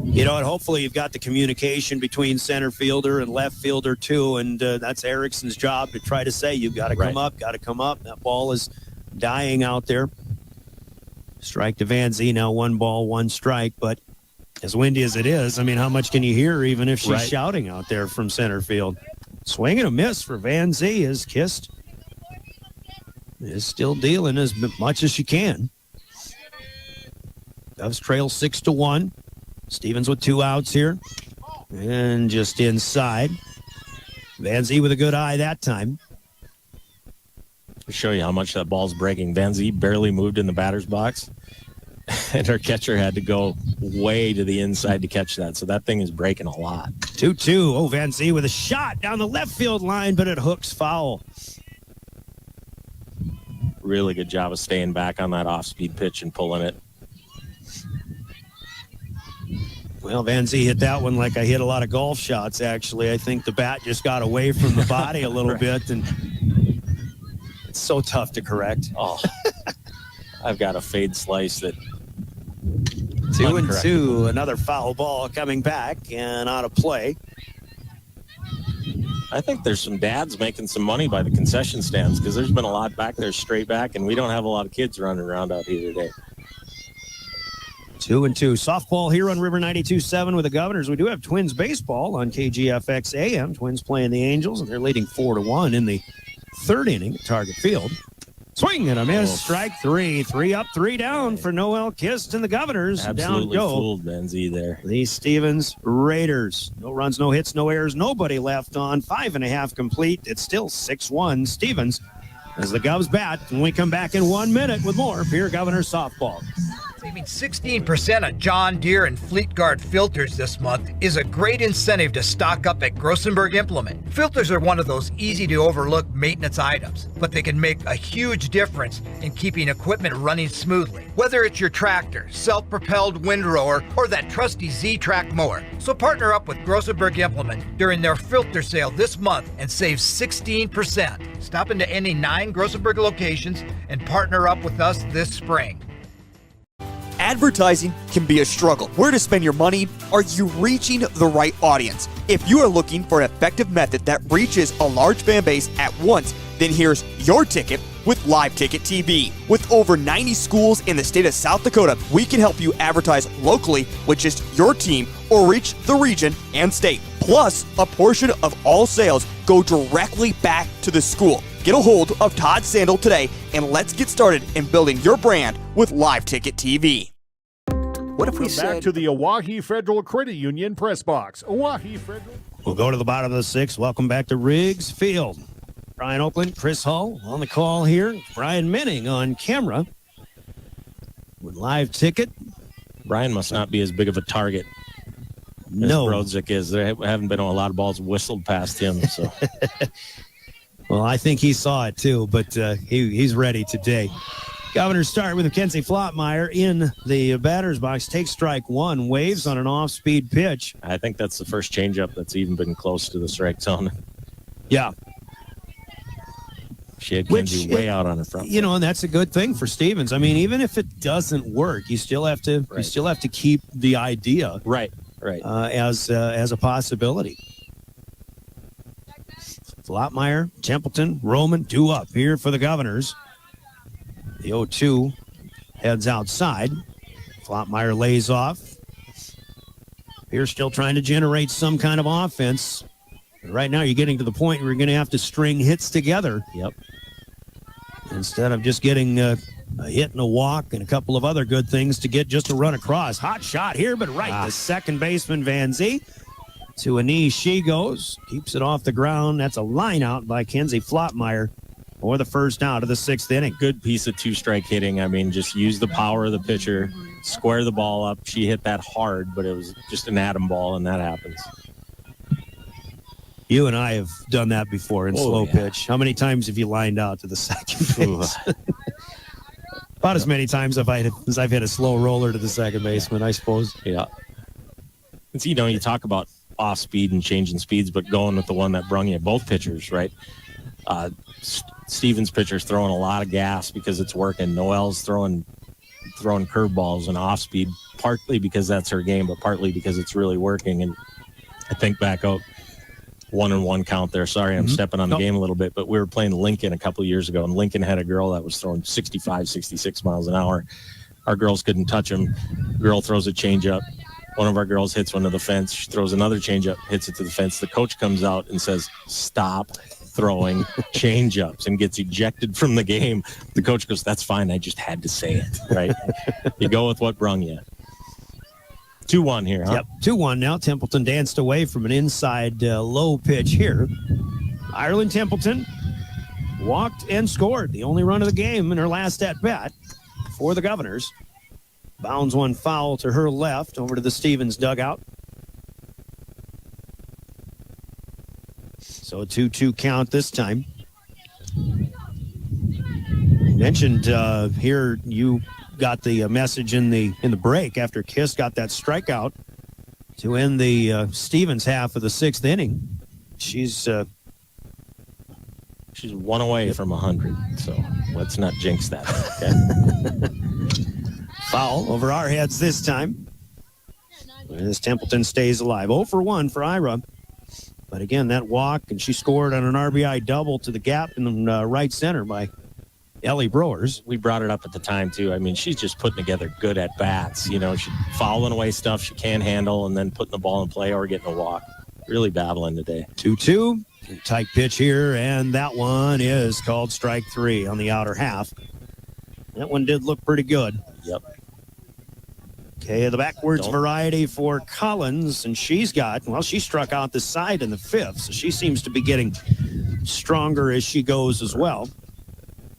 You know, and hopefully you've got the communication between center fielder and left fielder, too, and that's Erickson's job to try to say, you've got to come up, got to come up. That ball is dying out there. Strike to Van Zee, now 1 ball, 1 strike, but as windy as it is, I mean, how much can you hear even if she's shouting out there from center field? Swing and a miss for Van Zee as Kist is still dealing as much as she can. Doves trail 6-1. Stevens with 2 outs here. And just inside. Van Zee with a good eye that time. To show you how much that ball's breaking, Van Zee barely moved in the batter's box. And her catcher had to go way to the inside to catch that. So that thing is breaking a lot. 2-2. Oh, Van Zee with a shot down the left field line, but it hooks foul. Really good job of staying back on that off-speed pitch and pulling it. Well, Van Zee hit that one like I hit a lot of golf shots, actually. I think the bat just got away from the body a little bit, and it's so tough to correct. Oh, I've got a fade slice that... 2-2, another foul ball coming back and out of play. I think there's some dads making some money by the concession stands because there's been a lot back there straight back, and we don't have a lot of kids running around out here today. 2-2. Softball here on River 92.7 with the Governors. We do have Twins baseball on KGFX AM. Twins playing the Angels, and they're leading 4-1 in the 3rd inning at Target Field. Swing and a miss. Strike 3. 3 up, 3 down for Noel Kist and the Governors. Absolutely down go. Fooled Van Zee there. The Stevens Raiders. No runs, no hits, no errors. Nobody left on. 5.5 complete. It's still 6-1 Stevens as the Govs bat. When we come back in 1 minute with more Pierre Governors softball. Saving 16% on John Deere and Fleet Guard filters this month is a great incentive to stock up at Grossenberg Implement. Filters are one of those easy to overlook maintenance items, but they can make a huge difference in keeping equipment running smoothly. Whether it's your tractor, self-propelled windrower, or that trusty Z-Track mower. So partner up with Grossenberg Implement during their filter sale this month and save 16%. Stop into any 9 Grossenberg locations and partner up with us this spring. Advertising can be a struggle. Where to spend your money? Are you reaching the right audience? If you are looking for an effective method that reaches a large fan base at once, then here's your ticket with Live Ticket TV. With over 90 schools in the state of South Dakota, we can help you advertise locally with just your team or reach the region and state. Plus, a portion of all sales go directly back to the school. Get a hold of Todd Sandel today, and let's get started in building your brand with Live Ticket TV. What if we back to the Oahe Federal Credit Union press box? Oahe Federal. We'll go to the bottom of the 6th. Welcome back to Riggs Field. Brian Oakland, Chris Hull on the call here. Brian Minning on camera with Live Ticket. Brian must not be as big of a target no. as Brodzik is. There haven't been a lot of balls whistled past him. So, well, I think he saw it too, but he's ready today. Governors start with Mackenzie Flottmeyer in the batter's box. Takes strike 1, waves on an off-speed pitch. I think that's the first changeup that's even been close to the strike zone. Yeah. She had Kenzie way out on the front. You know, and that's a good thing for Stevens. I mean, even if it doesn't work, you still have to keep the idea right as a possibility. Flottmeyer, Templeton, Roman, due up here for the Governors. The 0-2 heads outside. Flottmeyer lays off. Pierce still trying to generate some kind of offense. Right now, you're getting to the point where you're going to have to string hits together. Yep. Instead of just getting a hit and a walk and a couple of other good things to get just a run across. Hot shot here, but right to second baseman Van Zee. To a knee she goes. Keeps it off the ground. That's a line out by Kenzie Flottmeyer for the first out of the 6th inning. Good piece of 2-strike hitting. I mean, just use the power of the pitcher, square the ball up. She hit that hard, but it was just an atom ball, and that happens. You and I have done that before in slow pitch. How many times have you lined out to the second base? About as many times as I've hit a slow roller to the second baseman, I suppose. Yeah. It's, you know, you talk about off speed and changing speeds, but going with the one that brung you both pitchers, right? Stevens' pitcher's throwing a lot of gas because it's working. Noel's throwing curveballs and off speed partly because that's her game, but partly because it's really working. And I think back out 1-1 count there. Sorry, I'm stepping on the game a little bit, but we were playing Lincoln a couple years ago, and Lincoln had a girl that was throwing 65, 66 miles an hour. Our girls couldn't touch him. Girl throws a changeup. One of our girls hits one to the fence. She throws another changeup, hits it to the fence. The coach comes out and says, "Stop throwing changeups," and gets ejected from the game. The coach goes, "That's fine. I just had to say it," right? You go with what brung you. 2-1 here, huh? Yep, 2-1 now. Templeton danced away from an inside low pitch here. Ireland Templeton walked and scored the only run of the game in her last at-bat for the Governors. Bounds one foul to her left over to the Stevens dugout. So a 2-2 count this time. Mentioned here you got the message in the break after Kiss got that strikeout to end the Stevens half of the 6th inning. She's one away from 100, so let's not jinx that. Okay? Foul over our heads this time. As Templeton stays alive. 0 for 1 for Ira. But again, that walk, and she scored on an RBI double to the gap in right center by Ellie Browers. We brought it up at the time, too. I mean, she's just putting together good at-bats. You know, she's fouling away stuff she can't handle and then putting the ball in play or getting a walk. Really battling today. 2-2. Tight pitch here, and that one is called strike 3 on the outer half. That one did look pretty good. Yep. Okay, the backwards variety for Collins, and she struck out the side in the 5th, so she seems to be getting stronger as she goes as well.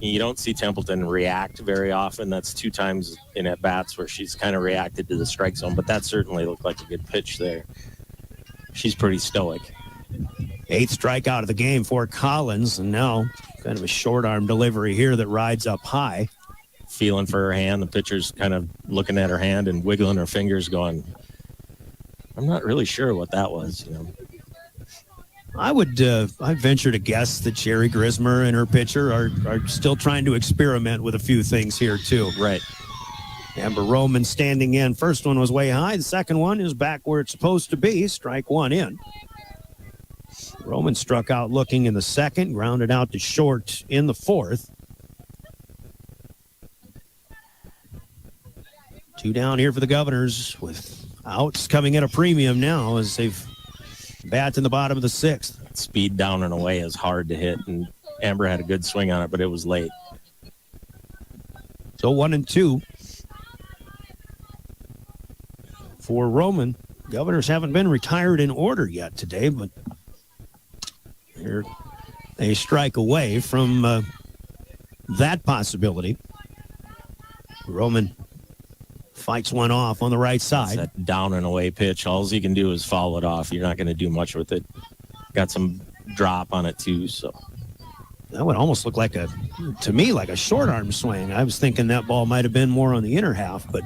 You don't see Templeton react very often. That's 2 times in at-bats where she's kind of reacted to the strike zone, but that certainly looked like a good pitch there. She's pretty stoic. 8th strikeout of the game for Collins, and now kind of a short arm delivery here that rides up high. Feeling for her hand. The pitcher's kind of looking at her hand and wiggling her fingers going, I'm not really sure what that was, you know. I venture to guess that Sherry Grismer and her pitcher are still trying to experiment with a few things here too. Right. Amber Roman standing in. First one was way high. The second one is back where it's supposed to be. Strike 1 in. Roman struck out looking in the 2nd, grounded out to short in the 4th. 2 down here for the Governors with outs coming at a premium now as they've bat in the bottom of the 6th. Speed down and away is hard to hit, and Amber had a good swing on it, but it was late. So 1-2 for Roman. Governors haven't been retired in order yet today, but they're a strike away from that possibility. Roman fights one off on the right side. That's that down and away pitch. All he can do is foul it off. You're not going to do much with it. Got some drop on it too, so. That would almost look like to me, like a short arm swing. I was thinking that ball might have been more on the inner half, but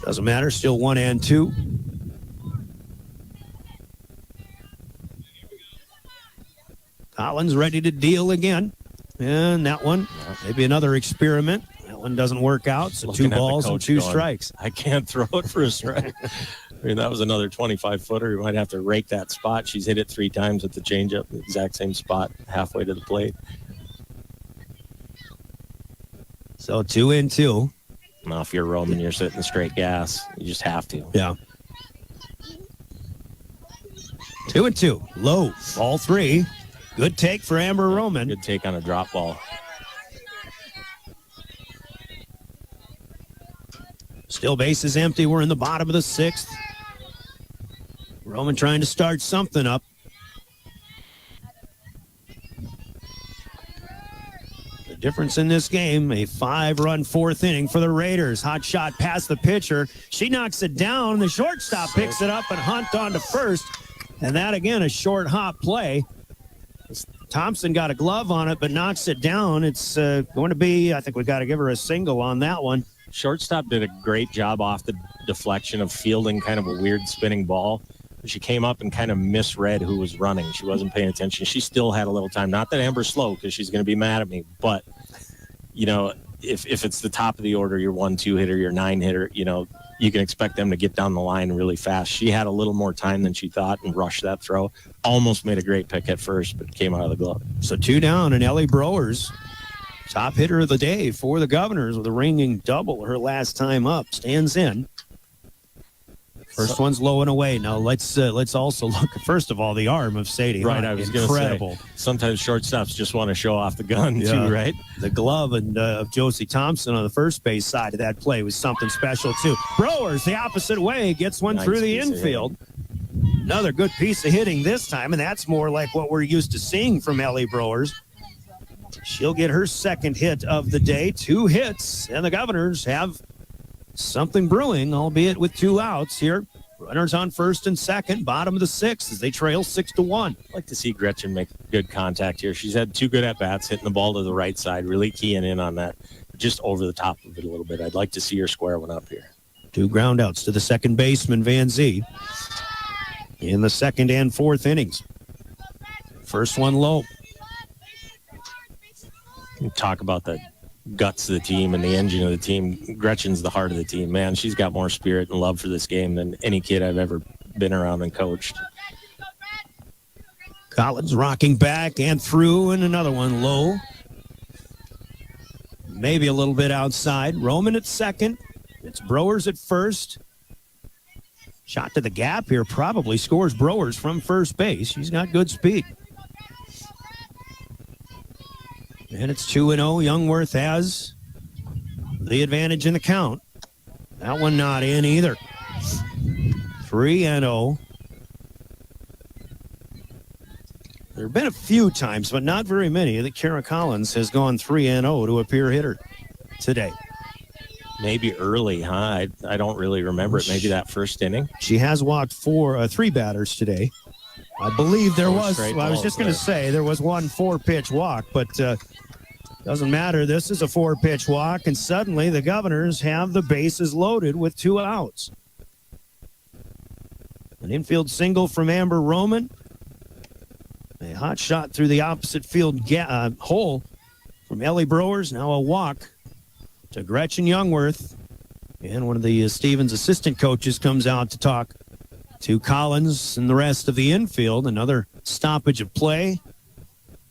doesn't matter. Still 1-2. Collins ready to deal again. And that one, maybe another experiment. That one doesn't work out, so Looking 2 balls and 2 strikes. I can't throw it for a strike. I mean, that was another 25-footer. You might have to rake that spot. She's hit it 3 times with the changeup, the exact same spot, halfway to the plate. So 2-2. Now, if you're Roman, you're sitting straight gas. You just have to. Yeah. 2-2. Low. Ball 3. Good take for Amber Roman. Good take on a drop ball. Still bases empty. We're in the bottom of the 6th. Roman trying to start something up. The difference in this game, a 5-run 4th inning for the Raiders. Hot shot past the pitcher. She knocks it down. The shortstop picks it up and Hunt on to first. And that, again, a short hop play. Thompson got a glove on it, but knocks it down. It's going to be, I think we got to give her a single on that one. Shortstop did a great job off the deflection of fielding kind of a weird spinning ball. She came up and kind of misread who was running. She wasn't paying attention. She still had a little time. Not that Amber's slow, because she's going to be mad at me. But, you know, if it's the top of the order, your 1-2 hitter, your 9 hitter, you know, you can expect them to get down the line really fast. She had a little more time than she thought and rushed that throw. Almost made a great pick at first, but came out of the glove. So 2 down, and Ellie Browers, top hitter of the day for the Governors with a ringing double her last time up, stands in. First one's low and away. Now let's also look at, first of all, the arm of Sadie. Right, I was going to say, sometimes shortstops just want to show off the gun too, right? The glove of Josie Thompson on the first base side of that play was something special too. Browers the opposite way, gets one through the infield. Another good piece of hitting this time, and that's more like what we're used to seeing from Ellie Browers. She'll get her second hit of the day, 2 hits, and the Governors have something brewing, albeit with 2 outs here. Runners on first and second, bottom of the 6th as they trail 6-1. I'd like to see Gretchen make good contact here. She's had 2 good at-bats, hitting the ball to the right side, really keying in on that, just over the top of it a little bit. I'd like to see her square one up here. 2 ground outs to the second baseman, Van Zee, in the second and fourth innings. First one low. Talk about the guts of the team and the engine of the team. Gretchen's the heart of the team, man. She's got more spirit and love for this game than any kid I've ever been around and coached. Collins rocking back and through, and another one low. Maybe a little bit outside. Roman at second. It's Browers at first. Shot to the gap here probably scores Browers from first base. She's got good speed. And it's 2-0. Youngworth has the advantage in the count. That one not in either. 3-0. There have been a few times, but not very many, that Kara Collins has gone 3-0 to a peer hitter today. Maybe early, huh? I don't really remember it. Maybe that first inning. She has walked 3 batters today. I believe there was, I was just going to say, there was one 4-pitch walk, but doesn't matter. This is a 4-pitch walk, and suddenly the Governors have the bases loaded with 2 outs. An infield single from Amber Roman. A hot shot through the opposite field hole from Ellie Browers. Now a walk to Gretchen Youngworth. And one of the Stevens assistant coaches comes out to talk to Collins and the rest of the infield. Another stoppage of play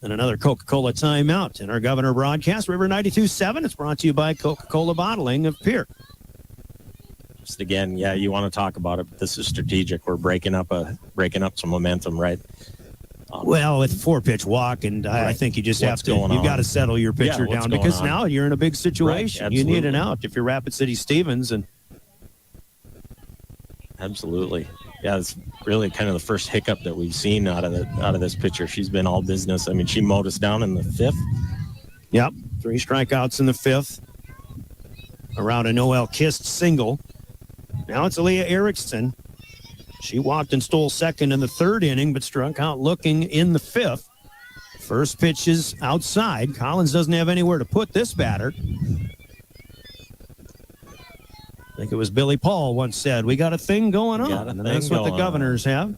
and another Coca-Cola timeout in our Governor broadcast. River 92.7. It's brought to you by Coca-Cola Bottling of Pierre. Just again, yeah, you want to talk about it, but this is strategic. We're breaking up some momentum, right? Well, with a 4-pitch walk, and right. I think you just have to, you've got to settle your pitcher down because now you're in a big situation. Right, you need an out if you're Rapid City Stevens. And absolutely. Yeah, it's really kind of the first hiccup that we've seen out of this pitcher. She's been all business. I mean, she mowed us down in the 5th. Yep, 3 strikeouts in the 5th. Around a Noel Kist single. Now it's Aaliyah Erickson. She walked and stole second in the 3rd inning, but struck out looking in the 5th. First pitch is outside. Collins doesn't have anywhere to put this batter. I think it was Billy Paul once said, we got a thing going on. And that's what the Governors have.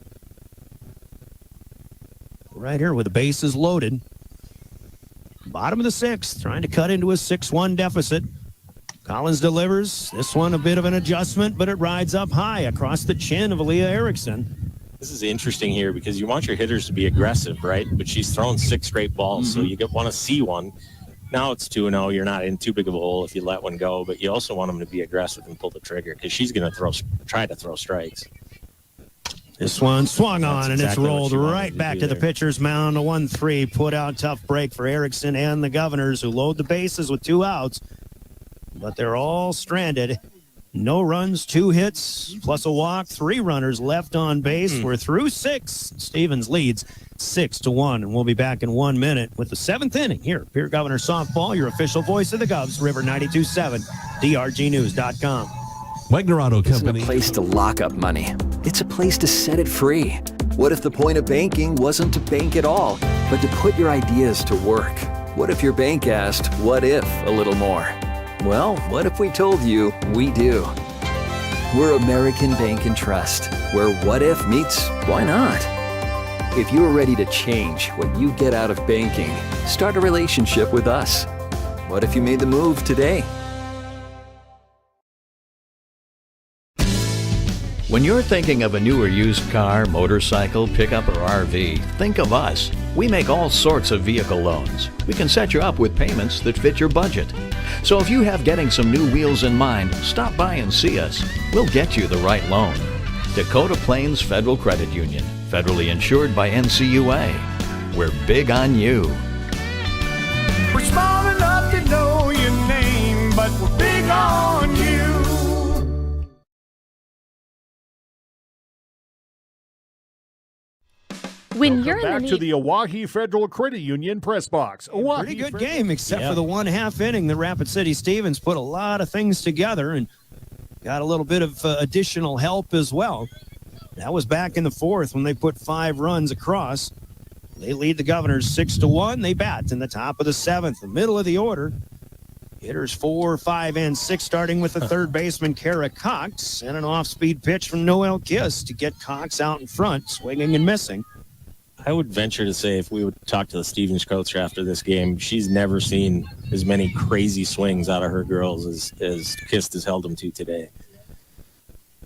Right here with the bases loaded. Bottom of the 6th, trying to cut into a 6-1 deficit. Collins delivers. This one a bit of an adjustment, but it rides up high across the chin of Aaliyah Erickson. This is interesting here because you want your hitters to be aggressive, right? But she's thrown 6 straight balls, so you want to see one. Now it's 2-0. You're not in too big of a hole if you let one go, but you also want them to be aggressive and pull the trigger because she's going to try to throw strikes. This one swung on, and it's rolled right back to the pitcher's mound. A 1-3 put out tough break for Erickson and the Governors, who load the bases with 2 outs. But they're all stranded. No runs, 2 hits, plus a walk, 3 runners left on base. We're through 6. Stevens leads 6-1, and we'll be back in 1 minute with the 7th inning here at Pierre Governor Softball, your official voice of the Govs, River 92.7, DRGnews.com. Wagner Auto Company. It's a place to lock up money. It's a place to set it free. What if the point of banking wasn't to bank at all, but to put your ideas to work? What if your bank asked, what if a little more? Well, what if we told you we do? We're American Bank and Trust, where what if meets why not? If you're ready to change what you get out of banking, start a relationship with us. What if you made the move today? When you're thinking of a new or used car, motorcycle, pickup, or RV, think of us. We make all sorts of vehicle loans. We can set you up with payments that fit your budget. So if you have getting some new wheels in mind, stop by and see us. We'll get you the right loan. Dakota Plains Federal Credit Union, federally insured by NCUA. We're big on you. We're small enough to know your name, but we're big on you. When you're back to the Oahe Federal Credit Union press box. Pretty good game, except for the 1/2 inning. The Rapid City Stevens put a lot of things together and got a little bit of additional help as well. That was back in the 4th when they put 5 runs across. They lead the Governors 6-1. They bat in the top of the 7th, the middle of the order. Hitters 4, 5, and 6, starting with the third baseman, Kara Cox, and an off-speed pitch from Noelle Kiss to get Cox out in front, swinging and missing. I would venture to say if we would talk to the Stevens coach after this game, she's never seen as many crazy swings out of her girls as Kist has held them to today.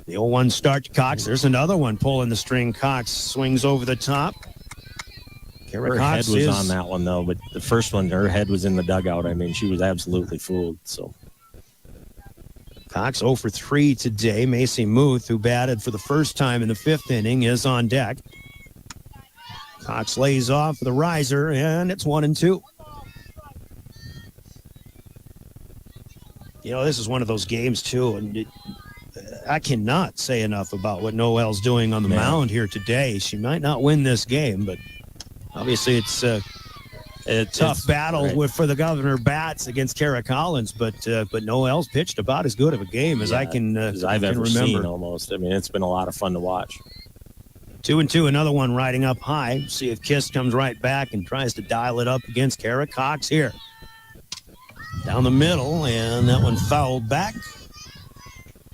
The 0-1 start to Cox. There's another one pulling the string. Cox swings over the top. Her head was on that one, though, but the first one, her head was in the dugout. I mean, she was absolutely fooled. So Cox 0 for 3 today. Macy Muth, who batted for the first time in the 5th inning, is on deck. Cox lays off the riser, and it's 1-2. You know, this is one of those games, too, and I cannot say enough about what Noelle's doing on the mound here today. She might not win this game, but obviously it's a tough battle for the Governor bats against Kara Collins, but Noelle's pitched about as good of a game as I've ever seen almost. I mean, it's been a lot of fun to watch. 2-2, another one riding up high. See if Kiss comes right back and tries to dial it up against Kara Cox here. Down the middle, and that one fouled back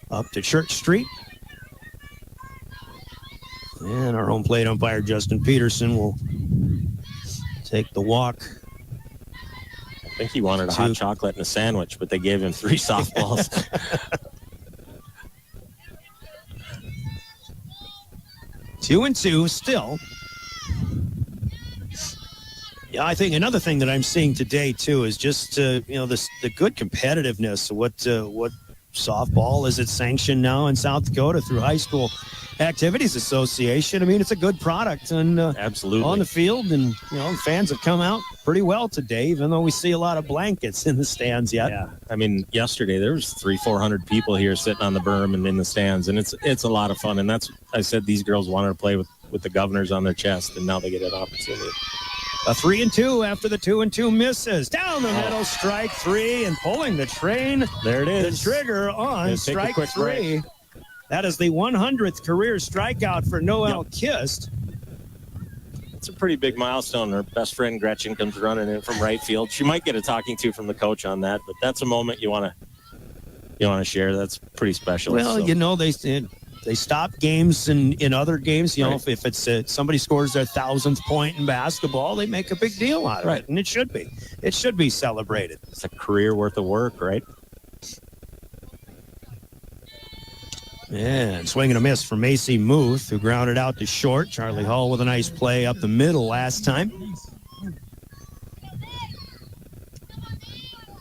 up to Church Street. And our home plate umpire, Justin Peterson, will take the walk. I think he wanted a hot chocolate and a sandwich, but they gave him 3 softballs. 2-2 still. Yeah, I think another thing that I'm seeing today too is just the good competitiveness of what softball is. It's sanctioned now in South Dakota through High School Activities Association. I mean, it's a good product and absolutely on the field, and fans have come out pretty well today, even though we see a lot of blankets in the stands yet. Yeah, I mean, yesterday there was 300-400 people here sitting on the berm and in the stands, and it's a lot of fun. And I said these girls wanted to play with the Governors on their chest, and now they get an opportunity. A 3-2 after the 2-2 misses. Down the middle, strike 3, and pulling the train. There it is. The trigger on strike 3. That is the 100th career strikeout for Noelle Kist. It's a pretty big milestone. Her best friend Gretchen comes running in from right field. She might get a talking to from the coach on that, but that's a moment you want to share. That's pretty special. Well, they stop games in other games. If it's somebody scores their 1,000th point in basketball, they make a big deal out of it, and it should be. It should be celebrated. It's a career worth of work, right? And swing and a miss for Macy Muth, who grounded out to short. Charlie Hall with a nice play up the middle last time.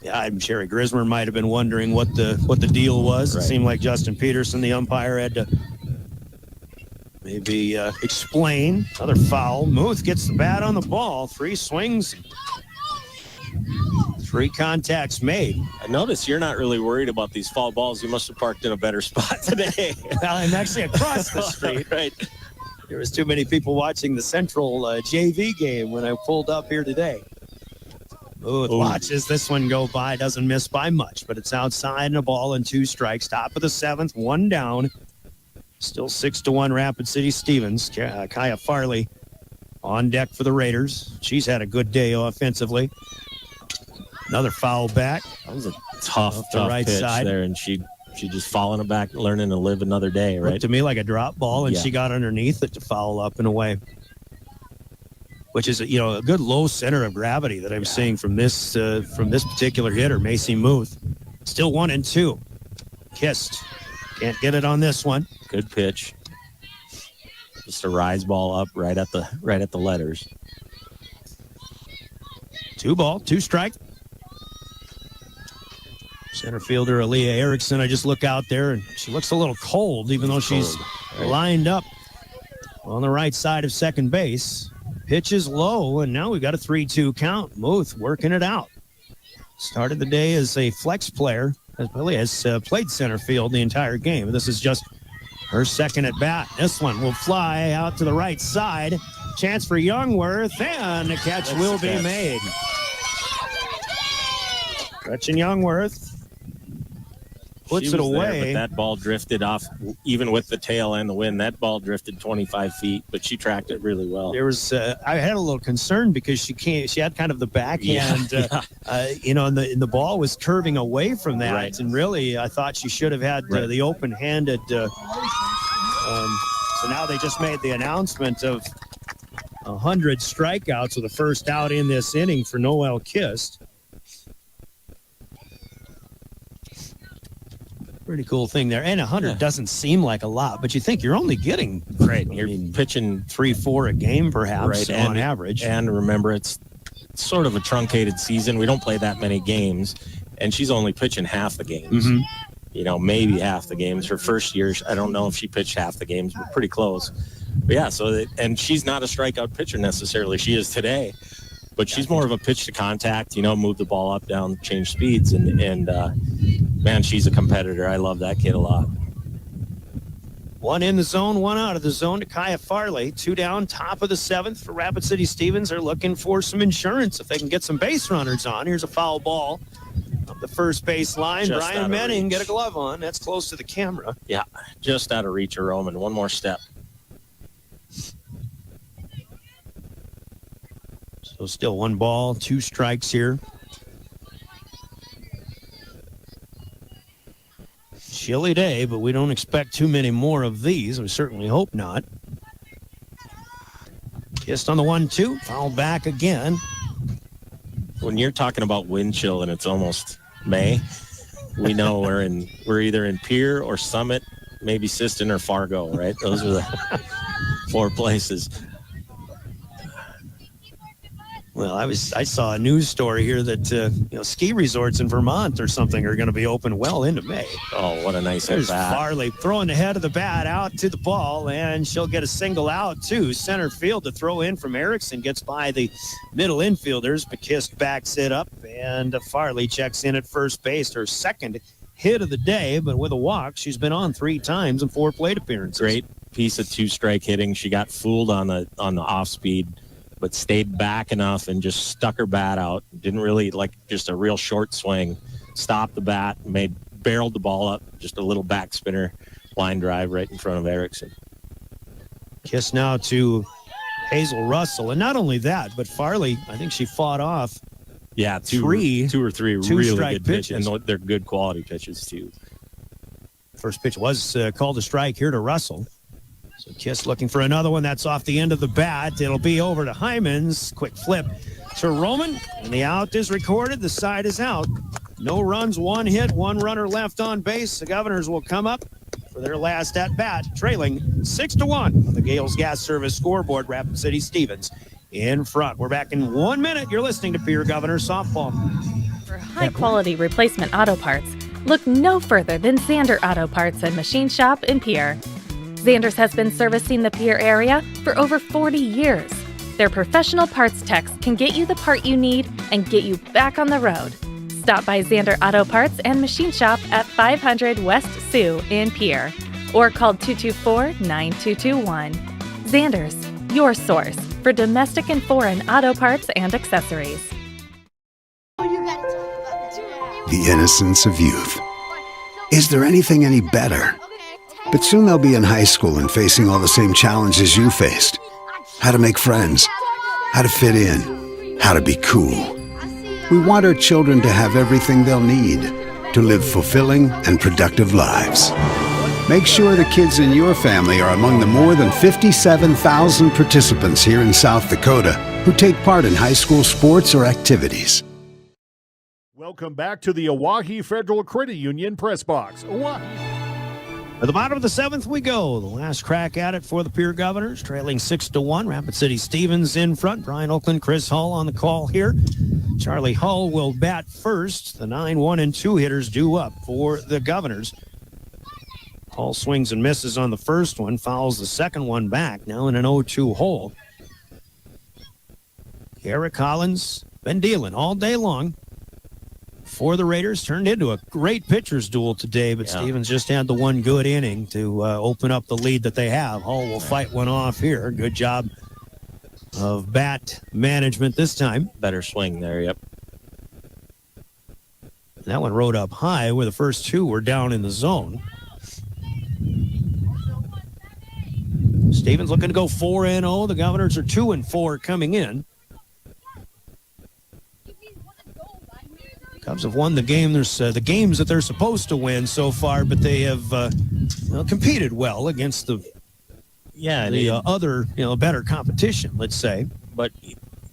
Yeah, I'm Sherry Grismer might have been wondering what the deal was. It seemed like Justin Peterson, the umpire, had to maybe explain. Another foul. Muth gets the bat on the ball. 3 swings. 3 contacts made. I notice you're not really worried about these foul balls. You must have parked in a better spot today. Well, I'm actually across the street. Right. There was too many people watching the Central JV game when I pulled up here today. Muth watches this one go by. Doesn't miss by much, but it's outside and a ball and 2 strikes. Top of the 7th, 1 down. Still 6-1 Rapid City Stevens. Kaya Farley on deck for the Raiders. She's had a good day offensively. Another foul back. That was a tough right pitch side there, and she just falling back, learning to live another day, right? Looked to me like a drop ball, and she got underneath it to foul up and away. which is, a good low center of gravity that I'm seeing from this particular hitter, Macy Muth. Still 1-2. Kissed. Can't get it on this one. Good pitch. Just a rise ball up right at the letters. 2 ball, 2 strike. Center fielder Aaliyah Erickson, I just look out there, and she looks a little cold, even though she's lined up on the right side of second base. Pitch is low, and now we've got a 3-2 count. Muth working it out. Started the day as a flex player, has played center field the entire game. This is just her second at bat. This one will fly out to the right side. Chance for Youngworth, and the catch will be made. Gretchen Youngworth puts it away. There, but that ball drifted off, even with the tail and the wind. That ball drifted 25 feet, but she tracked it really well. There was, I had a little concern because she had kind of the backhand, and the ball was curving away from that. Right. And really, I thought she should have had the open-handed. So now they just made the announcement of 100 strikeouts with the first out in this inning for Noelle Kist. Pretty cool thing there. And 100 doesn't seem like a lot, but you think you're only getting You're pitching 3-4 a game, perhaps, on average. And remember, it's sort of a truncated season. We don't play that many games, and she's only pitching half the games. Mm-hmm. Maybe half the games. Her first year, I don't know if she pitched half the games, but pretty close. But yeah, and she's not a strikeout pitcher necessarily. She is today. But she's more of a pitch to contact, move the ball up, down, change speeds. And man, she's a competitor. I love that kid a lot. 1 in the zone, 1 out of the zone to Kaya Farley. 2 down, top of the 7th for Rapid City Stevens. They're looking for some insurance if they can get some base runners on. Here's a foul ball up the first base line. Just Brian Menning, get a glove on. That's close to the camera. Yeah, just out of reach of Roman. One more step. So still 1 ball, 2 strikes here. Chilly day, but we don't expect too many more of these. We certainly hope not. Kissed on the 1-2, foul back again. When you're talking about wind chill and it's almost May, we know we're either in Pierre or Summit, maybe Siston or Fargo, right? Those are the 4 places. Well, I saw a news story here that ski resorts in Vermont or something are going to be open well into May. Oh, what a nice There's at-bat. Farley throwing the head of the bat out to the ball, and she'll get a single out to center field to throw in from Erickson. Gets by the middle infielders, but Kist backs it up, and Farley checks in at first base. Her second hit of the day, but with a walk. She's been on 3 times in 4 plate appearances. Great piece of 2-strike hitting. She got fooled on the off speed, but stayed back enough and just stuck her bat out. Didn't really, just a real short swing. Stopped the bat, barreled the ball up, just a little back spinner, line drive right in front of Erickson. Kiss now to Hazel Russell. And not only that, but Farley, I think she fought off 2 or 3 really good pitches. And they're good quality pitches, too. First pitch was called a strike here to Russell. So Kiss looking for another one. That's off the end of the bat. It'll be over to Hyman's. Quick flip to Roman. And the out is recorded. The side is out. No runs, 1 hit, 1 runner left on base. The Governors will come up for their last at-bat, trailing 6-1 on the Gales Gas Service scoreboard. Rapid City Stevens in front. We're back in 1 minute. You're listening to Pierre Governors Softball. For high-quality replacement auto parts, look no further than Zander Auto Parts and Machine Shop in Pierre. Zander's has been servicing the Pierre area for over 40 years. Their professional parts techs can get you the part you need and get you back on the road. Stop by Zander Auto Parts and Machine Shop at 500 West Sioux in Pierre or call 224-9221. Zander's, your source for domestic and foreign auto parts and accessories. The innocence of youth. Is there anything any better? But soon they'll be in high school and facing all the same challenges you faced. How to make friends, how to fit in, how to be cool. We want our children to have everything they'll need to live fulfilling and productive lives. Make sure the kids in your family are among the more than 57,000 participants here in South Dakota who take part in high school sports or activities. Welcome back to the Oahe Federal Credit Union Press Box. Oahe. At the bottom of the 7th we go. The last crack at it for the Pierre Governors, trailing 6-1. Rapid City Stevens in front. Brian Oakland, Chris Hull on the call here. Charlie Hull will bat first. The 9-1-2 hitters due up for the Governors. Hull swings and misses on the first one, fouls the second one back, now in an 0-2 hole. Garrett Collins been dealing all day long for the Raiders. Turned into a great pitcher's duel today, but Stevens just had the one good inning to open up the lead that they have. Hull will fight one off here. Good job of bat management this time. Better swing there, yep. That one rode up high where the first two were down in the zone. Stevens looking to go 4-0. The Governors are 2-4 coming in. Cubs have won the game. There's the games that they're supposed to win so far, but they have competed well against the other better competition, let's say. But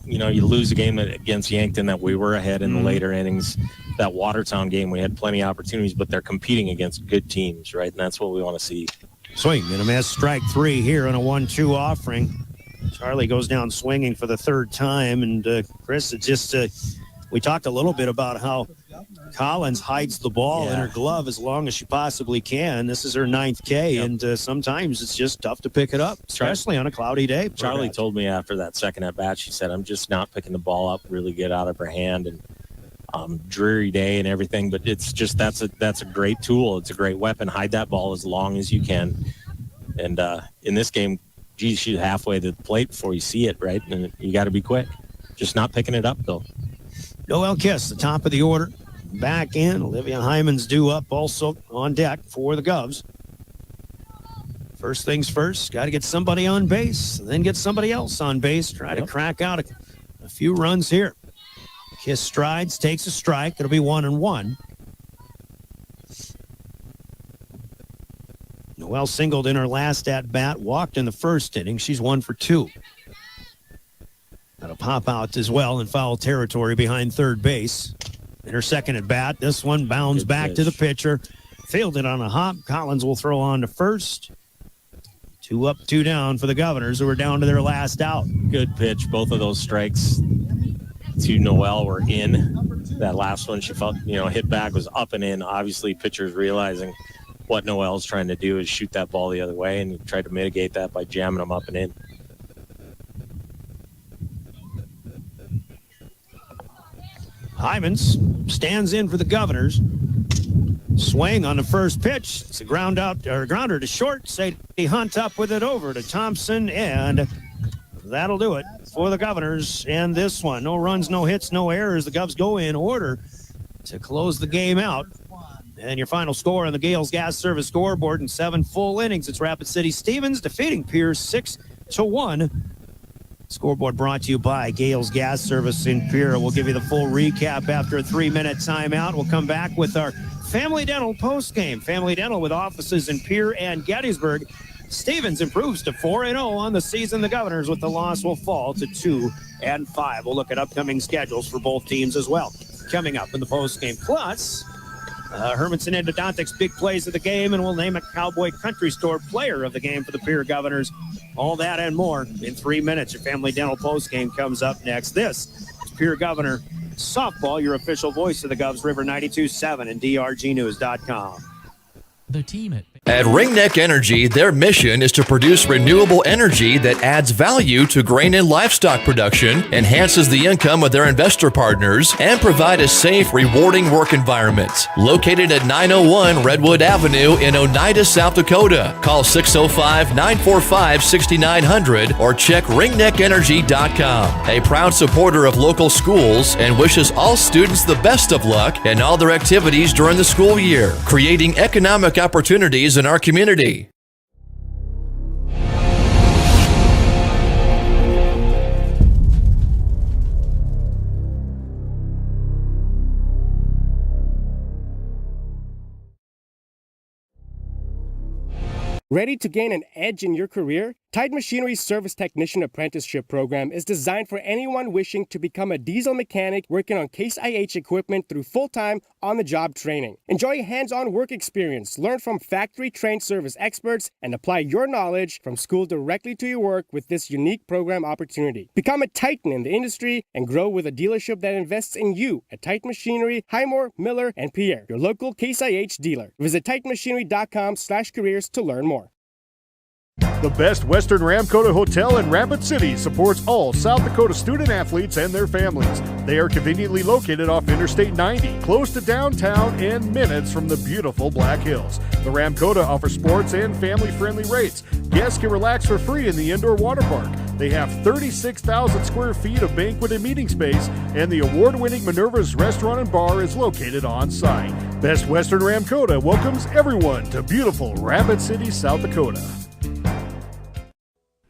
you lose a game against Yankton that we were ahead in the later innings. That Watertown game, we had plenty of opportunities, but they're competing against good teams, right? And that's what we want to see. Swing and a miss, strike 3 here on a 1-2 offering. Charlie goes down swinging for the third time, and Chris, it just we talked a little bit about how Collins hides the ball in her glove as long as she possibly can. This is her 9th K, and sometimes it's just tough to pick it up, especially on a cloudy day. Charlie told me after that second at bat, she said, I'm just not picking the ball up really good out of her hand, and dreary day and everything, but it's just that's a great tool. It's a great weapon. Hide that ball as long as you can. And in this game, geez, she's halfway to the plate before you see it, right? And you got to be quick. Just not picking it up, though. Noel Kiss, the top of the order. Back in. Olivia Hyman's due up also on deck for the Govs. First things first, got to get somebody on base, then get somebody else on base. Try to crack out a few runs here. Kiss strides, takes a strike. It'll be 1-1. Noel singled in her last at-bat, walked in the first inning. She's 1 for 2. Got a pop out as well in foul territory behind third base. In her second at-bat, this one bounds back to the pitcher. Fielded on a hop. Collins will throw on to first. 2 up, 2 down for the Governors, who are down to their last out. Good pitch. Both of those strikes to Noel were in. That last one she felt, hit back was up and in. Obviously, pitchers realizing what Noel's trying to do is shoot that ball the other way, and he tried to mitigate that by jamming them up and in. Hyman's stands in for the Governors. Swing on the first pitch. It's a grounder to short. Sadie Hunt up with it over to Thompson, and that'll do it for the Governors. And this one, no runs, no hits, no errors. The Govs go in order to close the game out. And your final score on the Gales Gas Service scoreboard in 7 full innings. It's Rapid City Stevens defeating Pierce 6-1. Scoreboard brought to you by Gales Gas Service in Pierre. We'll give you the full recap after a 3-minute timeout. We'll come back with our Family Dental postgame. Family Dental with offices in Pierre and Gettysburg. Stevens improves to 4-0 on the season. The Governors with the loss will fall to 2-5. We'll look at upcoming schedules for both teams as well. Coming up in the postgame. Plus, Hermanson Endodontics big plays of the game, and we'll name a Cowboy Country Store player of the game for the Pierre Governors. All that and more in 3 minutes. Your Family Dental postgame comes up next. This is Pierre Governor Softball, your official voice of the Govs, River 92.7 and drgnews.com. The team at Ringneck Energy, their mission is to produce renewable energy that adds value to grain and livestock production, enhances the income of their investor partners, and provide a safe, rewarding work environment. Located at 901 Redwood Avenue in Oneida, South Dakota. Call 605-945-6900 or check ringneckenergy.com. A proud supporter of local schools and wishes all students the best of luck in all their activities during the school year, creating economic opportunities in our community. Ready to gain an edge in your career? Tide Machinery's Service Technician Apprenticeship Program is designed for anyone wishing to become a diesel mechanic working on Case IH equipment through full-time, on-the-job training. Enjoy hands-on work experience, learn from factory-trained service experts, and apply your knowledge from school directly to your work with this unique program opportunity. Become a titan in the industry and grow with a dealership that invests in you at Titan Machinery, Highmore, Miller, and Pierre, your local Case IH dealer. Visit titanmachinery.com/careers to learn more. The Best Western Ramkota Hotel in Rapid City supports all South Dakota student athletes and their families. They are conveniently located off Interstate 90, close to downtown and minutes from the beautiful Black Hills. The Ramkota offers sports and family-friendly rates. Guests can relax for free in the indoor water park. They have 36,000 square feet of banquet and meeting space, and the award-winning Minerva's Restaurant and Bar is located on site. Best Western Ramkota welcomes everyone to beautiful Rapid City, South Dakota.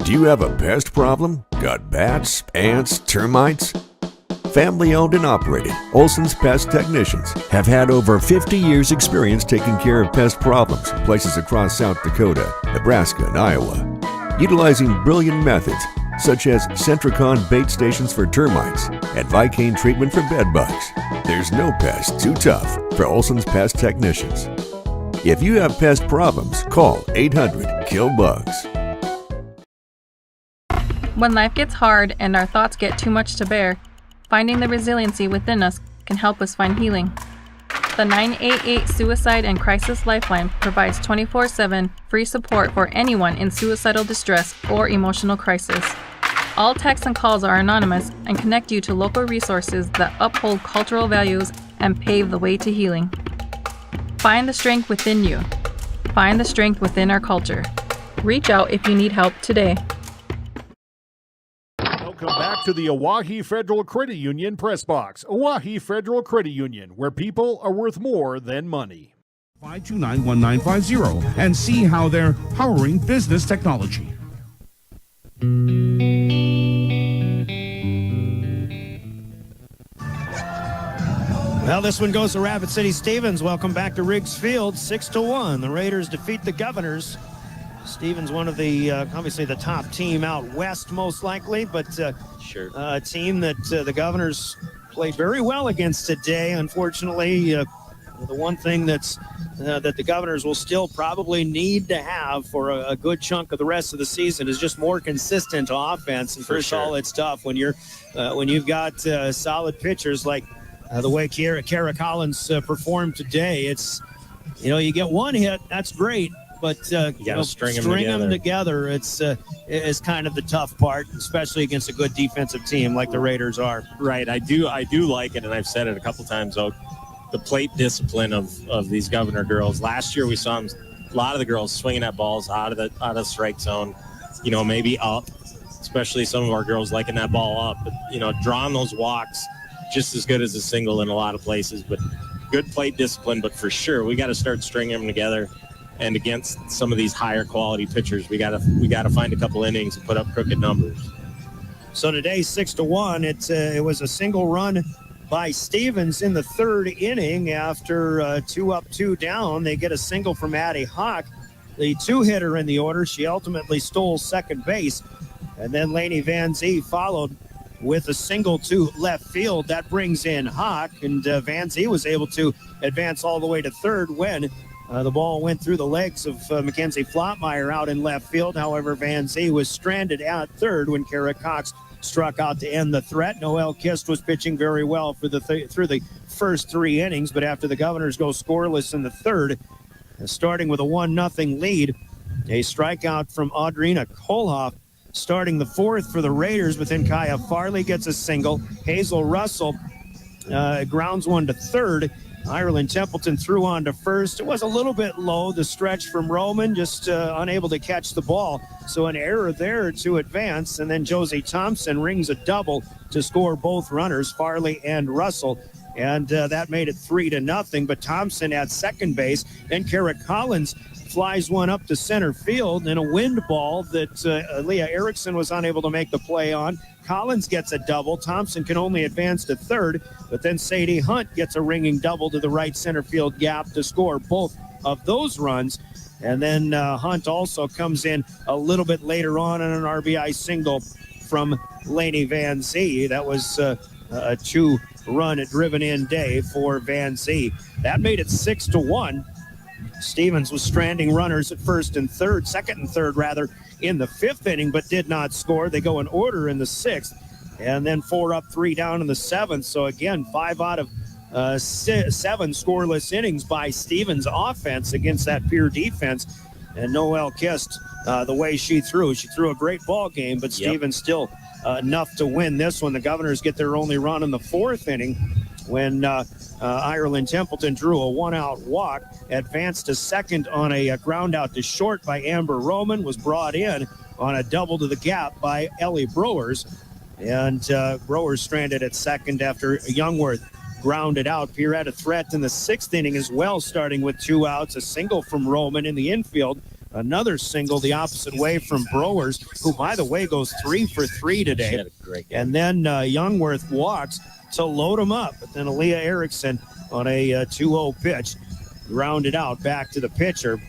Do you have a pest problem? Got bats, ants, termites? Family owned and operated, Olson's Pest Technicians have had over 50 years experience taking care of pest problems in places across South Dakota, Nebraska, and Iowa. Utilizing brilliant methods such as Centricon bait stations for termites and Vicane treatment for bed bugs, there's no pest too tough for Olson's Pest Technicians. If you have pest problems, call 800-KILL-BUGS. When life gets hard and our thoughts get too much to bear, finding the resiliency within us can help us find healing. The 988 Suicide and Crisis Lifeline provides 24/7 free support for anyone in suicidal distress or emotional crisis. All texts and calls are anonymous and connect you to local resources that uphold cultural values and pave the way to healing. Find the strength within you. Find the strength within our culture. Reach out if you need help today. Welcome back to the Oahe Federal Credit Union Press Box. Oahe Federal Credit Union, where people are worth more than money. 529-1950 and see how they're powering business technology. Well, this one goes to Rapid City Stevens. Welcome back to Riggs Field, 6-1. The Raiders defeat the Governors. Stevens, one of the, obviously the top team out west, most likely, but sure. A team that the Governors played very well against today. Unfortunately, the one thing that's that the Governors will still probably need to have for a good chunk of the rest of the season is just more consistent offense. And first of all, it's tough when you've got solid pitchers like the way Kara Collins performed today. It's, you get one hit, that's great. But string them together. It's kind of the tough part, especially against a good defensive team like the Raiders are. Right. I do like it, and I've said it a couple times. The plate discipline of these Governor girls. Last year we saw them, a lot of the girls swinging at balls out of the strike zone. Maybe up, especially some of our girls liking that ball up. But drawing those walks just as good as a single in a lot of places. But good plate discipline. But for sure we got to start stringing them together. And against some of these higher quality pitchers, we gotta find a couple innings and put up crooked numbers. So today, 6-1. It was a single run by Stevens in the third inning. After 2 up, 2 down, they get a single from Addie Hawk, the 2-hitter in the order. She ultimately stole second base, and then Lainey Van Zee followed with a single to left field. That brings in Hawk, and Van Zee was able to advance all the way to third when the ball went through the legs of Mackenzie Flottmeyer out in left field. However, Van Zee was stranded at third when Kara Cox struck out to end the threat. Noelle Kist was pitching very well for through the first 3 innings, but after the Governors go scoreless in the third, starting with a 1-0 lead, a strikeout from Audrina Kolhoff starting the fourth for the Raiders, but then Kaya Farley gets a single. Hazel Russell grounds one to third. Ireland Templeton threw on to first. It was a little bit low, the stretch from Roman, just unable to catch the ball. So an error there to advance. And then Josie Thompson rings a double to score both runners, Farley and Russell. And that made it 3-0. But Thompson at second base. Then Kara Collins flies one up to center field in a wind ball that Leah Erickson was unable to make the play on. Collins gets a double. Thompson can only advance to third, but then Sadie Hunt gets a ringing double to the right center field gap to score both of those runs. And then Hunt also comes in a little bit later on an RBI single from Laney Van Zee. That was a 2-run driven-in day for Van Zee. That made it 6-1. Stevens was stranding runners at second and third in the 5th inning, but did not score. They go in order in the 6th, and then 4 up, 3 down in the 7th. So again, 5 out of 7 scoreless innings by Stevens offense against that Pierre defense. And Noelle Kist, the way she threw a great ball game, but Stevens still enough to win this one. The Governors get their only run in the 4th inning when Ireland Templeton drew a 1-out walk, advanced to second on a ground out to short by Amber Roman, was brought in on a double to the gap by Ellie Browers, and Browers stranded at second after Youngworth grounded out. Pierre had a threat in the 6th inning as well, starting with 2 outs, a single from Roman in the infield, another single the opposite way from Browers, who, by the way, goes 3 for 3 today. And then Youngworth walks to load him up. But then Aaliyah Erickson on a 2-0 pitch grounded out back to the pitcher.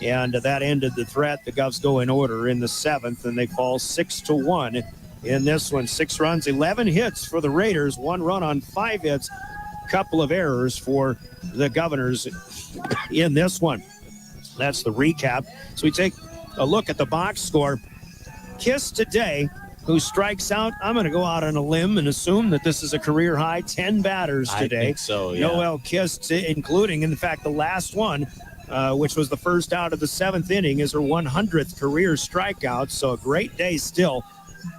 And that ended the threat. The Govs go in order in the 7th, and they fall 6-1 in this one. 6 runs, 11 hits for the Raiders, 1 run on 5 hits, couple of errors for the Governors in this one. That's the recap. So we take a look at the box score. Kiss today, who strikes out, I'm going to go out on a limb and assume that this is a career high, 10 batters today. I think so, yeah. Noelle Kiss, including, in fact, the last one, which was the first out of the 7th inning, is her 100th career strikeout. So a great day still,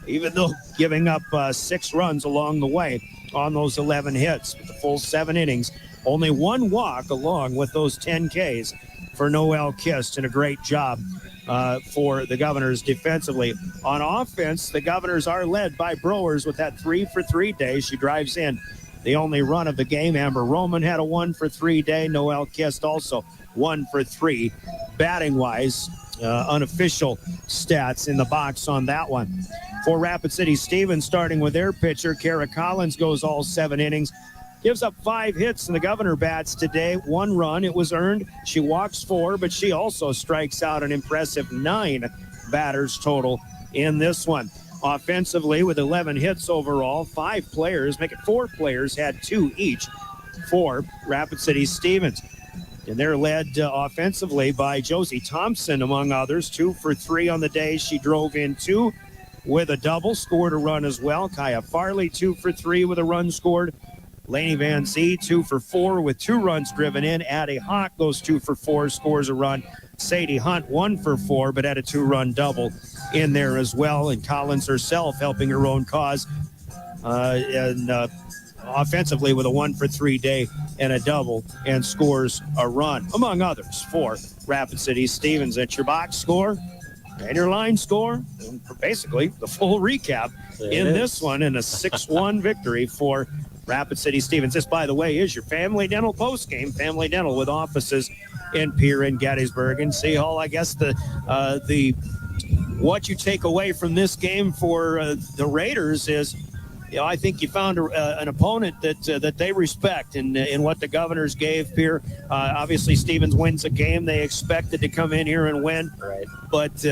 even though giving up 6 runs along the way on those 11 hits. With the full 7 innings, only 1 walk along with those 10 Ks for Noelle Kist, and a great job for the Governors defensively. On offense, the Governors are led by Browers with that 3 for 3 day. She drives in the only run of the game. Amber Roman had a 1 for 3 day. Noelle Kist also 1 for 3. Batting wise, unofficial stats in the box on that one. For Rapid City Stevens, starting with their pitcher, Kara Collins, goes all 7 innings. Gives up 5 hits in the Governor bats today. 1 run, it was earned. She walks 4, but she also strikes out an impressive 9 batters total in this one. Offensively, with 11 hits overall, 5 players, make it 4 players, had 2 each for Rapid City Stevens. And they're led offensively by Josie Thompson, among others. 2 for 3 on the day. She drove in 2 with a double, scored a run as well. Kaya Farley, 2 for 3 with a run scored. Laney Van Zee, 2 for 4 with 2 runs driven in. Addie Hawk goes 2 for 4, scores a run. Sadie Hunt, 1 for 4, but had a 2-run double in there as well. And Collins herself helping her own cause. Offensively with a 1 for 3 day and a double, and scores a run, among others, for Rapid City Stevens. At your box score and your line score, and basically the full recap in this one, and a 6-1 victory for Rapid City Stevens. This, by the way, is your Family Dental postgame. Family Dental with offices in Pierre and Gettysburg. And see, Hall, I guess the what you take away from this game for the Raiders is, you know, I think you found an opponent that they respect in what the Governors gave Pierre. Obviously, Stevens wins a game they expected to come in here and win. Right. But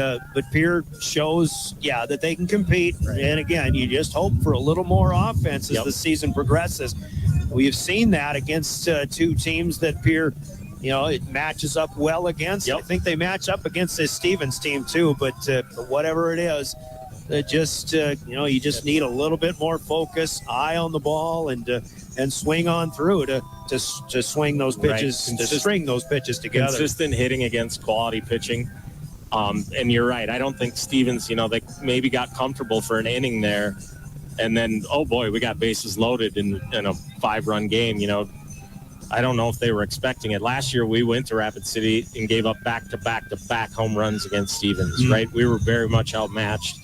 Pierre shows, that they can compete. Right. And again, you just hope for a little more offense as the season progresses. We've seen that against 2 teams that Pierre, it matches up well against. I think they match up against this Stevens team too. But whatever it is, you just need a little bit more focus, eye on the ball, and swing on through to swing those pitches, to string those pitches together. Consistent hitting against quality pitching. And you're right. I don't think Stevens, they maybe got comfortable for an inning there, and then, oh boy, we got bases loaded in a 5-run game. I don't know if they were expecting it. Last year we went to Rapid City and gave up back-to-back home runs against Stevens. Right? We were very much outmatched.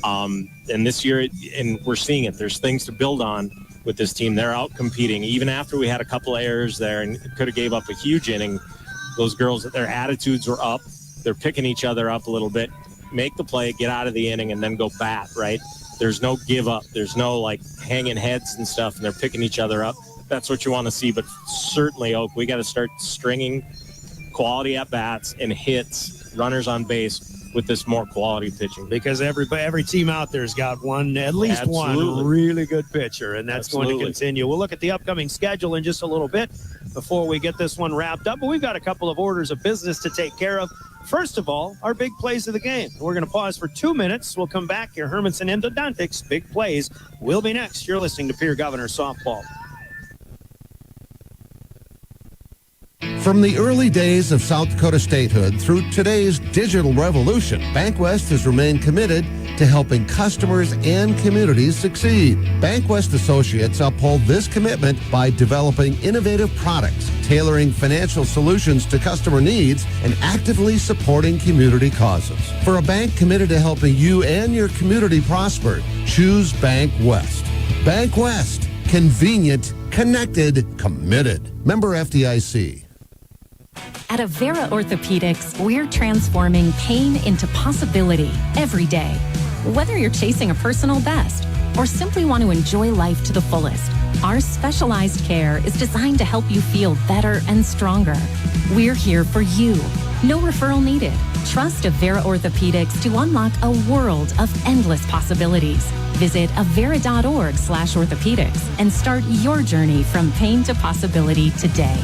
And this year, and we're seeing it, there's things to build on with this team. They're out competing. Even after we had a couple of errors there and could have gave up a huge inning, those girls, their attitudes were up. They're picking each other up a little bit, make the play, get out of the inning, and then go bat, right? There's no give up. There's no, hanging heads and stuff, and they're picking each other up. That's what you want to see. But certainly, Oak, we got to start stringing quality at-bats and hits, runners on base with this more quality pitching. Because every team out there's got at least one really good pitcher, and that's going to continue. We'll look at the upcoming schedule in just a little bit before we get this one wrapped up. But we've got a couple of orders of business to take care of. First of all, our big plays of the game. We're going to pause for 2 minutes. We'll come back here. Hermanson Endodontics, big plays will be next. You're listening to Pierre Governors Softball. From the early days of South Dakota statehood through today's digital revolution, BankWest has remained committed to helping customers and communities succeed. BankWest Associates uphold this commitment by developing innovative products, tailoring financial solutions to customer needs, and actively supporting community causes. For a bank committed to helping you and your community prosper, choose BankWest. BankWest. Convenient, connected, committed. Member FDIC. At Avera Orthopedics, we're transforming pain into possibility every day. Whether you're chasing a personal best or simply want to enjoy life to the fullest, our specialized care is designed to help you feel better and stronger. We're here for you. No referral needed. Trust Avera Orthopedics to unlock a world of endless possibilities. Visit avera.org/orthopedics and start your journey from pain to possibility today.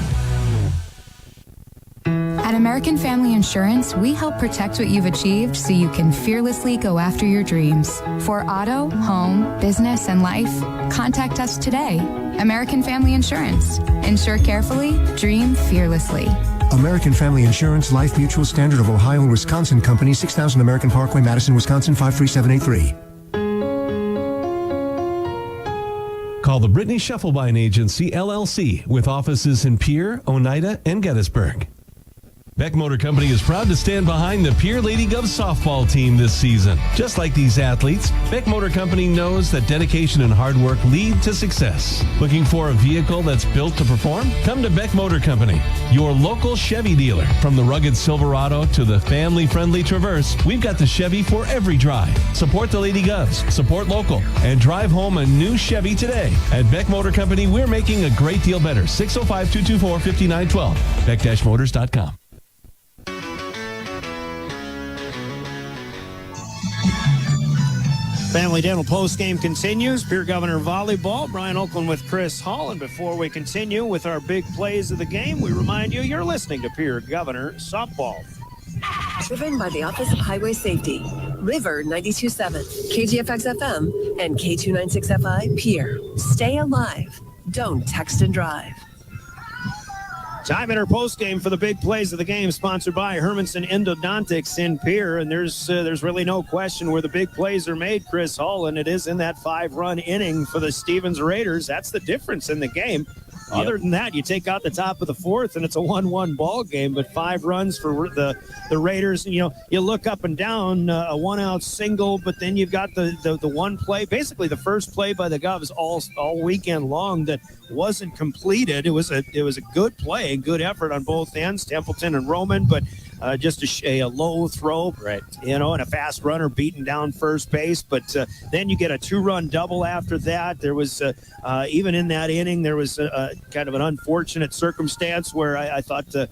At American Family Insurance, we help protect what you've achieved so you can fearlessly go after your dreams. For auto, home, business, and life, contact us today. American Family Insurance. Insure carefully, dream fearlessly. American Family Insurance, Life Mutual, Standard of Ohio and Wisconsin Company, 6000 American Parkway, Madison, Wisconsin, 53783. Call the Brittany Shufflebine Agency, LLC, with offices in Pierre, Oneida, and Gettysburg. Beck Motor Company is proud to stand behind the Pierre Lady Govs softball team this season. Just like these athletes, Beck Motor Company knows that dedication and hard work lead to success. Looking for a vehicle that's built to perform? Come to Beck Motor Company, your local Chevy dealer. From the rugged Silverado to the family-friendly Traverse, we've got the Chevy for every drive. Support the Lady Govs, support local, and drive home a new Chevy today. At Beck Motor Company, we're making a great deal better. 605-224-5912, beck-motors.com. Family Dental postgame continues. Pierre Governor Volleyball. Brian Oakland with Chris Hall. And before we continue with our big plays of the game, we remind you you're listening to Pierre Governor Softball. Driven by the Office of Highway Safety. River 92.7, KGFX FM, and K296FI Pierre. Stay alive. Don't text and drive. Time in our postgame for the big plays of the game, sponsored by Hermanson Endodontics in Pierre. And there's really no question where the big plays are made, Chris Hall, and it is in that 5-run inning for the Stevens Raiders. That's the difference in the game. Yep. Other than that, you take out the top of the fourth, and it's a 1-1 ball game. But 5 runs for the Raiders. You know, you look up and down, a 1-out single, but then you've got the one play, basically the first play by the Govs all weekend long that wasn't completed. It was a good play, good effort on both ends, Templeton and Roman, but just a low throw, right? You know, and a fast runner beating down first base. But then you get a 2-run double after that. There was even in that inning, there was kind of an unfortunate circumstance where I thought a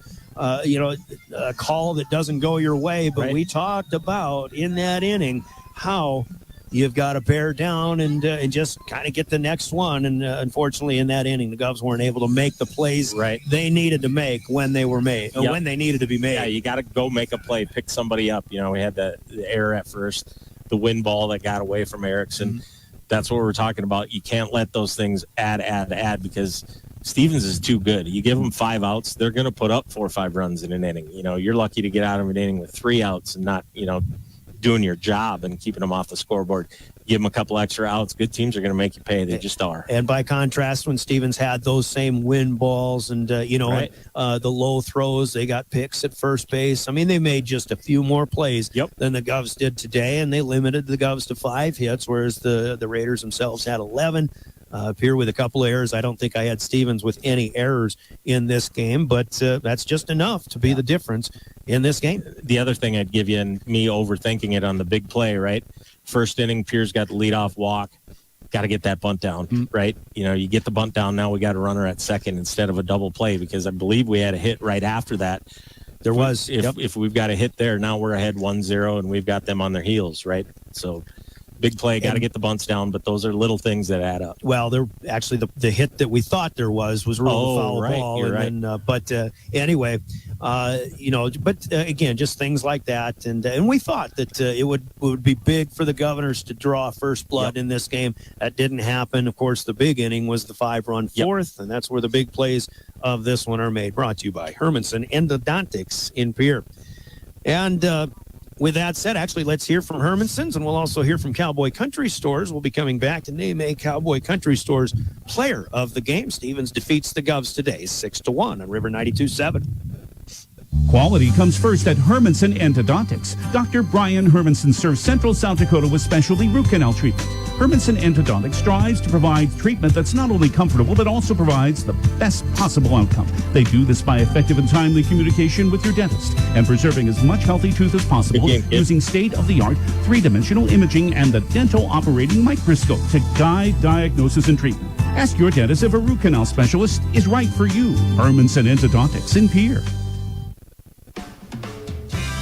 call that doesn't go your way. But right. We talked about in that inning how you've got to bear down and just kind of get the next one. And unfortunately, in that inning, the Govs weren't able to make the plays they needed to make when they were made, or when they needed to be made. Yeah, you got to go make a play, pick somebody up. You know, we had the error at first, the win ball that got away from Erickson. Mm-hmm. That's what we're talking about. You can't let those things add because Stevens is too good. You give them 5 outs, they're going to put up 4 or 5 runs in an inning. You know, you're lucky to get out of an inning with 3 outs and not, doing your job and keeping them off the scoreboard. Give them a couple extra outs. Good teams are going to make you pay. They just are. And by contrast, when Stevens had those same win balls and, the low throws, they got picks at first base. I mean, they made just a few more plays than the Govs did today, and they limited the Govs to 5 hits, whereas the Raiders themselves had 11. Pierre with a couple of errors. I don't think I had Stevens with any errors in this game, but that's just enough to be the difference in this game. The other thing I'd give you, and me overthinking it on the big play, right? First inning, Pierre's got the leadoff walk. Got to get that bunt down, right? You know, you get the bunt down. Now we got a runner at second instead of a double play because I believe we had a hit right after that. There was. If we've got a hit there, now we're ahead 1-0, and we've got them on their heels, right? So big play, got to get the bunts down, but those are little things that add up. Well, there actually the hit that we thought there was really a foul ball. You're right. Then, but anyway, again, just things like that, and we thought that it would be big for the Governors to draw first blood in this game. That didn't happen. Of course, the big inning was the 5-run fourth, and that's where the big plays of this one are made. Brought to you by Hermanson Endodontics in Pierre. And with that said, actually, let's hear from Hermanson's, and we'll also hear from Cowboy Country Stores. We'll be coming back to name a Cowboy Country Stores player of the game. Stevens defeats the Govs today, 6-1 on River 92.7. Quality comes first at Hermanson Endodontics. Dr. Brian Hermanson serves Central South Dakota with specialty root canal treatment. Hermanson Endodontics strives to provide treatment that's not only comfortable, but also provides the best possible outcome. They do this by effective and timely communication with your dentist and preserving as much healthy tooth as possible using state-of-the-art three-dimensional imaging and the dental operating microscope to guide diagnosis and treatment. Ask your dentist if a root canal specialist is right for you. Hermanson Endodontics in Pierre.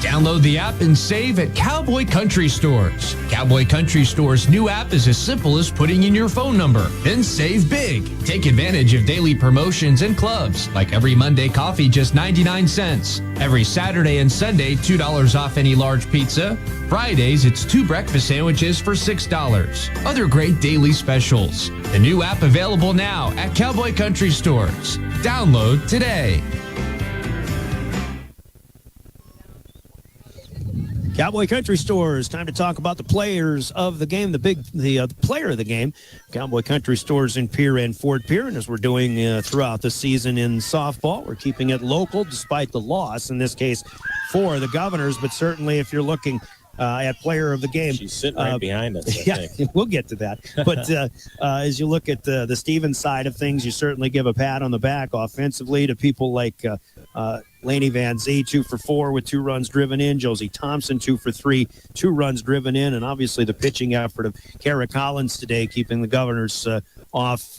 Download the app and save at Cowboy Country Stores. Cowboy Country Stores' new app is as simple as putting in your phone number, then save big. Take advantage of daily promotions and clubs, like every Monday coffee, just 99 cents. Every Saturday and Sunday, $2 off any large pizza. Fridays, it's 2 breakfast sandwiches for $6. Other great daily specials. The new app available now at Cowboy Country Stores. Download today. Cowboy Country Stores. Time to talk about the players of the game, the player of the game. Cowboy Country Stores in Pierre and Fort Pierre. And as we're doing throughout the season in softball, we're keeping it local despite the loss, in this case, for the Governors. But certainly if you're looking at player of the game. She's sitting right behind us. I think. We'll get to that. But as you look at the Stevens side of things, you certainly give a pat on the back offensively to people like Lainey Van Zee, 2 for 4 with 2 runs driven in. Josie Thompson, 2 for 3, 2 runs driven in. And obviously the pitching effort of Kara Collins today, keeping the Governors off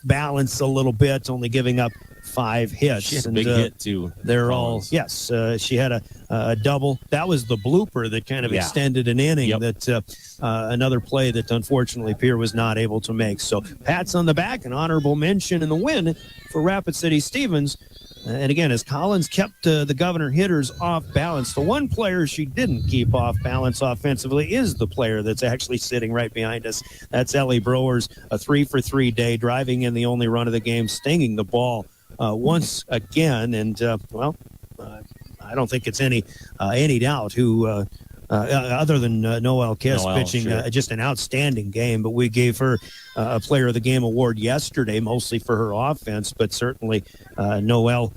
balance a little bit, only giving up 5 hits. She had a big hit too. They're all, yes. She had a double. That was the blooper that kind of extended an inning. That another play that unfortunately Pierre was not able to make. So pats on the back, an honorable mention in the win for Rapid City Stevens. And again, as Collins kept the Governor hitters off balance, the one player she didn't keep off balance offensively is the player that's actually sitting right behind us. That's Ellie Browers, a 3 for 3 day, driving in the only run of the game, stinging the ball once again. And, I don't think it's any doubt who other than Noelle Kiss pitching just an outstanding game. But we gave her a Player of the Game award yesterday, mostly for her offense. But certainly Noelle,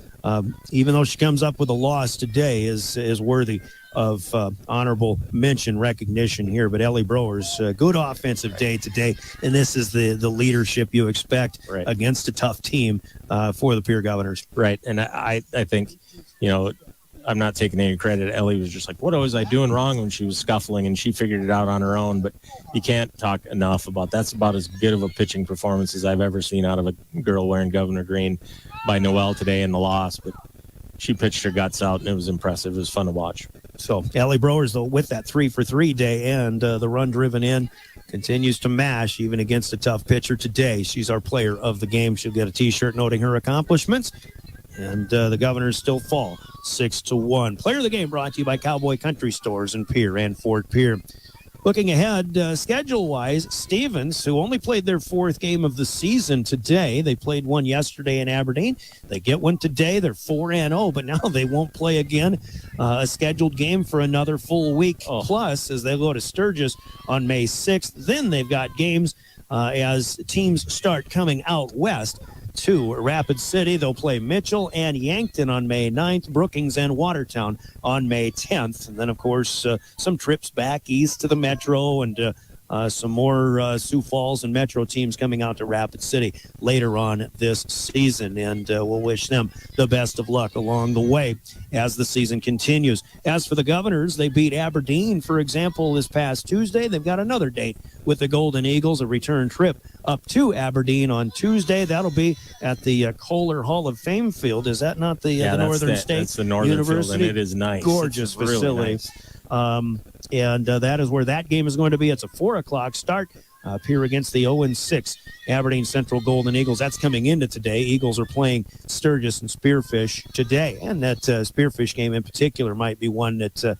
even though she comes up with a loss today, is worthy of honorable mention recognition here. But Ellie Browers, good offensive day today, and this is the leadership you expect against a tough team for the Pierre Governors. Right, and I think, I'm not taking any credit. Ellie was just like, what was I doing wrong when she was scuffling, and she figured it out on her own. But you can't talk enough about that's about as good of a pitching performance as I've ever seen out of a girl wearing Governor Green by Noelle today in the loss. But she pitched her guts out, and it was impressive. It was fun to watch. So Ellie Browers, though, with that 3 for 3 day and the run driven in, continues to mash even against a tough pitcher today. She's our player of the game. She'll get a T-shirt noting her accomplishments. And the Governors still fall 6-1. Player of the game brought to you by Cowboy Country Stores in Pierre and Fort Pierre. Looking ahead, schedule-wise, Stevens, who only played their 4th game of the season today. They played one yesterday in Aberdeen. They get one today. They're 4-0, but now they won't play again. A scheduled game for another full week plus as they go to Sturgis on May 6th. Then they've got games as teams start coming out west to Rapid City. They'll play Mitchell and Yankton on May 9th, Brookings and Watertown on May 10th. And then, of course, some trips back east to the Metro and some more Sioux Falls and Metro teams coming out to Rapid City later on this season, and we'll wish them the best of luck along the way as the season continues. As for the Governors, they beat Aberdeen, for example, this past Tuesday. They've got another date with the Golden Eagles, a return trip up to Aberdeen on Tuesday. That'll be at the Kohler Hall of Fame field. Is that not the Northern State That's the Northern University? Field, and it is nice. Gorgeous It's facility. really nice. And that is where that game is going to be. It's a 4 o'clock start up here against the 0-6 Aberdeen Central Golden Eagles. That's coming into today. Eagles are playing Sturgis and Spearfish today, and that Spearfish game in particular might be one that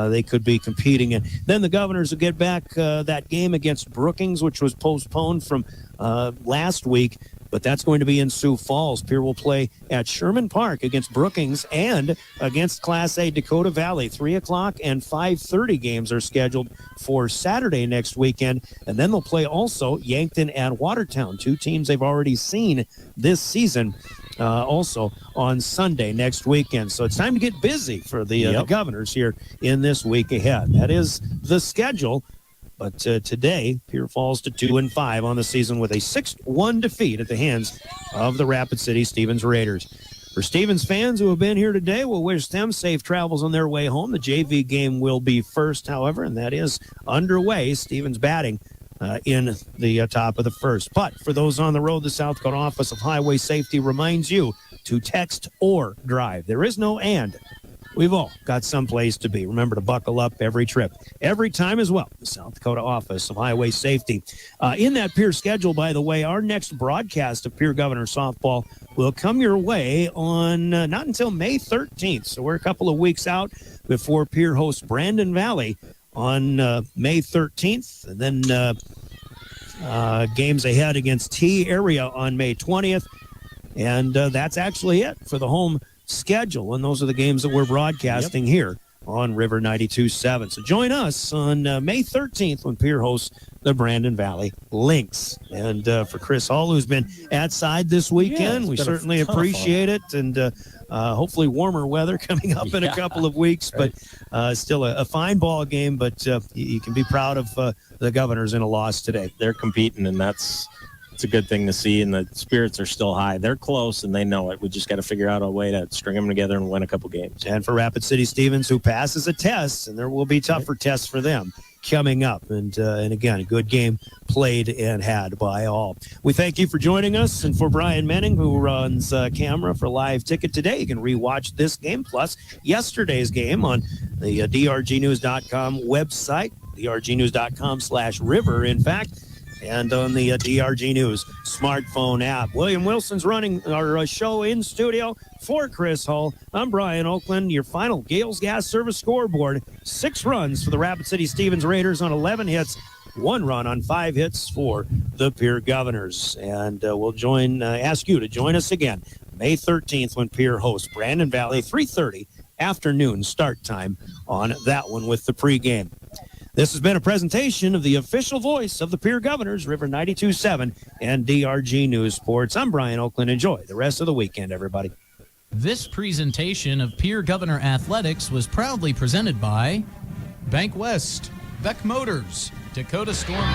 they could be competing in. Then the Governors will get back that game against Brookings, which was postponed from last week, but that's going to be in Sioux Falls. Pierre will play at Sherman Park against Brookings and against Class A Dakota Valley. 3 o'clock and 5:30 games are scheduled for Saturday next weekend, and then they'll play also Yankton and Watertown, two teams they've already seen this season, also on Sunday next weekend. So it's time to get busy for the Governors here in this week ahead. That is the schedule. But today, Pierre falls to 2-5 on the season with a 6-1 defeat at the hands of the Rapid City Stevens Raiders. For Stevens fans who have been here today, we'll wish them safe travels on their way home. The JV game will be first, however, and that is underway. Stevens batting in the top of the first. But for those on the road, the South Dakota Office of Highway Safety reminds you to text or drive. There is no and. We've all got someplace to be. Remember to buckle up every trip, every time as well. The South Dakota Office of Highway Safety. In that Pierre schedule, by the way, our next broadcast of Pierre Governors softball will come your way on not until May 13th. So we're a couple of weeks out before Pierre hosts Brandon Valley on May 13th. And then games ahead against T area on May 20th. And that's actually it for the home schedule, and those are the games that we're broadcasting here on River 92.7. So join us on May 13th when Pierre hosts the Brandon Valley Lynx. And for Chris Hall, who's been outside this weekend, we certainly appreciate it, and hopefully warmer weather coming up in a couple of weeks, but still a fine ball game, but you can be proud of the Governors in a loss today. They're competing, and it's a good thing to see, and the spirits are still high. They're close, and they know it. We just got to figure out a way to string them together and win a couple games. And for Rapid City Stevens, who passes a test, and there will be tougher tests for them coming up. And again, a good game played and had by all. We thank you for joining us, and for Brian Menning, who runs camera for Live Ticket today. You can rewatch this game plus yesterday's game on the drgnews.com website, drgnews.com/river, in fact, and on the DRG News smartphone app. William Wilson's running our show in studio. For Chris Hull, I'm Brian Oakland. Your final Gales Gas Service scoreboard: 6 runs for the Rapid City Stevens Raiders on 11 hits, 1 run on 5 hits for the Pierre Governors. And we'll ask you to join us again May 13th when Pierre hosts Brandon Valley, 3:30 afternoon start time on that one with the pregame. This has been a presentation of the official voice of the Pierre Governors, River 92.7 and DRG News Sports. I'm Brian Oakland. Enjoy the rest of the weekend, everybody. This presentation of Pierre Governor Athletics was proudly presented by Bank West, Beck Motors, Dakota Storm.